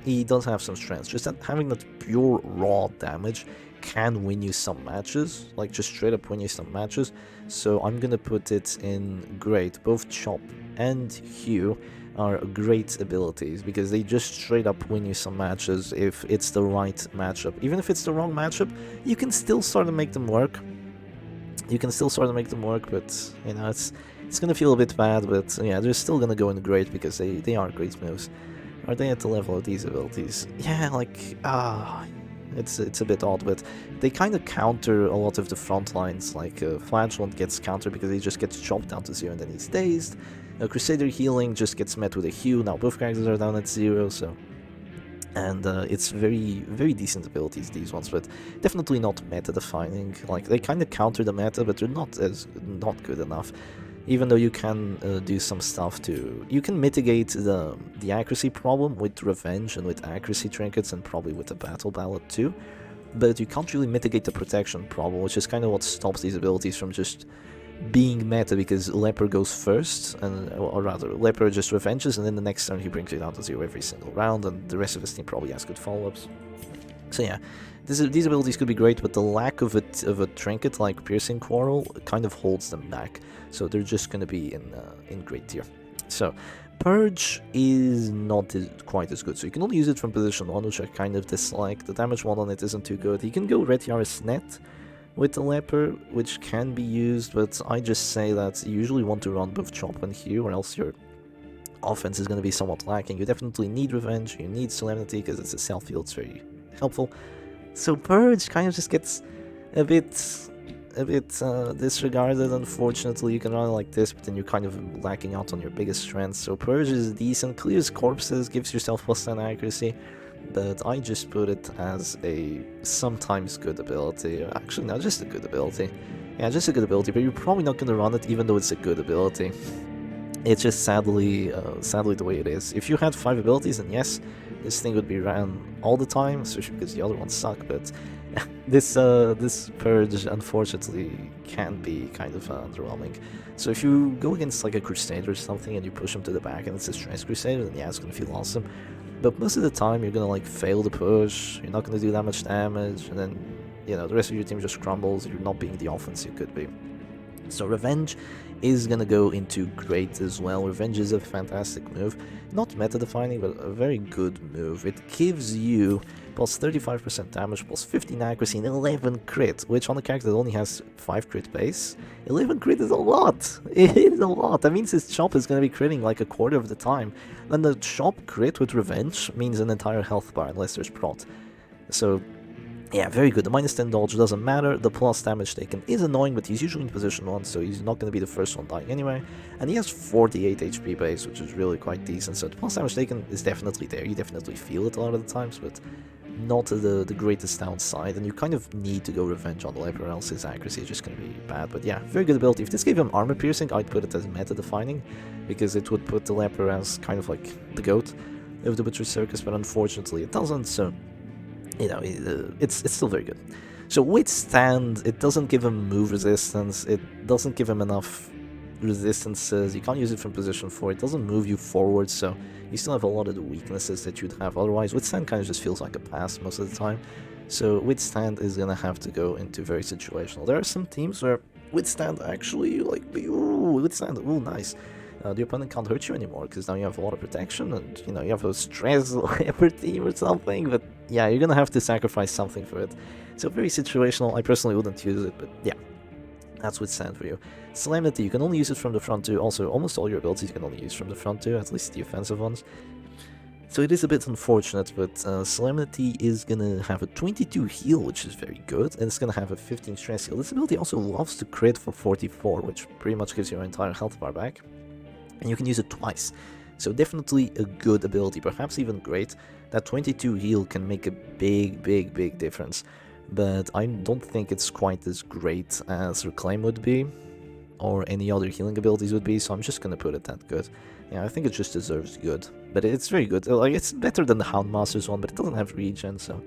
he does have some strengths. Just that having that pure raw damage can win you some matches, like just straight up win you some matches. So I'm gonna put it in great. Both Chop and Hue are great abilities because they just straight up win you some matches if it's the right matchup. Even if it's the wrong matchup, you can still sort of make them work. But you know, it's gonna feel a bit bad, but yeah, they're still gonna go in great because they are great moves. Are they at the level of these abilities? Yeah, like, it's a bit odd, but they kind of counter a lot of the front lines, like Flagellant gets countered because he just gets chopped down to 0 and then he's dazed. Crusader Healing just gets met with a Hue, now both characters are down at 0, so... And it's very, very decent abilities, these ones, but definitely not meta-defining. Like, they kind of counter the meta, but they're not good enough. even though you can do some stuff to... You can mitigate the accuracy problem with revenge and with accuracy trinkets and probably with the battle ballad too, but you can't really mitigate the protection problem, which is kind of what stops these abilities from just being meta, because Leper goes first, and or rather, Leper just revenges, and then the next turn he brings it down to 0 every single round, and the rest of his team probably has good follow-ups. So yeah, these abilities could be great, but the lack of a trinket like Piercing Quarrel kind of holds them back, so they're just going to be in great tier. So Purge is not quite as good, so you can only use it from position 1, which I kind of dislike. The damage 1 on it isn't too good. You can go Red Yaris Net with the Leper, which can be used, but I just say that you usually want to run both Chop and Hew, or else your offense is going to be somewhat lacking. You definitely need Revenge, you need Solemnity, because it's a Celphiro, it's very helpful. So Purge kind of just gets a bit disregarded, unfortunately. You can run it like this, but then you're kind of lacking out on your biggest strengths. So Purge is decent, clears corpses, gives yourself +10 accuracy, but I just put it as a sometimes good ability. Actually, not just a good ability. Yeah, just a good ability, but you're probably not going to run it even though it's a good ability. It's just sadly the way it is. If you had 5 abilities, then yes, this thing would be ran all the time, especially because the other ones suck, but this Purge unfortunately can be kind of underwhelming. So if you go against like a Crusader or something and you push him to the back and it's a Stress Crusader, then yeah, it's going to feel awesome. But most of the time you're going to like fail the push, you're not going to do that much damage, and then, you know, the rest of your team just crumbles, you're not being the offense you could be. So Revenge is going to go into great as well. Revenge is a fantastic move. Not meta-defining, but a very good move. It gives you plus 35% damage, plus 15 accuracy, and 11 crit, which on a character that only has 5 crit base, 11 crit is a lot! It is a lot! That means his Chop is going to be critting like a quarter of the time. And the Chop crit with Revenge means an entire health bar, unless there's prot. So yeah, very good. The -10 dodge doesn't matter. The plus damage taken is annoying, but he's usually in position 1, so he's not going to be the first one dying anyway. And he has 48 HP base, which is really quite decent. So the plus damage taken is definitely there. You definitely feel it a lot of the times, but not the greatest downside. And you kind of need to go Revenge on the Leper, or else his accuracy is just going to be bad. But yeah, very good ability. If this gave him armor piercing, I'd put it as meta-defining, because it would put the Leper as kind of like the GOAT of the Butcher's Circus, but unfortunately it doesn't, so... You know, it's still very good. So Withstand, it doesn't give him move resistance, it doesn't give him enough resistances, you can't use it from position 4, it doesn't move you forward, so you still have a lot of the weaknesses that you'd have otherwise. Withstand kind of just feels like a pass most of the time, so Withstand is gonna have to go into very situational. There are some teams where Withstand actually, like, ooh, Withstand, ooh, nice. The opponent can't hurt you anymore, because now you have a lot of protection, and, you know, you have a stress Leper team or something, but yeah, you're gonna have to sacrifice something for it. So very situational. I personally wouldn't use it, but yeah, that's Withstand for you. Solemnity, you can only use it from the front too. Also, almost all your abilities you can only use from the front too, at least the offensive ones. So it is a bit unfortunate, but Solemnity is gonna have a 22 heal, which is very good, and it's gonna have a 15 stress heal. This ability also loves to crit for 44, which pretty much gives your entire health bar back. And you can use it twice, so definitely a good ability, perhaps even great. That 22 heal can make a big difference, but I don't think it's quite as great as Reclaim would be, or any other healing abilities would be, so I'm just gonna put it that good. Yeah, I think it just deserves good, but it's very good. Like, it's better than the Houndmaster's one, but it doesn't have regen, so...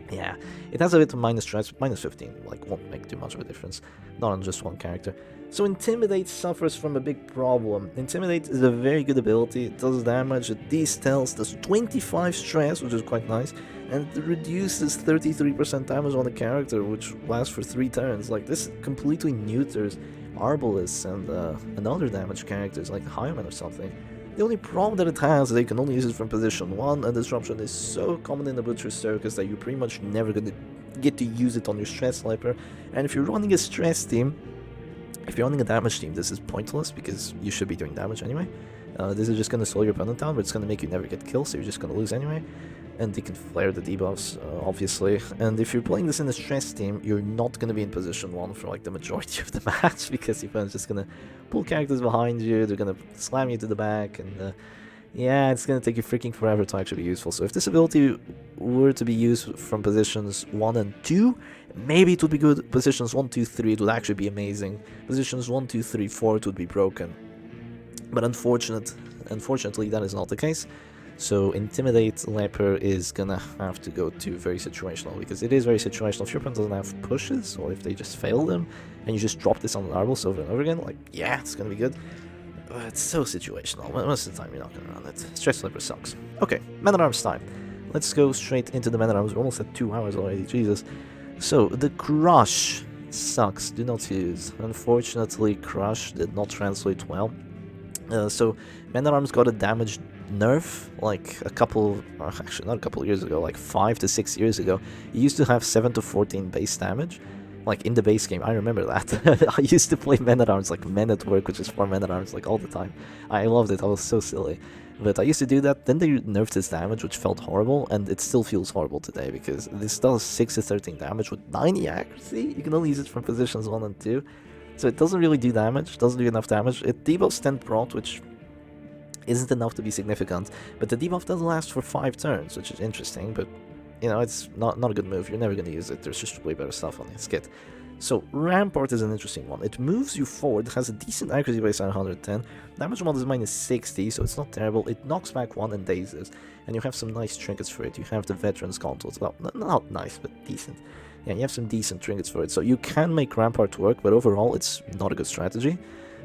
Yeah, it has a bit of minus stress, but minus 15, like, won't make too much of a difference, not on just one character. So Intimidate suffers from a big problem. Intimidate is a very good ability, it does damage, it de-stealths, does 25 stress, which is quite nice, and it reduces 33% damage on the character, which lasts for 3 turns. Like, this completely neuters Arbalists and other damage characters, like Highman or something. The only problem that it has is that you can only use it from position 1, and Disruption is so common in the Butcher's Circus that you're pretty much never gonna get to use it on your Stress Sniper. And if you're running a Stress team, if you're running a damage team, this is pointless, because you should be doing damage anyway. This is just gonna slow your opponent down, but it's gonna make you never get killed, so you're just gonna lose anyway. And they can flare the debuffs, obviously. And if you're playing this in a Stress team, you're not gonna be in position 1 for like the majority of the match, because your opponent's just gonna pull characters behind you, they're gonna slam you to the back, and Yeah, it's gonna take you freaking forever to actually be useful. So if this ability were to be used from positions 1 and 2, maybe it would be good. Positions 1, 2, 3, it would actually be amazing. Positions 1, 2, 3, 4, it would be broken. But unfortunately, that is not the case. So Intimidate Leper is gonna have to go to very situational, because it is very situational. If your opponent doesn't have pushes, or if they just fail them, and you just drop this on the marbles over and over again, like, yeah, it's gonna be good. But it's so situational. Most of the time you're not gonna run it. Stretch Leper sucks. Okay, Man-at-Arms time. Let's go straight into the Man-at-Arms. We're almost at 2 hours already, Jesus. So, the Crush sucks. Do not use. Unfortunately, Crush did not translate well. So, Man-at-Arms got a damage nerf like actually not a couple years ago, like 5 to 6 years ago. You used to have 7 to 14 base damage, like in the base game. I remember that. I used to play Men-at-Arms, like Men at Work, which is 4 Men-at-Arms, like all the time. I loved it, I was so silly. But I used to do that, then they nerfed this damage, which felt horrible, and it still feels horrible today, because this does 6 to 13 damage with 90 accuracy. You can only use it from positions 1 and 2. So it doesn't really do damage, doesn't do enough damage. It debuffs 10 prot, which isn't enough to be significant, but the debuff does last for 5 turns, which is interesting, but, you know, it's not a good move. You're never going to use it. There's just way better stuff on this kit. So, Rampart is an interesting one. It moves you forward, it has a decent accuracy base at 110, damage mod is minus 60, so it's not terrible. It knocks back 1 and dazes, and you have some nice trinkets for it. You have the Veteran's Gauntlet, well, not nice, but decent. Yeah, you have some decent trinkets for it, so you can make Rampart work, but overall it's not a good strategy.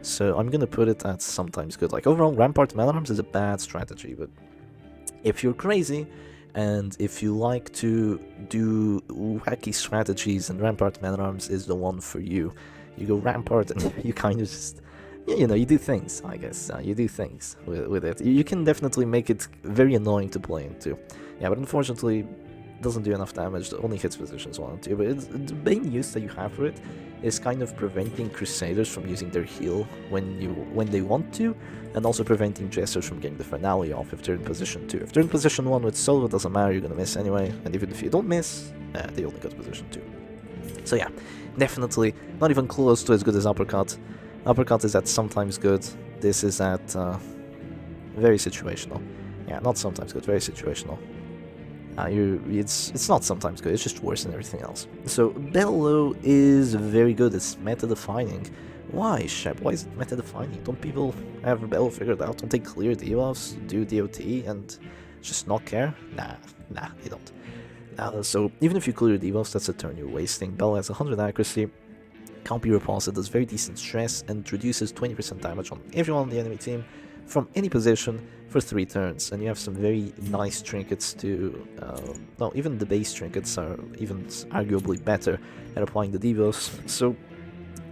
So I'm gonna put it at sometimes good. Like, overall, Rampart Man-at-Arms is a bad strategy, but if you're crazy, and if you like to do wacky strategies, and Rampart Man-at-Arms is the one for you. You go Rampart and you kind of just, you know, you do things, I guess. You do things with it. You can definitely make it very annoying to play into. Yeah, but unfortunately, doesn't do enough damage. It only hits positions 1 and 2, but the main use that you have for it is kind of preventing Crusaders from using their heal when they want to, and also preventing Jesters from getting the finale off if they're in position 2. If they're in position 1 with solo, it doesn't matter, you're gonna miss anyway, and even if you don't miss, they only go to position 2. So yeah, definitely not even close to as good as Uppercut. Uppercut is at sometimes good, this is at very situational. Yeah, not sometimes good, very situational. It's not sometimes good, it's just worse than everything else. So, Bellow is very good, it's meta-defining. Why, Shep? Why is it meta-defining? Don't people have Bellow figured out? Don't they clear debuffs, do DOT, and just not care? Nah, they don't. So, even if you clear debuffs, that's a turn you're wasting. Bellow has 100 accuracy, can't be repulsed, does very decent stress, and reduces 20% damage on everyone on the enemy team from any position for 3 turns, and you have some very nice trinkets to, no, even the base trinkets are even arguably better at applying the debuffs, so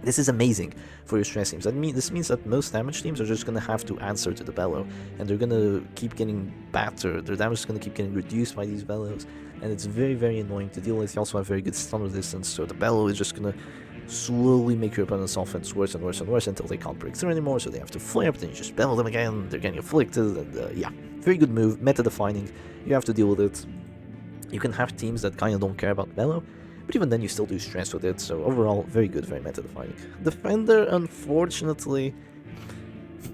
this is amazing for your stress teams. This means that most damage teams are just going to have to answer to the Bellow, and they're going to keep getting battered, their damage is going to keep getting reduced by these Bellows, and it's very, very annoying to deal with. You also have very good stun resistance, so the Bellow is just going to slowly make your opponent's offense worse and worse and worse until they can't break through anymore, so they have to flip, then you just Bellow them again, they're getting afflicted, and yeah, very good move, meta-defining, you have to deal with it. You can have teams that kinda don't care about Bellow, but even then you still do stress with it, so overall, very good, very meta-defining. Defender, unfortunately,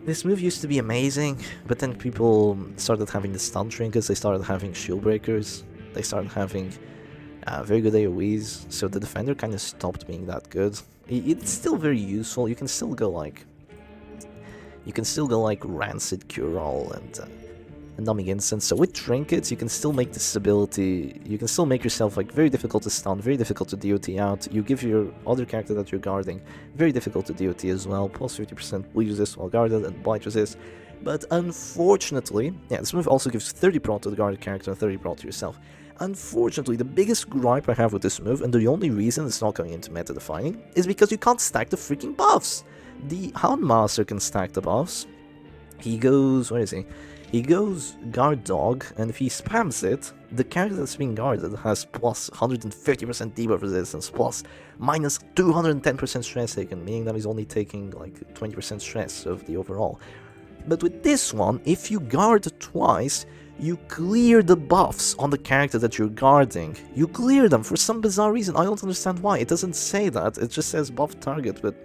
this move used to be amazing, but then people started having the stun trinkets, they started having shield breakers, they started having very good AoEs, so the defender kind of stopped being that good. It's still very useful. You can still go like Rancid Cure-All and Numbing Instance. So with trinkets, you can still make this ability. You can still make yourself like very difficult to stun, very difficult to DOT out. You give your other character that you're guarding very difficult to DOT as well. Plus 50% bleed resist while guarded and bite resist. But unfortunately, yeah, this move also gives 30 prot to the guarded character and 30 prot to yourself. Unfortunately, the biggest gripe I have with this move, and the only reason it's not going into meta-defining, is because you can't stack the freaking buffs! The Houndmaster can stack the buffs. He goes, where is he? He goes Guard Dog, and if he spams it, the character that's being guarded has plus 130% debuff resistance, plus minus 210% stress taken, meaning that he's only taking like 20% stress of the overall. But with this one, if you guard twice, you clear the buffs on the character that you're guarding. You clear them for some bizarre reason. I don't understand why. It doesn't say that. It just says buff target, but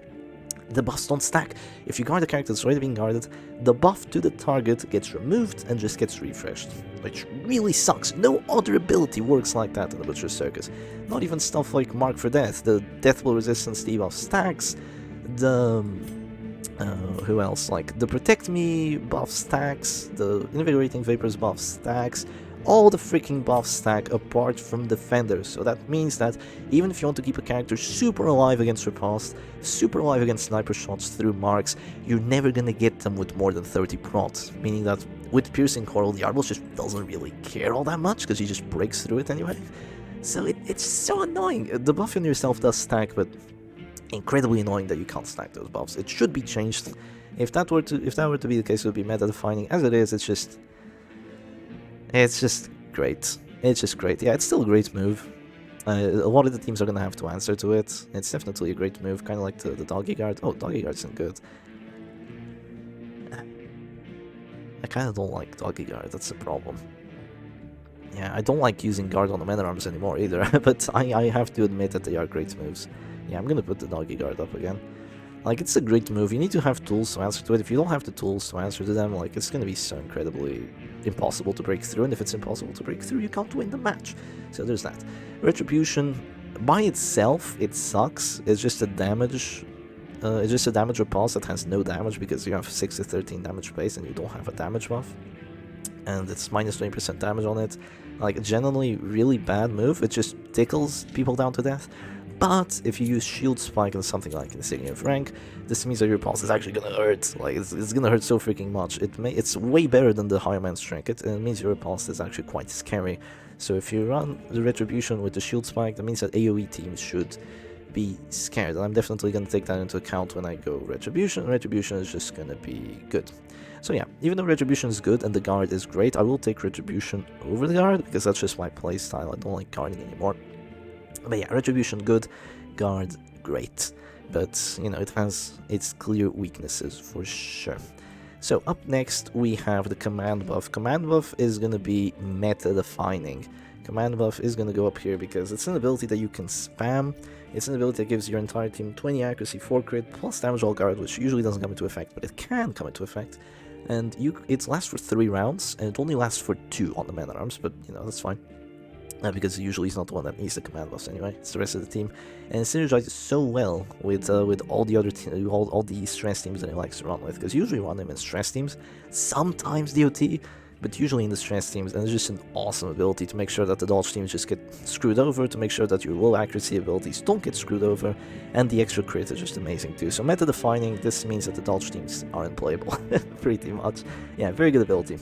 the buffs don't stack. If you guard a character that's already being guarded, the buff to the target gets removed and just gets refreshed, which really sucks. No other ability works like that in the Butcher's Circus. Not even stuff like Mark for Death, the Death Blow Resistance debuff stacks, the... who else? Like, the Protect Me buff stacks, the Invigorating Vapors buff stacks, all the freaking buffs stack apart from Defenders. So that means that even if you want to keep a character super alive against Riposte, super alive against sniper shots through marks, you're never gonna get them with more than 30 prots, meaning that with Piercing Coral, the Arbol just doesn't really care all that much, because he just breaks through it anyway. So it's so annoying. The buff on yourself does stack, but incredibly annoying that you can't stack those buffs. It should be changed. If that were to be the case, it would be meta defining. As it is, it's just great. It's just great. Yeah, it's still a great move. A lot of the teams are gonna have to answer to it. It's definitely a great move, kind of like the Doggy Guard. Oh, Doggy Guard isn't good. I kind of don't like Doggy Guard, that's the problem. Yeah, I don't like using Guard on the Men at Arms anymore either, but I have to admit that they are great moves. Yeah, I'm gonna put the Doggy Guard up again. Like, it's a great move. You need to have tools to answer to it. If you don't have the tools to answer to them, like, it's gonna be so incredibly impossible to break through, and if it's impossible to break through, you can't win the match. So there's that. Retribution, by itself, it sucks. It's just a damage... it's just a damage repulse that has no damage, because you have 6 to 13 damage base and you don't have a damage buff. And it's minus 20% damage on it. Like, generally, really bad move. It just tickles people down to death. But if you use Shield Spike on something like Insignia of Rank, this means that your pulse is actually gonna hurt. Like, it's gonna hurt so freaking much. It's way better than the Higher Man's Trinket, and it means your pulse is actually quite scary. So if you run the Retribution with the Shield Spike, that means that AoE teams should be scared. And I'm definitely gonna take that into account when I go Retribution. Retribution is just gonna be good. So yeah, even though Retribution is good and the Guard is great, I will take Retribution over the Guard, because that's just my playstyle. I don't like guarding anymore. But yeah, Retribution good, Guard great. But, you know, it has its clear weaknesses for sure. So up next we have the Command Buff. Command Buff is going to be meta-defining. Command Buff is going to go up here because it's an ability that you can spam. It's an ability that gives your entire team 20 accuracy, 4 crit, plus damage all guard, which usually doesn't come into effect, but it can come into effect. And it lasts for 3 rounds, and it only lasts for 2 on the Man at Arms, but, you know, that's fine. Because usually he's not the one that needs the command buffs anyway, it's the rest of the team. And it synergizes so well with all the other all the stress teams that he likes to run with, because usually run him in stress teams, sometimes DOT, but usually in the stress teams, and it's just an awesome ability to make sure that the dodge teams just get screwed over, to make sure that your low accuracy abilities don't get screwed over, and the extra crit is just amazing too. So meta defining, this means that the dodge teams are unplayable, pretty much. Yeah, very good ability.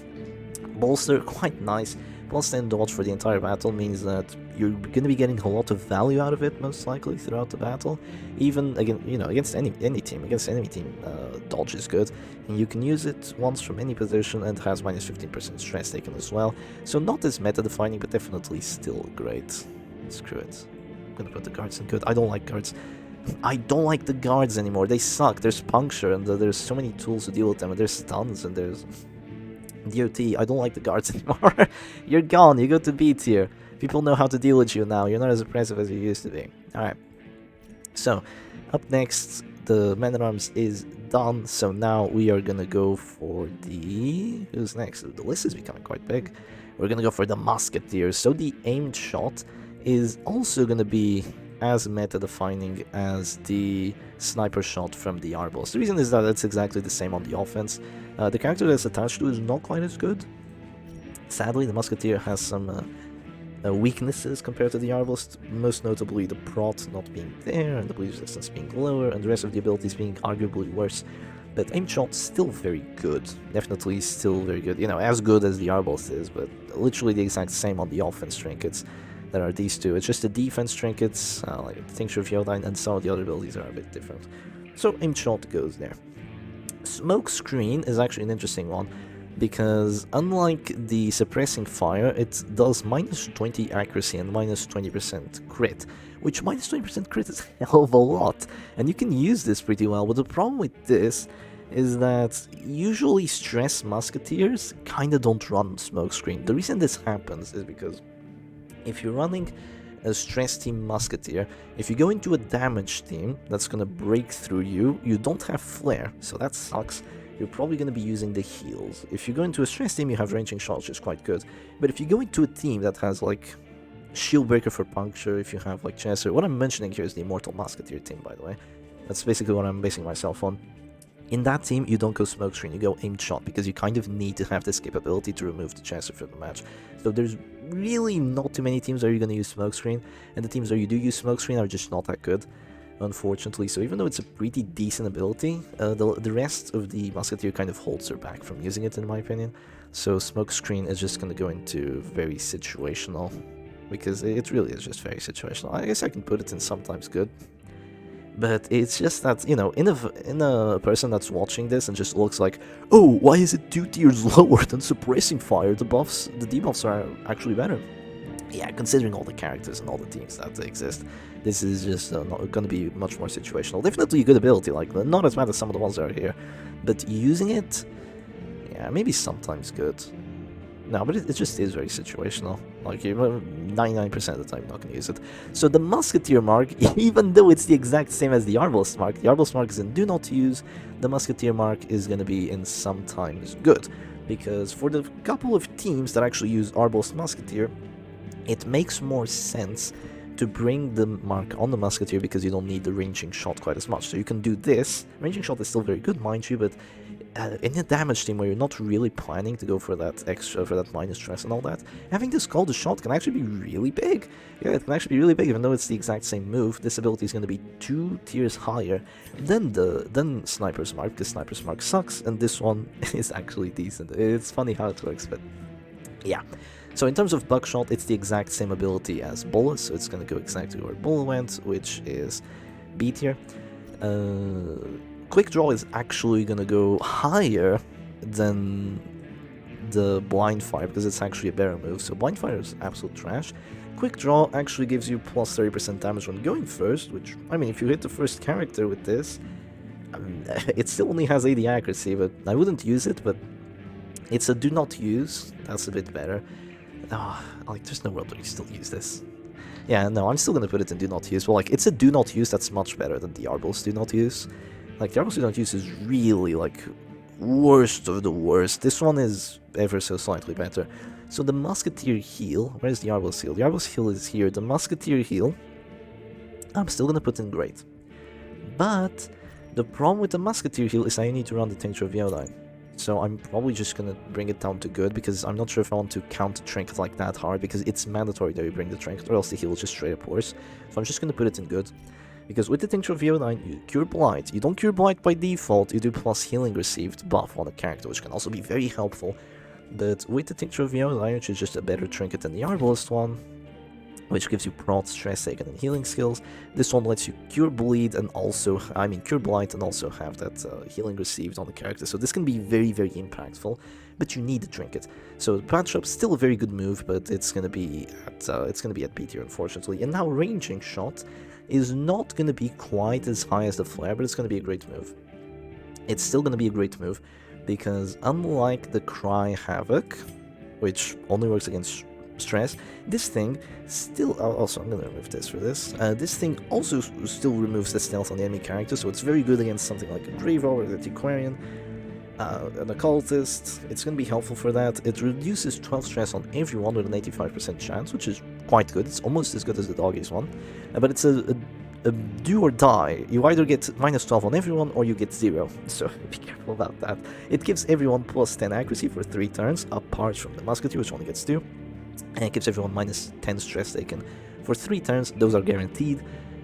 Bolster, quite nice. Plus 10 dodge for the entire battle means that you're going to be getting a lot of value out of it, most likely, throughout the battle. Even, again, you know, against any team, against enemy team, dodge is good. And you can use it once from any position, and has minus 15% stress taken as well. So not as meta-defining, but definitely still great. Screw it. I'm going to put the guards in good. I don't like guards. I don't like the guards anymore. They suck. There's puncture, and there's so many tools to deal with them, and there's stuns, and there's... DOT, I don't like the guards anymore. You're gone, you go to B tier. People know how to deal with you now, you're not as impressive as you used to be. Alright. So, up next, the Man at Arms is done, so now we are gonna go for the... Who's next? The list is becoming quite big. We're gonna go for the Musketeers. So the aimed shot is also gonna be as meta-defining as the sniper shot from the Arbos. The reason is that it's exactly the same on the offense. The character that's attached to is not quite as good. Sadly, the Musketeer has some weaknesses compared to the Arbos, most notably the prot not being there, and the bleed resistance being lower, and the rest of the abilities being arguably worse. But aim shot's still very good. Definitely still very good. You know, as good as the Arbos is, but literally the exact same on the offense trinkets. There are these two. It's just the defense trinkets, like Tincture of Yodine, and some of the other abilities are a bit different. So aim shot goes there. Smoke Screen is actually an interesting one, because unlike the Suppressing Fire, it does minus 20 accuracy and minus 20% crit, which minus 20% crit is a hell of a lot, and you can use this pretty well, but the problem with this is that usually Stress Musketeers kinda don't run Smoke Screen. The reason this happens is because if you're running a stress team musketeer. If you go into a damage team that's gonna break through you, you don't have flare, so that sucks. You're probably gonna be using the heals. If you go into a stress team, you have ranging shot, which is quite good. But if you go into a team that has like shield breaker for puncture, if you have like chaser, what I'm mentioning here is the immortal musketeer team, by the way. That's basically what I'm basing myself on. In that team, you don't go smokescreen, you go aimed shot, because you kind of need to have this capability to remove the chaser from the match. So there's really not too many teams where you're going to use smokescreen, and the teams where you do use smokescreen are just not that good, unfortunately. So even though it's a pretty decent ability, the rest of the musketeer kind of holds her back from using it, in my opinion. So smokescreen is just going to go into very situational, because it really is just very situational. I guess I can put it in sometimes good. But it's just that, you know, in a person that's watching this and just looks like, oh, why is it 2 tiers lower than suppressing fire? The debuffs are actually better. Yeah, considering all the characters and all the teams that exist, this is just not going to be much more situational. Definitely a good ability, like, not as bad as some of the ones that are here. But using it, yeah, maybe sometimes good. No, but it just is very situational. Like, 99% of the time, you're not going to use it. So the Musketeer mark, even though it's the exact same as the Arbalist mark is in do not use, the Musketeer mark is going to be in sometimes good. Because for the couple of teams that actually use Arbalist Musketeer, it makes more sense to bring the mark on the Musketeer because you don't need the ranging shot quite as much. So you can do this. Ranging shot is still very good, mind you, but in a damage team where you're not really planning to go for that extra, for that minus stress and all that, having this called a shot can actually be really big. Yeah, it can actually be really big, even though it's the exact same move. This ability is going to be 2 tiers higher than Sniper's Mark, because Sniper's Mark sucks, and this one is actually decent. It's funny how it works, but yeah. So in terms of Buckshot, it's the exact same ability as Bullet, so it's going to go exactly where Bullet went, which is B tier. Quick Draw is actually going to go higher than the Blind Fire, because it's actually a better move, so Blind Fire is absolute trash. Quick Draw actually gives you plus 30% damage when going first, which, I mean, if you hit the first character with this, it still only has 80 accuracy, but I wouldn't use it, but it's a do not use, that's a bit better. Like, there's no world where you still use this. Yeah, no, I'm still gonna put it in do not use. Well, like, it's a do not use that's much better than the Arbalist do not use. Like, the Arbalist do not use is really, like, worst of the worst. This one is ever so slightly better. So the Musketeer heal, where's the Arbalist heal? The Arbalist heal is here. The Musketeer heal, I'm still gonna put in great. But the problem with the Musketeer heal is I need to run the Tincture of Iodine. So I'm probably just gonna bring it down to good, because I'm not sure if I want to count a trinket like that hard, because it's mandatory that you bring the trinket, or else the heal just straight up worse. So I'm just gonna put it in good, because with the Tincture of Iodine, you cure Blight. You don't cure Blight by default, you do plus healing received buff on a character, which can also be very helpful. But with the Tincture of Iodine, which is just a better trinket than the Arbalist one, which gives you prot, stress taken, and healing skills. This one lets you cure bleed and also, cure blight and also have that healing received on the character. So this can be very, very impactful, but you need the trinket. So Patch Up's still a very good move, but it's gonna be at B tier, unfortunately. And now Ranging Shot is not gonna be quite as high as the Flare, but it's gonna be a great move. It's still gonna be a great move because unlike the Cry Havoc, which only works against stress, this thing still, also I'm gonna remove this for this, this thing also still removes the stealth on the enemy character, so it's very good against something like a Grave Robber, the Antiquarian, an Occultist. It's gonna be helpful for that. It reduces 12 stress on everyone with an 85% chance, which is quite good. It's almost as good as the Doggies one, but it's a do or die. You either get minus 12 on everyone or you get 0, so be careful about that. It gives everyone plus 10 accuracy for 3 turns, apart from the Musketeer, which only gets 2. And it gives everyone minus 10 stress taken for 3 turns. Those are guaranteed,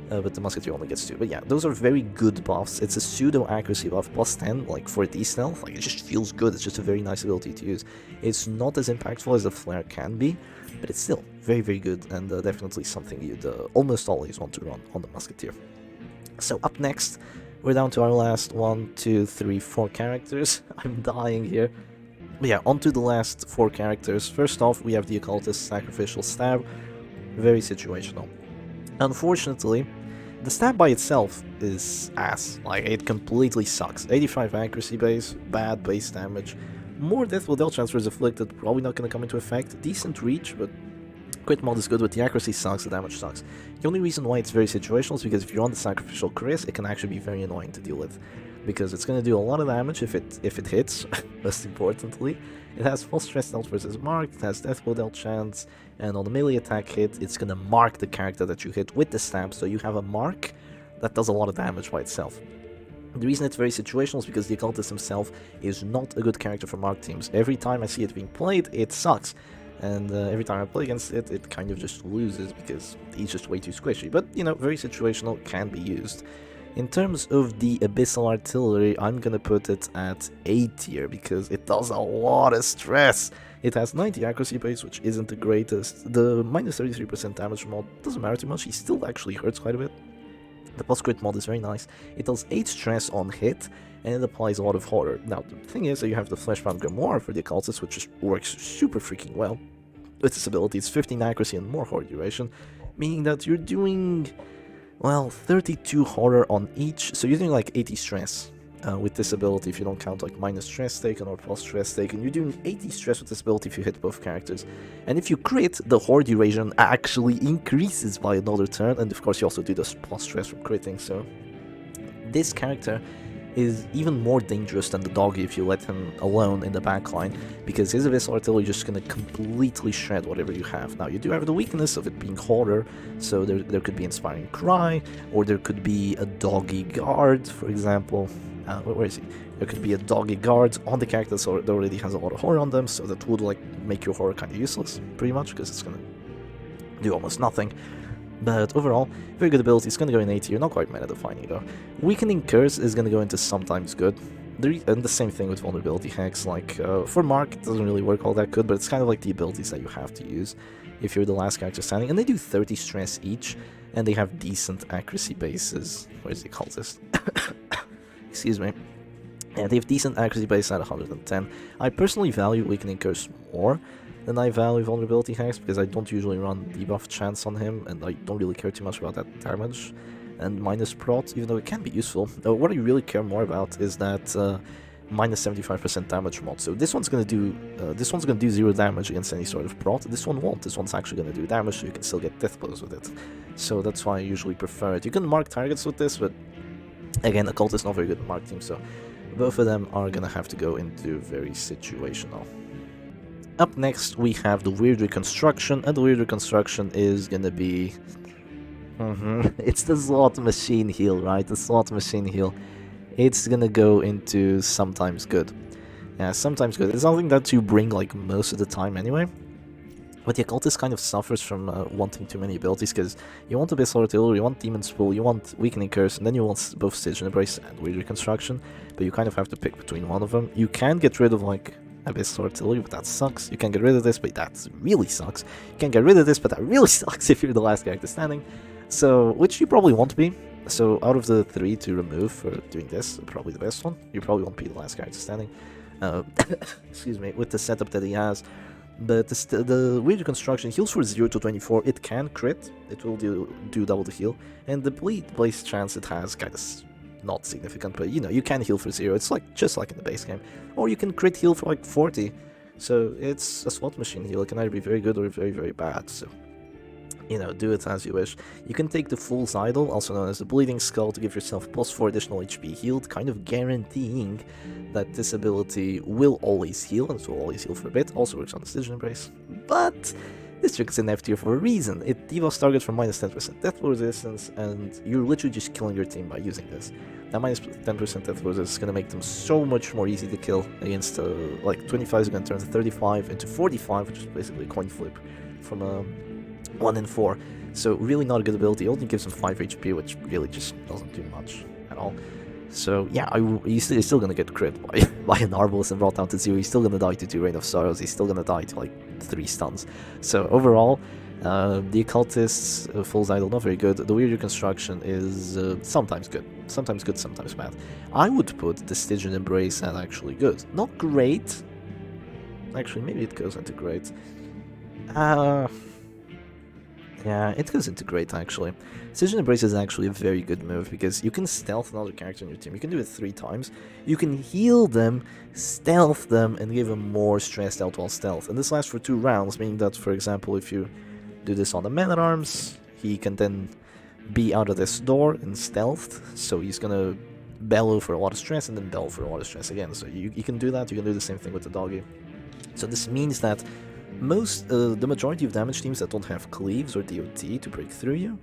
but the Musketeer only gets 2. But yeah, those are very good buffs. It's a pseudo accuracy buff, plus 10, like for D-Stealth. Like, it just feels good. It's just a very nice ability to use. It's not as impactful as the Flare can be, but it's still very, very good, and definitely something you'd almost always want to run on the Musketeer. So up next, we're down to our last 1, 2, 3, 4 characters. I'm dying here. But yeah, on to the last 4 characters. First off, we have the Occultist Sacrificial Stab. Very situational. Unfortunately, the stab by itself is ass. Like, it completely sucks. 85 accuracy base, bad base damage. More death will dealt transfers afflicted, probably not going to come into effect. Decent reach, but Crit mod is good, but the accuracy sucks, the damage sucks. The only reason why it's very situational is because if you're on the sacrificial Chris, it can actually be very annoying to deal with. Because it's going to do a lot of damage if it hits, most importantly. It has full stress dealt versus marked, it has death blow dealt chance, and on the melee attack hit, it's going to mark the character that you hit with the stab, so you have a mark that does a lot of damage by itself. The reason it's very situational is because the occultist himself is not a good character for mark teams. Every time I see it being played, it sucks. And every time I play against it, it kind of just loses because he's just way too squishy. But, you know, very situational, can be used. In terms of the Abyssal Artillery, I'm gonna put it at A tier because it does a lot of stress. It has 90 accuracy base, which isn't the greatest. The minus 33% damage mod doesn't matter too much, he still actually hurts quite a bit. The plus crit mod is very nice. It does 8 stress on hit, and it applies a lot of horror. Now, the thing is that you have the Fleshbound Grimoire for the occultist, which just works super freaking well. With this ability, it's 15 accuracy and more horror duration, meaning that you're doing, well, 32 horror on each, so you're doing like 80 stress with this ability if you don't count like minus stress taken or plus stress taken. You're doing 80 stress with this ability if you hit both characters. And if you crit, the horror duration actually increases by another turn, and of course you also do this plus stress from critting, so this character is even more dangerous than the doggy if you let him alone in the backline, because his Abyssal Artillery is just going to completely shred whatever you have. Now, you do have the weakness of it being horror, so there could be Inspiring Cry, or there could be a doggy guard, for example. Where is he? There could be a doggy guard on the character that already has a lot of horror on them, so that would like make your horror kind of useless, pretty much, because it's going to do almost nothing. But overall, very good ability. It's going to go in A tier, not quite meta defining though. Weakening Curse is going to go into sometimes good. And the same thing with vulnerability hacks, like for Mark it doesn't really work all that good, but it's kind of like the abilities that you have to use if you're the last character standing. And they do 30 stress each, and they have decent accuracy bases. What is the occultist? Excuse me. Yeah, they have decent accuracy base at 110. I personally value Weakening Curse more than I value vulnerability hacks, because I don't usually run debuff chance on him, and I don't really care too much about that damage and minus prot, even though it can be useful. What I really care more about is that minus 75% damage mod. So this one's gonna do 0 damage against any sort of prot. This one won't. This one's actually gonna do damage, so you can still get death blows with it. So that's why I usually prefer it. You can mark targets with this, but again, Occult is not very good at mark team, so both of them are gonna have to go into very situational. Up next, we have the Weird Reconstruction, and the Weird Reconstruction is gonna be... it's the slot machine heal, right? The slot machine heal. It's gonna go into sometimes good. Yeah, sometimes good. It's something that you bring like most of the time anyway. But the Occultist kind of suffers from wanting too many abilities, because you want Abyssal Artillery, you want Demon's Pool, you want Weakening Curse, and then you want both Stygian Embrace and Weird Reconstruction, but you kind of have to pick between one of them. You can get rid of like Abyssal Artillery, but that sucks. You can get rid of this, but that really sucks. You can get rid of this, but that really sucks if you're the last character standing. So, which you probably won't be. So, out of the 3 to remove for doing this, probably the best one. You probably won't be the last character standing. Excuse me, with the setup that he has. But the Weird Reconstruction heals for 0 to 24. It can crit. It will do double the heal. And the bleed place chance it has kind of not significant, but you know, you can heal for 0. It's like just like in the base game. Or you can crit heal for like 40. So it's a slot machine heal. It can either be very good or very, very bad. So, you know, do it as you wish. You can take the Fool's Idol, also known as the Bleeding Skull, to give yourself plus 4 additional HP healed, kind of guaranteeing that this ability will always heal, and it will always heal for a bit. Also works on the Stygian Embrace. But this trick is in F tier for a reason. It debuffs targets for minus 10% death blow resistance, and you're literally just killing your team by using this. That minus 10% death blow resistance is going to make them so much more easy to kill against, like, 25 is going to turn 35 into 45, which is basically a coin flip from 1 in 4. So really not a good ability. It only gives him 5 HP, which really just doesn't do much at all. So yeah, he's still gonna get crit by an Arbalest and brought down to 0. He's still gonna die to 2 Rain of Sorrows. He's still gonna die to like 3 stuns. So overall, the Occultist's Fool's Idol not very good. The Weird Reconstruction is sometimes good, sometimes bad. I would put the Stygian Embrace at actually good. Not great. Actually, maybe it goes into great. Yeah, it goes into great, actually. Stygian Embrace is actually a very good move, because you can stealth another character in your team. You can do it 3 times. You can heal them, stealth them, and give them more stress out while stealth. And this lasts for 2 rounds, meaning that, for example, if you do this on the man-at-arms. He can then be out of this door in stealth, so he's gonna bellow for a lot of stress and then bellow for a lot of stress again. So you can do that. You can do the same thing with the doggy. So this means that the majority of damage teams that don't have cleaves or DOT to break through you,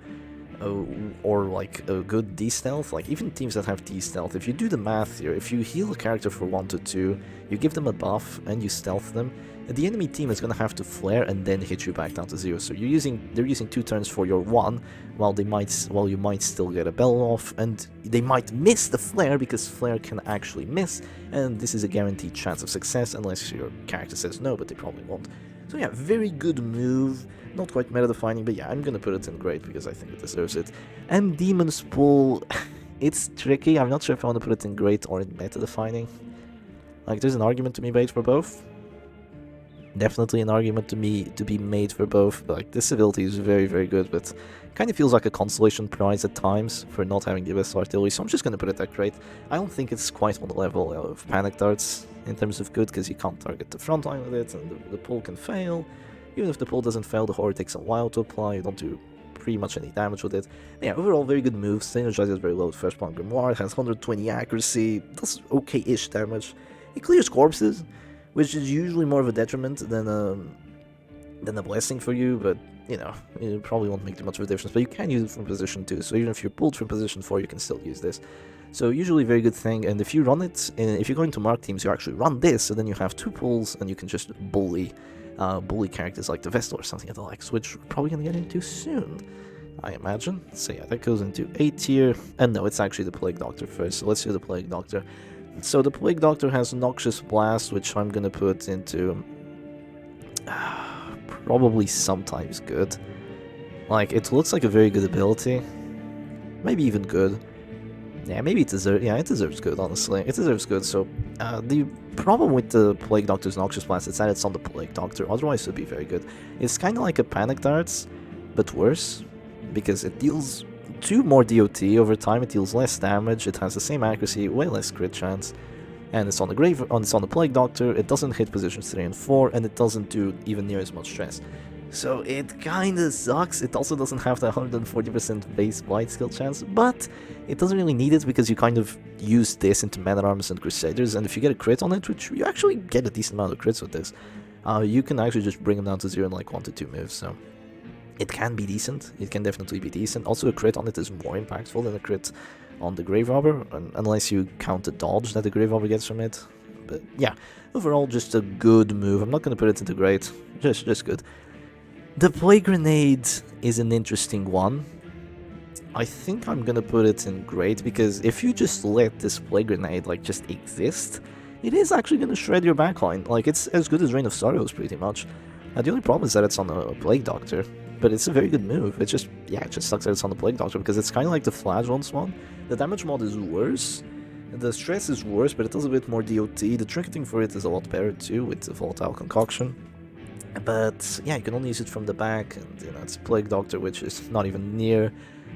or like a good D-stealth, like even teams that have D-stealth, if you do the math here, if you heal a character for 1 to 2, you give them a buff and you stealth them, the enemy team is gonna have to flare and then hit you back down to 0. So they're using 2 turns for your 1, while you might still get a bell off, and they might miss the flare because flare can actually miss, and this is a guaranteed chance of success unless your character says no, but they probably won't. So yeah, very good move, not quite meta-defining, but yeah, I'm gonna put it in great because I think it deserves it. And Demon's Pull, it's tricky, I'm not sure if I want to put it in great or in meta-defining. Like, there's an argument to be made for both. Definitely an argument to be made for both. Like, this ability is very, very good, but kind of feels like a consolation prize at times for not having the best artillery, so I'm just gonna put it at great. I don't think it's quite on the level of Panic Darts in terms of good, because you can't target the front line with it, and the pull can fail. Even if the pull doesn't fail, the horror takes a while to apply, you don't do pretty much any damage with it. Yeah, overall very good move. Synergizes very low with First Point Grimoire, it has 120 accuracy, does okay-ish damage. It clears corpses, which is usually more of a detriment than a blessing for you, but you know, it probably won't make too much of a difference. But you can use it from position 2, so even if you're pulled from position 4, you can still use this. So usually a very good thing, and if you run it, if you're going to mark teams, you actually run this, so then you have 2 pulls, and you can just bully characters like the Vestal or something of the likes, which we're probably going to get into soon, I imagine. So yeah, that goes into A tier, and no, it's actually the Plague Doctor first, so let's do the Plague Doctor. So the Plague Doctor has Noxious Blast, which I'm going to put into probably sometimes good. Like, it looks like a very good ability, maybe even good. Yeah, maybe it deserves good, honestly. It deserves good. So, the problem with the Plague Doctor's Noxious Blast is that it's on the Plague Doctor, otherwise it would be very good. It's kind of like a Panic Darts, but worse, because it deals 2 more DOT over time, it deals less damage, it has the same accuracy, way less crit chance, and it's on the Plague Doctor, it doesn't hit positions 3 and 4, and it doesn't do even near as much stress. So it kinda sucks. It also doesn't have the 140% base blight skill chance, but it doesn't really need it because you kind of use this into Man-at-Arms and Crusaders, and if you get a crit on it, which you actually get a decent amount of crits with this, you can actually just bring them down to 0 in like 1 to 2 moves, so it can be decent. It can definitely be decent. Also, a crit on it is more impactful than a crit on the Grave Robber, unless you count the dodge that the Grave Robber gets from it. But yeah, overall, just a good move. I'm not going to put it into great, just good. The Plague Grenade is an interesting one. I think I'm gonna put it in great, because if you just let this Plague Grenade like just exist, it is actually gonna shred your backline. Like, it's as good as Reign of Sorrows pretty much. The only problem is that it's on a Plague Doctor, but it's a very good move. It just sucks that it's on the Plague Doctor, because it's kind of like the Flagellant's one. The damage mod is worse, the stress is worse, but it does a bit more DOT. The tricketing for it is a lot better too, with the Volatile Concoction. But yeah, you can only use it from the back, and you know, it's Plague Doctor, which is not even near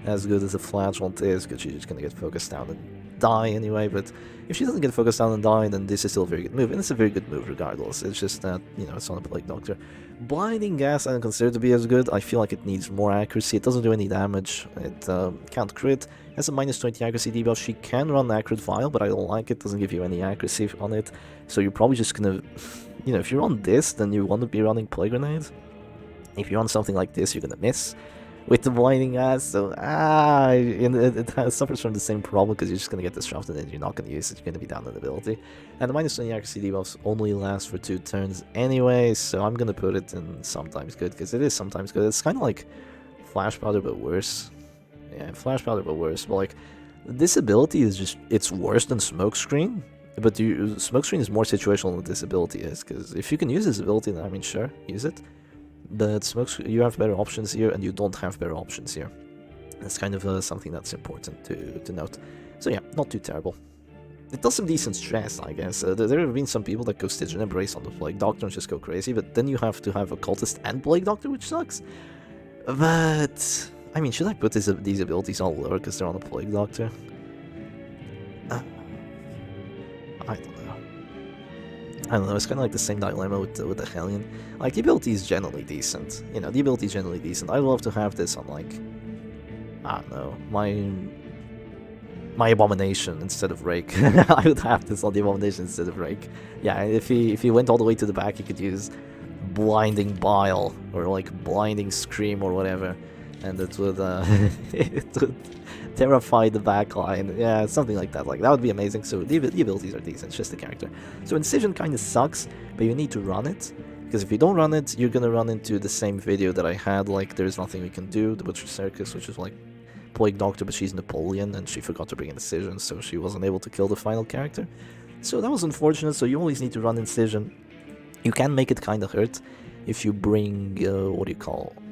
as good as the Flagellant is, because she's just gonna get focused down and die anyway. But if she doesn't get focused down and die, then this is still a very good move, and it's a very good move regardless. It's just that, you know, it's on a Plague Doctor. Blinding Gas I don't consider to be as good. I feel like it needs more accuracy. It doesn't do any damage. It can't crit. It has a minus 20 accuracy debuff. She can run Acrid Vial, but I don't like it. Doesn't give you any accuracy on it. So you're probably just gonna, you know, if you're on this, then you want to be running Plague Grenade. If you're on something like this, you're gonna miss with the Blinding Gas. So it suffers from the same problem, because you're just gonna get disrupted and you're not gonna use it. You're gonna be down in ability. And the minus 20 accuracy debuffs only last for 2 turns anyway, so I'm gonna put it in sometimes good, because it is sometimes good. It's kind of like Flash Powder but worse. Yeah, Flash Powder but worse. But like, this ability is just, it's worse than Smokescreen. But Smokescreen is more situational than this ability is, because if you can use this ability, then I mean, sure, use it. But Smokescreen, you have better options here, and you don't have better options here. That's kind of something that's important to note. So yeah, not too terrible. It does some decent stress, I guess. There have been some people that go Stygian Embrace on the Plague Doctor and just go crazy, but then you have to have a Cultist and Plague Doctor, which sucks. But I mean, should I put these abilities all lower because they're on the Plague Doctor? I don't know. I don't know, it's kind of like the same dilemma with the Hellion. Like, the ability is generally decent. You know, the ability is generally decent. I'd love to have this on, like, I don't know, my Abomination instead of Rake. I would have this on the Abomination instead of Rake. Yeah, if he went all the way to the back, he could use Blinding Bile, or, like, Blinding Scream or whatever. And it would, it would terrify the backline. Yeah, something like that. Like, that would be amazing. So the abilities are decent, it's just the character. So Incision kind of sucks, but you need to run it. Because if you don't run it, you're gonna run into the same video that I had, like, there's nothing we can do, the Butcher Circus, which is like Plague Doctor, but she's Napoleon, and she forgot to bring Incision, so she wasn't able to kill the final character. So that was unfortunate, so you always need to run Incision. You can make it kind of hurt if you bring,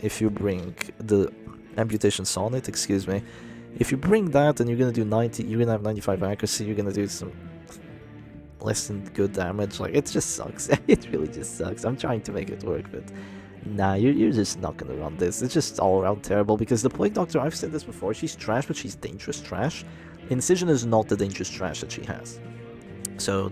if you bring the Amputation Sonnet, excuse me. If you bring that and you're gonna do 90, you're gonna have 95 accuracy, you're gonna do some less than good damage. Like, it just sucks. It really just sucks. I'm trying to make it work, but nah, you're just not gonna run this. It's just all around terrible, because the Plague Doctor, I've said this before, she's trash, but she's dangerous trash. Incision is not the dangerous trash that she has. So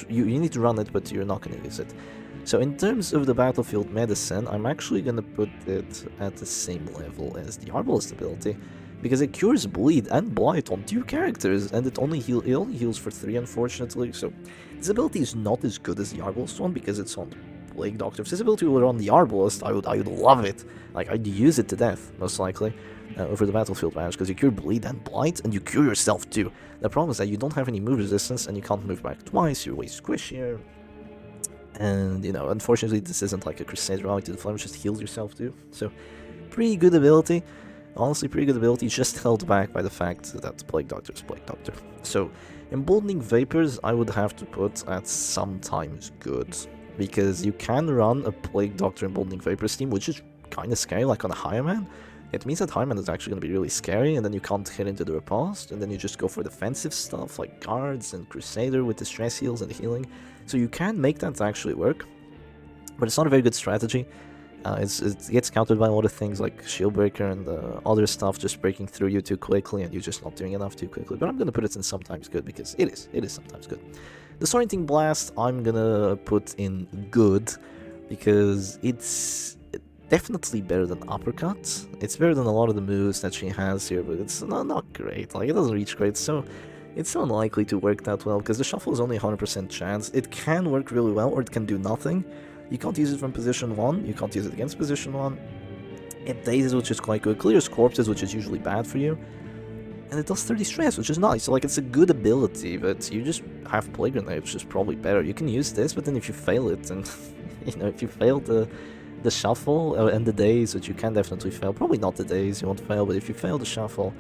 you need to run it, but you're not gonna use it. So in terms of the Battlefield Medicine, I'm actually gonna put it at the same level as the Arbalist ability, because it cures Bleed and Blight on 2 characters, and it only heals for 3, unfortunately. So this ability is not as good as the Arbalist one, because it's on Plague Doctor. If this ability were on the Arbalist, I would love it. Like, I'd use it to death, most likely, over the Battlefield match, because you cure Bleed and Blight, and you cure yourself too. The problem is that you don't have any move resistance, and you can't move back twice, you're way squishier. And, you know, unfortunately, this isn't like a Crusader Relic to the Flame, just heals yourself too. So, pretty good ability. Honestly, pretty good ability, just held back by the fact that the Plague Doctor is Plague Doctor. So, Emboldening Vapors, I would have to put at sometimes good, because you can run a Plague Doctor Emboldening Vapors team, which is kind of scary, like on a Higher Man. It means that Higher Man is actually going to be really scary, and then you can't hit into the riposte, and then you just go for defensive stuff, like Guards and Crusader with the stress heals and healing. So you can make that actually work, but it's not a very good strategy. It gets countered by a lot of things like Shieldbreaker and other stuff just breaking through you too quickly, and you're just not doing enough too quickly. But I'm going to put it in sometimes good, because it is sometimes good. Disorienting Blast, I'm going to put in good, because it's definitely better than Uppercut. It's better than a lot of the moves that she has here, but it's not great. Like, it doesn't reach great, so it's unlikely to work that well, because the Shuffle is only a 100% chance. It can work really well, or it can do nothing. You can't use it from position 1, you can't use it against position 1. It dazes, which is quite good. Clears corpses, which is usually bad for you. And it does 30 stress, which is nice. So, like, it's a good ability, but you just have Plague Grenade, which is probably better. You can use this, but then if you fail it, and, you know, if you fail the Shuffle and the Daze, which you can definitely fail, probably not the Daze, you won't fail, but if you fail the Shuffle,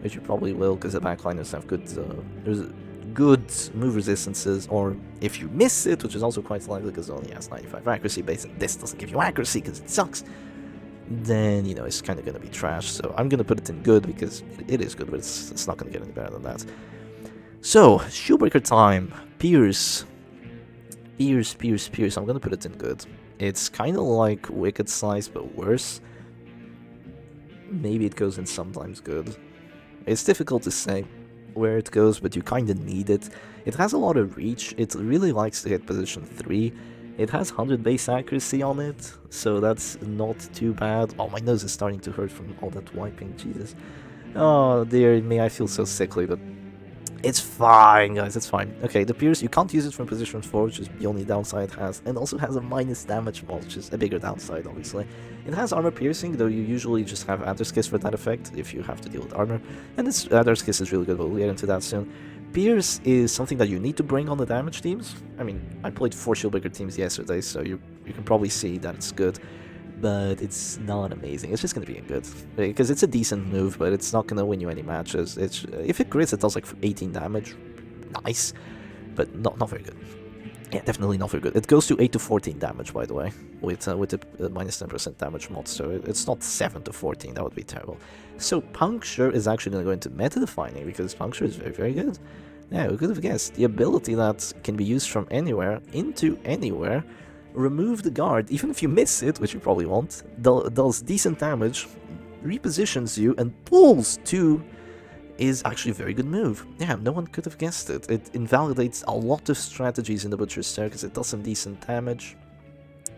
which you probably will, because the backliners have good move resistances, or if you miss it, which is also quite likely because it only has 95 accuracy base, and this doesn't give you accuracy because it sucks, then, you know, it's kind of going to be trash. So I'm going to put it in good, because it is good, but it's not going to get any better than that. So, Shieldbreaker time. Pierce. I'm going to put it in good. It's kind of like Wicked Slice, but worse. Maybe it goes in sometimes good. It's difficult to say where it goes, but you kind of need it. It has a lot of reach. It really likes to hit position 3. It has 100 base accuracy on it, so that's not too bad. Oh, my nose is starting to hurt from all that wiping, Jesus. Oh, dear me, I feel so sickly, but it's fine, guys, it's fine. Okay, the Pierce, you can't use it from position 4, which is the only downside it has, and also has a minus damage mod, which is a bigger downside, obviously. It has armor piercing, though you usually just have Adder's Kiss for that effect, if you have to deal with armor, and this Adder's Kiss is really good, but we'll get into that soon. Pierce is something that you need to bring on the damage teams. I mean, I played 4 Shieldbreaker teams yesterday, so you can probably see that it's good, but it's not amazing. It's just going to be good, because it's a decent move, but it's not going to win you any matches. If it crits, it does like 18 damage, nice, but not very good. Yeah, definitely not very good. It goes to 8 to 14 damage, by the way, with the minus 10% damage mod, so it's not 7 to 14, that would be terrible. So Puncture is actually going to go into meta-defining, because Puncture is very, very good. Yeah, who could have guessed? The ability that can be used from anywhere into anywhere, remove the guard, even if you miss it, which you probably won't, does decent damage, repositions you, and pulls 2 is actually a very good move. Yeah, no one could have guessed it. It invalidates a lot of strategies in the Butcher's Circus. It does some decent damage.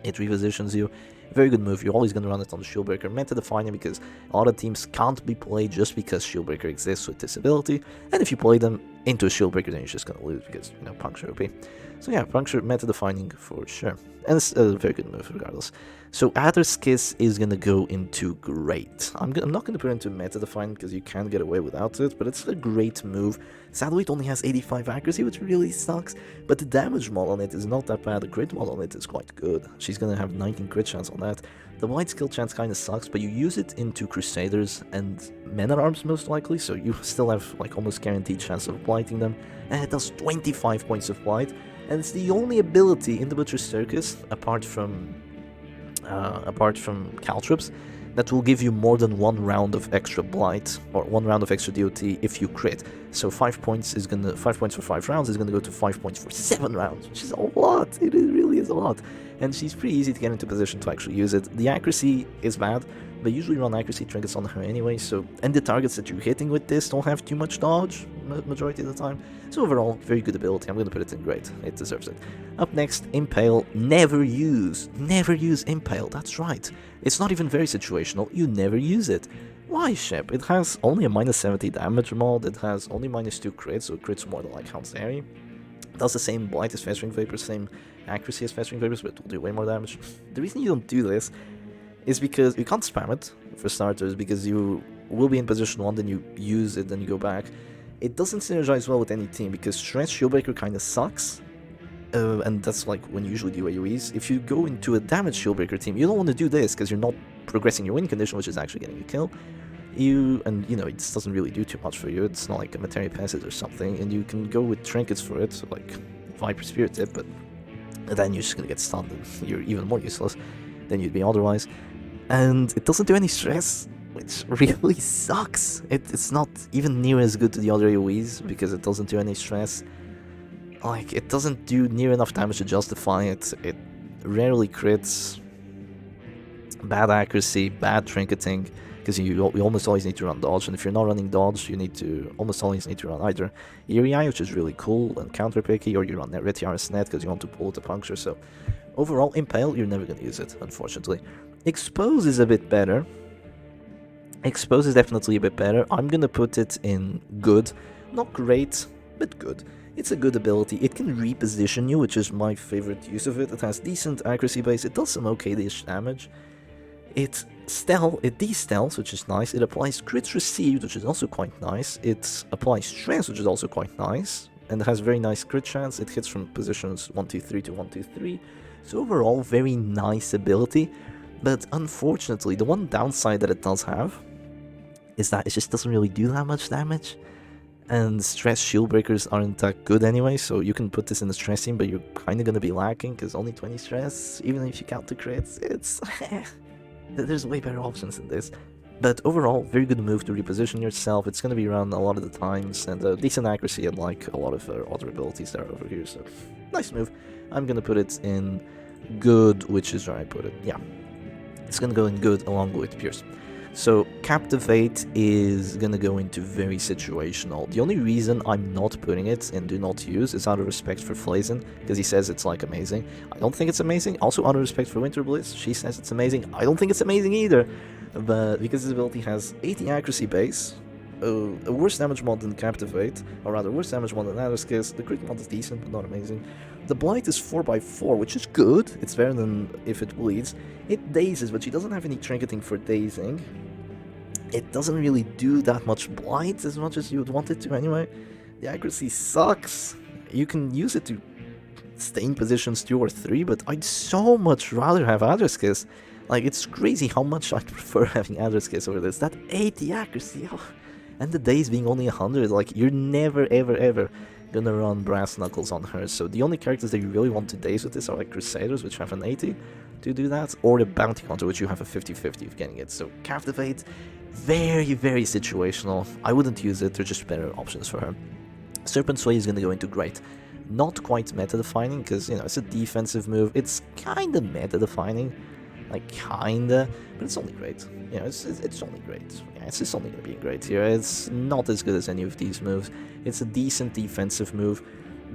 It repositions you. Very good move. You're always going to run it on the Shieldbreaker. Meta defining because a lot of teams can't be played just because Shieldbreaker exists with this ability. And if you play them into a Shieldbreaker, then you're just going to lose because, you know, Puncture OP. So yeah, Puncture meta defining for sure. And it's a very good move regardless. So Adder's Kiss is going to go into great. I'm not going to put it into meta defining because you can't get away without it, but it's a great move. Sadly, it only has 85 accuracy, which really sucks, but the damage mod on it is not that bad. The crit mod on it is quite good. She's going to have 19 crit chance on that. The blight skill chance kind of sucks, but you use it into Crusaders and Men-at-Arms most likely, so you still have like almost guaranteed chance of blighting them, and it does 25 points of blight, and it's the only ability in the Butcher's Circus, apart from Caltrops, that will give you more than 1 round of extra blight, or 1 round of extra DOT if you crit. So 5 points for 5 rounds is gonna go to 5 points for 7 rounds, which is a lot. It really is a lot. And she's pretty easy to get into position to actually use it. The accuracy is bad, but usually run accuracy trinkets on her anyway, so, and the targets that you're hitting with this don't have too much dodge majority of the time. So overall, very good ability. I'm gonna put it in great. It deserves it. Up next, Impale. Never use Impale. That's right. It's not even very situational. You never use it. Why, Shep? It has only a minus 70 damage mod. It has only minus 2 crits, so it crits more than like Hansari. It does the same blight as Festering Vapors, same accuracy as Festering Vapors, but it will do way more damage. The reason you don't do this is because you can't spam it, for starters, because you will be in position 1, then you use it, then you go back. It doesn't synergize well with any team, because Stress Shieldbreaker kind of sucks, and that's like when you usually do AoEs. If you go into a damage Shieldbreaker team, you don't want to do this, because you're not progressing your win condition, which is actually getting a kill. You know, it just doesn't really do too much for you. It's not like a Materia Passage or something, and you can go with trinkets for it, so like Viper Spirit Tip, but then you're just gonna get stunned, and you're even more useless than you'd be otherwise. And it doesn't do any stress, which really sucks. It's not even near as good to the other AoEs, because it doesn't do any stress. Like, it doesn't do near enough damage to justify it. It rarely crits. Bad accuracy, bad trinketing, because you almost always need to run dodge, and if you're not running dodge, you almost always need to run either Eerie Eye, which is really cool and counter picky, or you run Retiaris Net because you want to pull the puncture. So overall, Impale, you're never going to use it, unfortunately. Expose is a bit better. Expose is definitely a bit better. I'm going to put it in good. Not great, but good. It's a good ability. It can reposition you, which is my favorite use of it. It has decent accuracy base. It does some okay-ish damage. It de-stealths, which is nice. It applies crits received, which is also quite nice. It applies strength, which is also quite nice. And it has very nice crit chance. It hits from positions 1, 2, 3 to 1, 2, 3. So overall, very nice ability. But unfortunately, the one downside that it does have is that it just doesn't really do that much damage. And stress shield breakers aren't that good anyway, so you can put this in the stress team, but you're kind of going to be lacking, because only 20 stress, even if you count the crits, it's... there's way better options than this. But overall, very good move to reposition yourself. It's going to be around a lot of the times, and decent accuracy, and like a lot of other abilities that are over here, so nice move. I'm going to put it in good, which is where I put it, yeah. It's going to go in good along with Pierce. So Captivate is going to go into very situational. The only reason I'm not putting it in do not use is out of respect for Flazen, because he says it's like amazing. I don't think it's amazing. Also out of respect for Winter Blitz, she says it's amazing. I don't think it's amazing either, but because his ability has 80 accuracy base, a worse damage mod than Captivate, or rather worse damage mod than Adder's Kiss. The crit mod is decent, but not amazing. The Blight is 4x4, which is good. It's better than if it bleeds. It dazes, but she doesn't have any trinketing for dazing. It doesn't really do that much blight as much as you would want it to anyway. The accuracy sucks. You can use it to stay in positions 2 or 3, but I'd so much rather have Adder's Kiss. Like, it's crazy how much I prefer having Adder's Kiss over this. That 80 accuracy, oh. And the days being only 100, like, you're never ever ever gonna run Brass Knuckles on her. So the only characters that you really want to daze with this are like Crusaders, which have an 80 to do that, or the Bounty Hunter, which you have a 50-50 of getting it. So Captivate, very, very situational. I wouldn't use it, there's just better options for her. Serpent Sway is going to go into great. Not quite meta-defining, because, you know, it's a defensive move. It's kind of meta-defining, Like, kinda, but it's only great. You know, it's only great. Yeah, it's just only gonna be great here. It's not as good as any of these moves. It's a decent defensive move,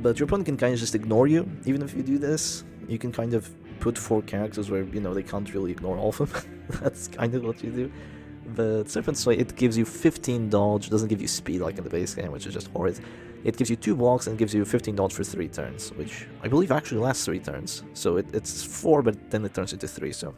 but your opponent can kind of just ignore you. Even if you do this, you can kind of put 4 characters where, you know, they can't really ignore all of them. That's kind of what you do. But Serpent Sway, it gives you 15 dodge, doesn't give you speed like in the base game, which is just horrid. It gives you 2 blocks and gives you 15 dodge for 3 turns, which I believe actually lasts 3 turns. So it's 4, but then it turns into 3, so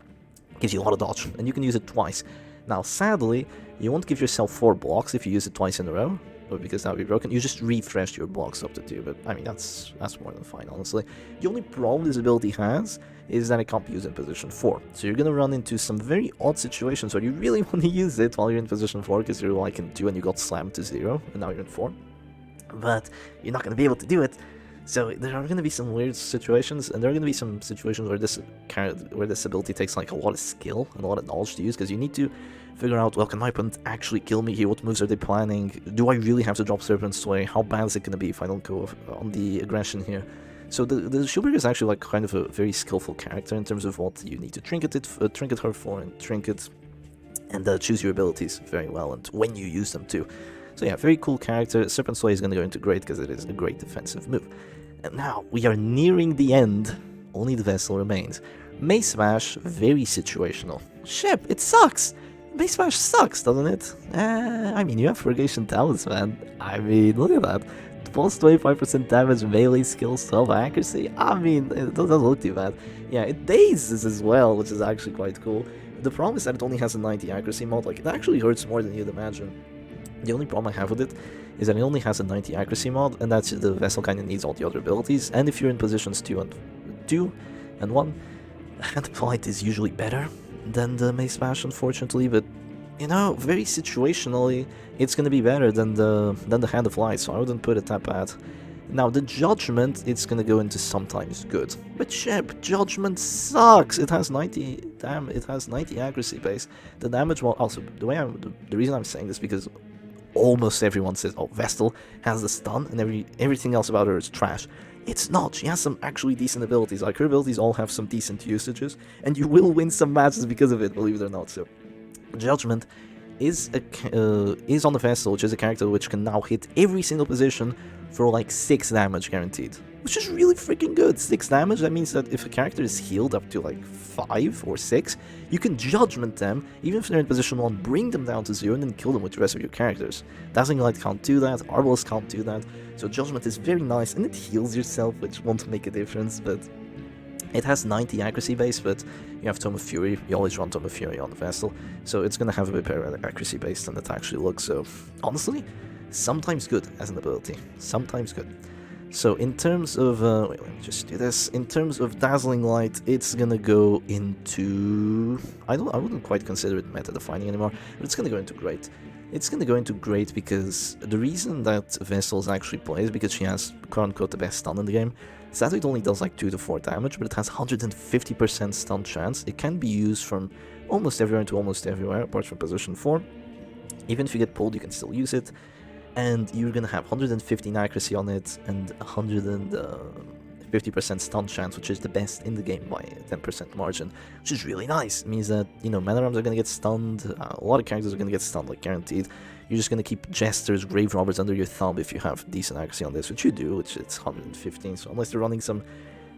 it gives you a lot of dodge, and you can use it twice. Now, sadly, you won't give yourself 4 blocks if you use it twice in a row, but because that would be broken. You just refresh your blocks up to 2, but I mean, that's more than fine, honestly. The only problem this ability has is that it can't be used in position 4. So you're gonna run into some very odd situations where you really want to use it while you're in position 4, because you're like in 2 and you got slammed to 0, and now you're in 4. But you're not gonna be able to do it. So there are gonna be some weird situations, and there are gonna be some situations where this ability takes like a lot of skill and a lot of knowledge to use, because you need to figure out, well, can my opponent actually kill me here? What moves are they planning? Do I really have to drop Serpent Sway? How bad is it gonna be if I don't go on the aggression here? So the Shieldbreaker is actually like kind of a very skillful character in terms of what you need to trinket her for, and trinket and choose your abilities very well, and when you use them too. So yeah, very cool character. Serpent Sway is going to go into great because it is a great defensive move. And now we are nearing the end. Only the vessel remains. Mace Smash, very situational. Ship, it sucks. Mace Smash sucks, doesn't it? I mean, you have Purgation Talents, man. I mean, look at that. Plus 25% damage, melee skills, 12 accuracy. I mean, it doesn't look too bad. Yeah, it dazes as well, which is actually quite cool. The problem is that it only has a 90 accuracy mod. Like, it actually hurts more than you'd imagine. The only problem I have with it is that it only has a 90 accuracy mod, and that's the vessel kind of needs all the other abilities. And if you're in positions 2 and 1, Hand of Flight is usually better than the Mace Smash, unfortunately. But you know, very situationally, it's gonna be better than the Hand of Light, so I wouldn't put it that bad. Now, the Judgment, it's gonna go into sometimes good. But Shep, Judgment sucks! It has 90 accuracy base. The damage, well, also, the reason I'm saying this because almost everyone says, oh, Vestal has the stun, and everything else about her is trash. It's not. She has some actually decent abilities. Like, her abilities all have some decent usages, and you will win some matches because of it, believe it or not. So, Judgment is on the Vessel, which is a character which can now hit every single position for like 6 damage guaranteed, which is really freaking good. 6 damage, that means that if a character is healed up to like 5 or 6, you can Judgment them, even if they're in position 1, bring them down to 0 and then kill them with the rest of your characters. Dazzling Light can't do that, Arbalest can't do that, so Judgment is very nice, and it heals yourself, which won't make a difference, but it has 90 accuracy base, but you have Tome of Fury, you always run Tome of Fury on the Vessel, so it's gonna have a bit better accuracy base than it actually looks, so honestly, sometimes good as an ability, sometimes good. So in terms of, wait, let me just do this, in terms of Dazzling Light, it's gonna go into, I wouldn't quite consider it meta-defining anymore, but it's gonna go into Great. It's gonna go into Great because the reason that Vessels actually plays because she has, quote-unquote, the best stun in the game. Sadly, it only does like 2 to 4 damage, but it has 150% stun chance. It can be used from almost everywhere to almost everywhere, apart from position 4. Even if you get pulled, you can still use it. And you're gonna have 115 accuracy on it, and 150% stun chance, which is the best in the game by a 10% margin, which is really nice. It means that, you know, Manarams are gonna get stunned, a lot of characters are gonna get stunned, like guaranteed. You're just gonna keep Jesters, Grave Robbers under your thumb if you have decent accuracy on this, which you do, which it's 115, so unless they're running some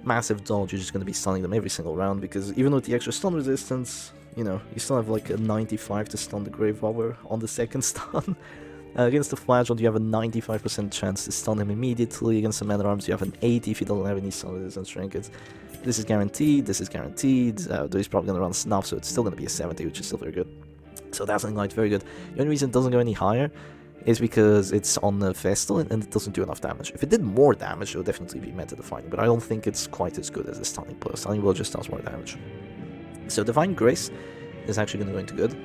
massive dodge, you're just gonna be stunning them every single round, because even with the extra stun resistance, you know, you still have like a 95 to stun the Grave Robber on the second stun. Against the Flagellant, you have a 95% chance to stun him immediately. Against the Man-at-Arms, you have an 80 if you don't have any stun resistance trinkets. This is guaranteed, this is guaranteed. Though he's probably going to run Snuff, so it's still going to be a 70, which is still very good. So Dazzling Light, very good. The only reason it doesn't go any higher is because it's on the Vestal and it doesn't do enough damage. If it did more damage, it would definitely be meta-defining, but I don't think it's quite as good as the Stunning Blow. Stunning Blow just does more damage. So Divine Grace is actually going to go into good.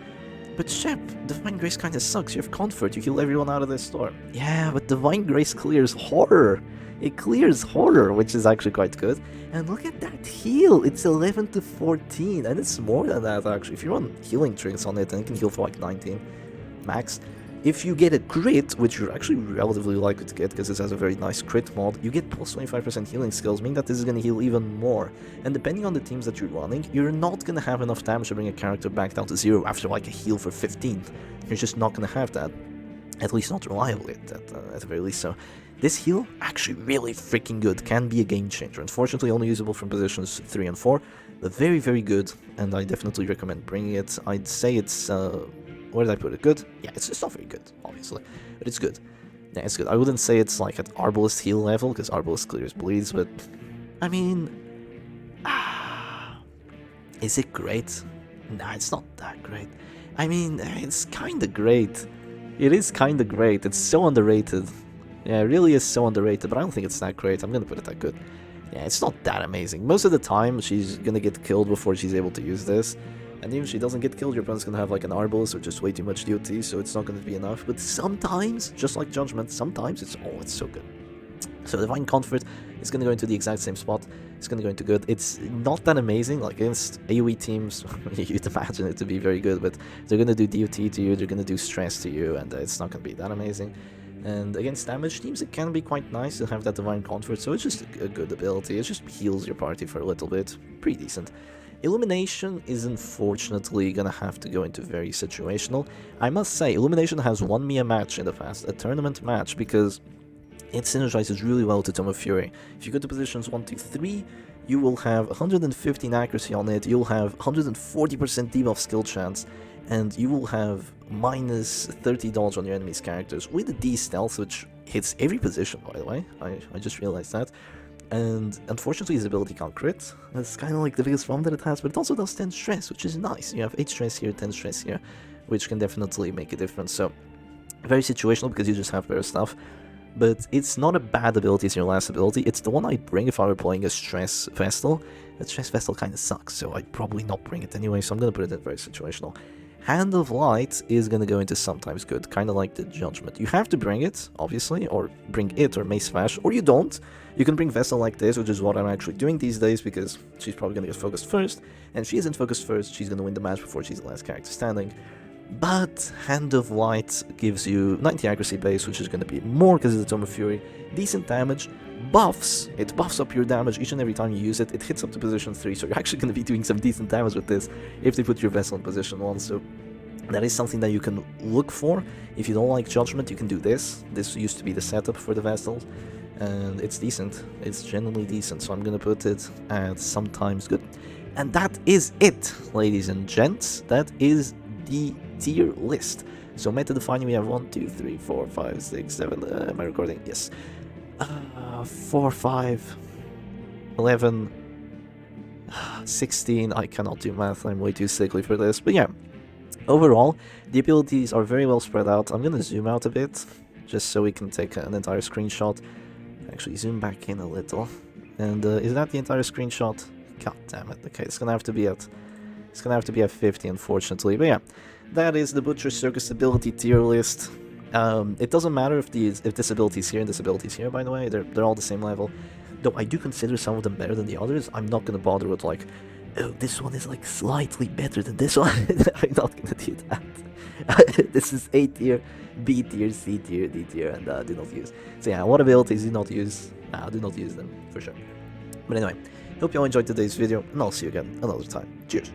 But Shep, Divine Grace kinda sucks. You have Comfort, you heal everyone out of this storm. Yeah, but Divine Grace clears Horror. It clears Horror, which is actually quite good. And look at that heal! It's 11 to 14, and it's more than that actually. If you run healing tricks on it, then it can heal for like 19 max. If you get a crit, which you're actually relatively likely to get because this has a very nice crit mod, you get plus 25% healing skills, meaning that this is going to heal even more. And depending on the teams that you're running, you're not going to have enough damage to bring a character back down to 0 after like a heal for 15. You're just not going to have that. At least not reliably, at the very least. So this heal, actually really freaking good, can be a game changer. Unfortunately, only usable from positions 3 and 4, but very, very good, and I definitely recommend bringing it. I'd say it's, where did I put it? Good? Yeah, it's not very good, obviously, but it's good. Yeah, it's good. I wouldn't say it's like at Arbalest heal level, because Arbalest clears bleeds, but, I mean, is it great? Nah, it's not that great. I mean, it's kinda great. It is kinda great. It's so underrated. Yeah, it really is so underrated, but I don't think it's that great. I'm gonna put it that good. Yeah, it's not that amazing. Most of the time, she's gonna get killed before she's able to use this. And even if she doesn't get killed, your opponent's gonna have like an Arbalest or just way too much DOT, so it's not gonna be enough. But sometimes, just like Judgment, sometimes it's so good. So Divine Comfort is gonna go into the exact same spot. It's gonna go into good. It's not that amazing, like against AoE teams, you'd imagine it to be very good, but they're gonna do DOT to you, they're gonna do stress to you, and it's not gonna be that amazing. And against damage teams, it can be quite nice to have that Divine Comfort, so it's just a good ability. It just heals your party for a little bit. Pretty decent. Illumination is unfortunately gonna have to go into very situational. I must say, Illumination has won me a match in the past, a tournament match, because it synergizes really well to Tome of Fury. If you go to positions 1, 2, 3, you will have 115 accuracy on it, you'll have 140% debuff skill chance, and you will have minus 30 dodge on your enemy's characters with a D stealth, which hits every position, by the way. I just realized that. And unfortunately, his ability can't crit. That's kind of like the biggest problem that it has, but it also does 10 stress, which is nice. You have 8 stress here, 10 stress here, which can definitely make a difference. So, very situational because you just have better stuff. But it's not a bad ability, it's your last ability. It's the one I'd bring if I were playing a Stress Vestal. The Stress Vestal kind of sucks, so I'd probably not bring it anyway, so I'm going to put it in very situational. Hand of Light is going to go into sometimes good, kind of like the Judgment. You have to bring it, obviously, or bring it or Mace Flash, or you don't. You can bring Vessel like this, which is what I'm actually doing these days, because she's probably going to get focused first, and if she isn't focused first, she's going to win the match before she's the last character standing. But Hand of Light gives you 90 accuracy base, which is going to be more because it's a Tome of Fury, decent damage, buffs, it buffs up your damage each and every time you use it, it hits up to position 3, so you're actually going to be doing some decent damage with this if they put your Vessel in position 1, so that is something that you can look for. If you don't like Judgment, you can do this. This used to be the setup for the Vessels, and it's decent, it's genuinely decent, so I'm going to put it at sometimes good. And that is it, ladies and gents, that is the tier list. So meta defining, we have 1, 2, 3, 4, 5, 6, 7, am I recording? Yes. 4, 5, 11, 16, I cannot do math, I'm way too sickly for this, but yeah. Overall, the abilities are very well spread out. I'm gonna zoom out a bit, just so we can take an entire screenshot. Actually, zoom back in a little. And is that the entire screenshot? God damn it, okay, it's gonna have to be at 50, unfortunately, but yeah. That is the Butcher Circus ability tier list. It doesn't matter if this ability is here and this ability is here, by the way, they're all the same level. Though I do consider some of them better than the others, I'm not gonna bother with like, oh, this one is like slightly better than this one. I'm not gonna do that. This is A tier, B tier, C tier, D tier, and do not use. So yeah, what abilities do not use? Do not use them, for sure. But anyway, hope you all enjoyed today's video, and I'll see you again another time. Cheers!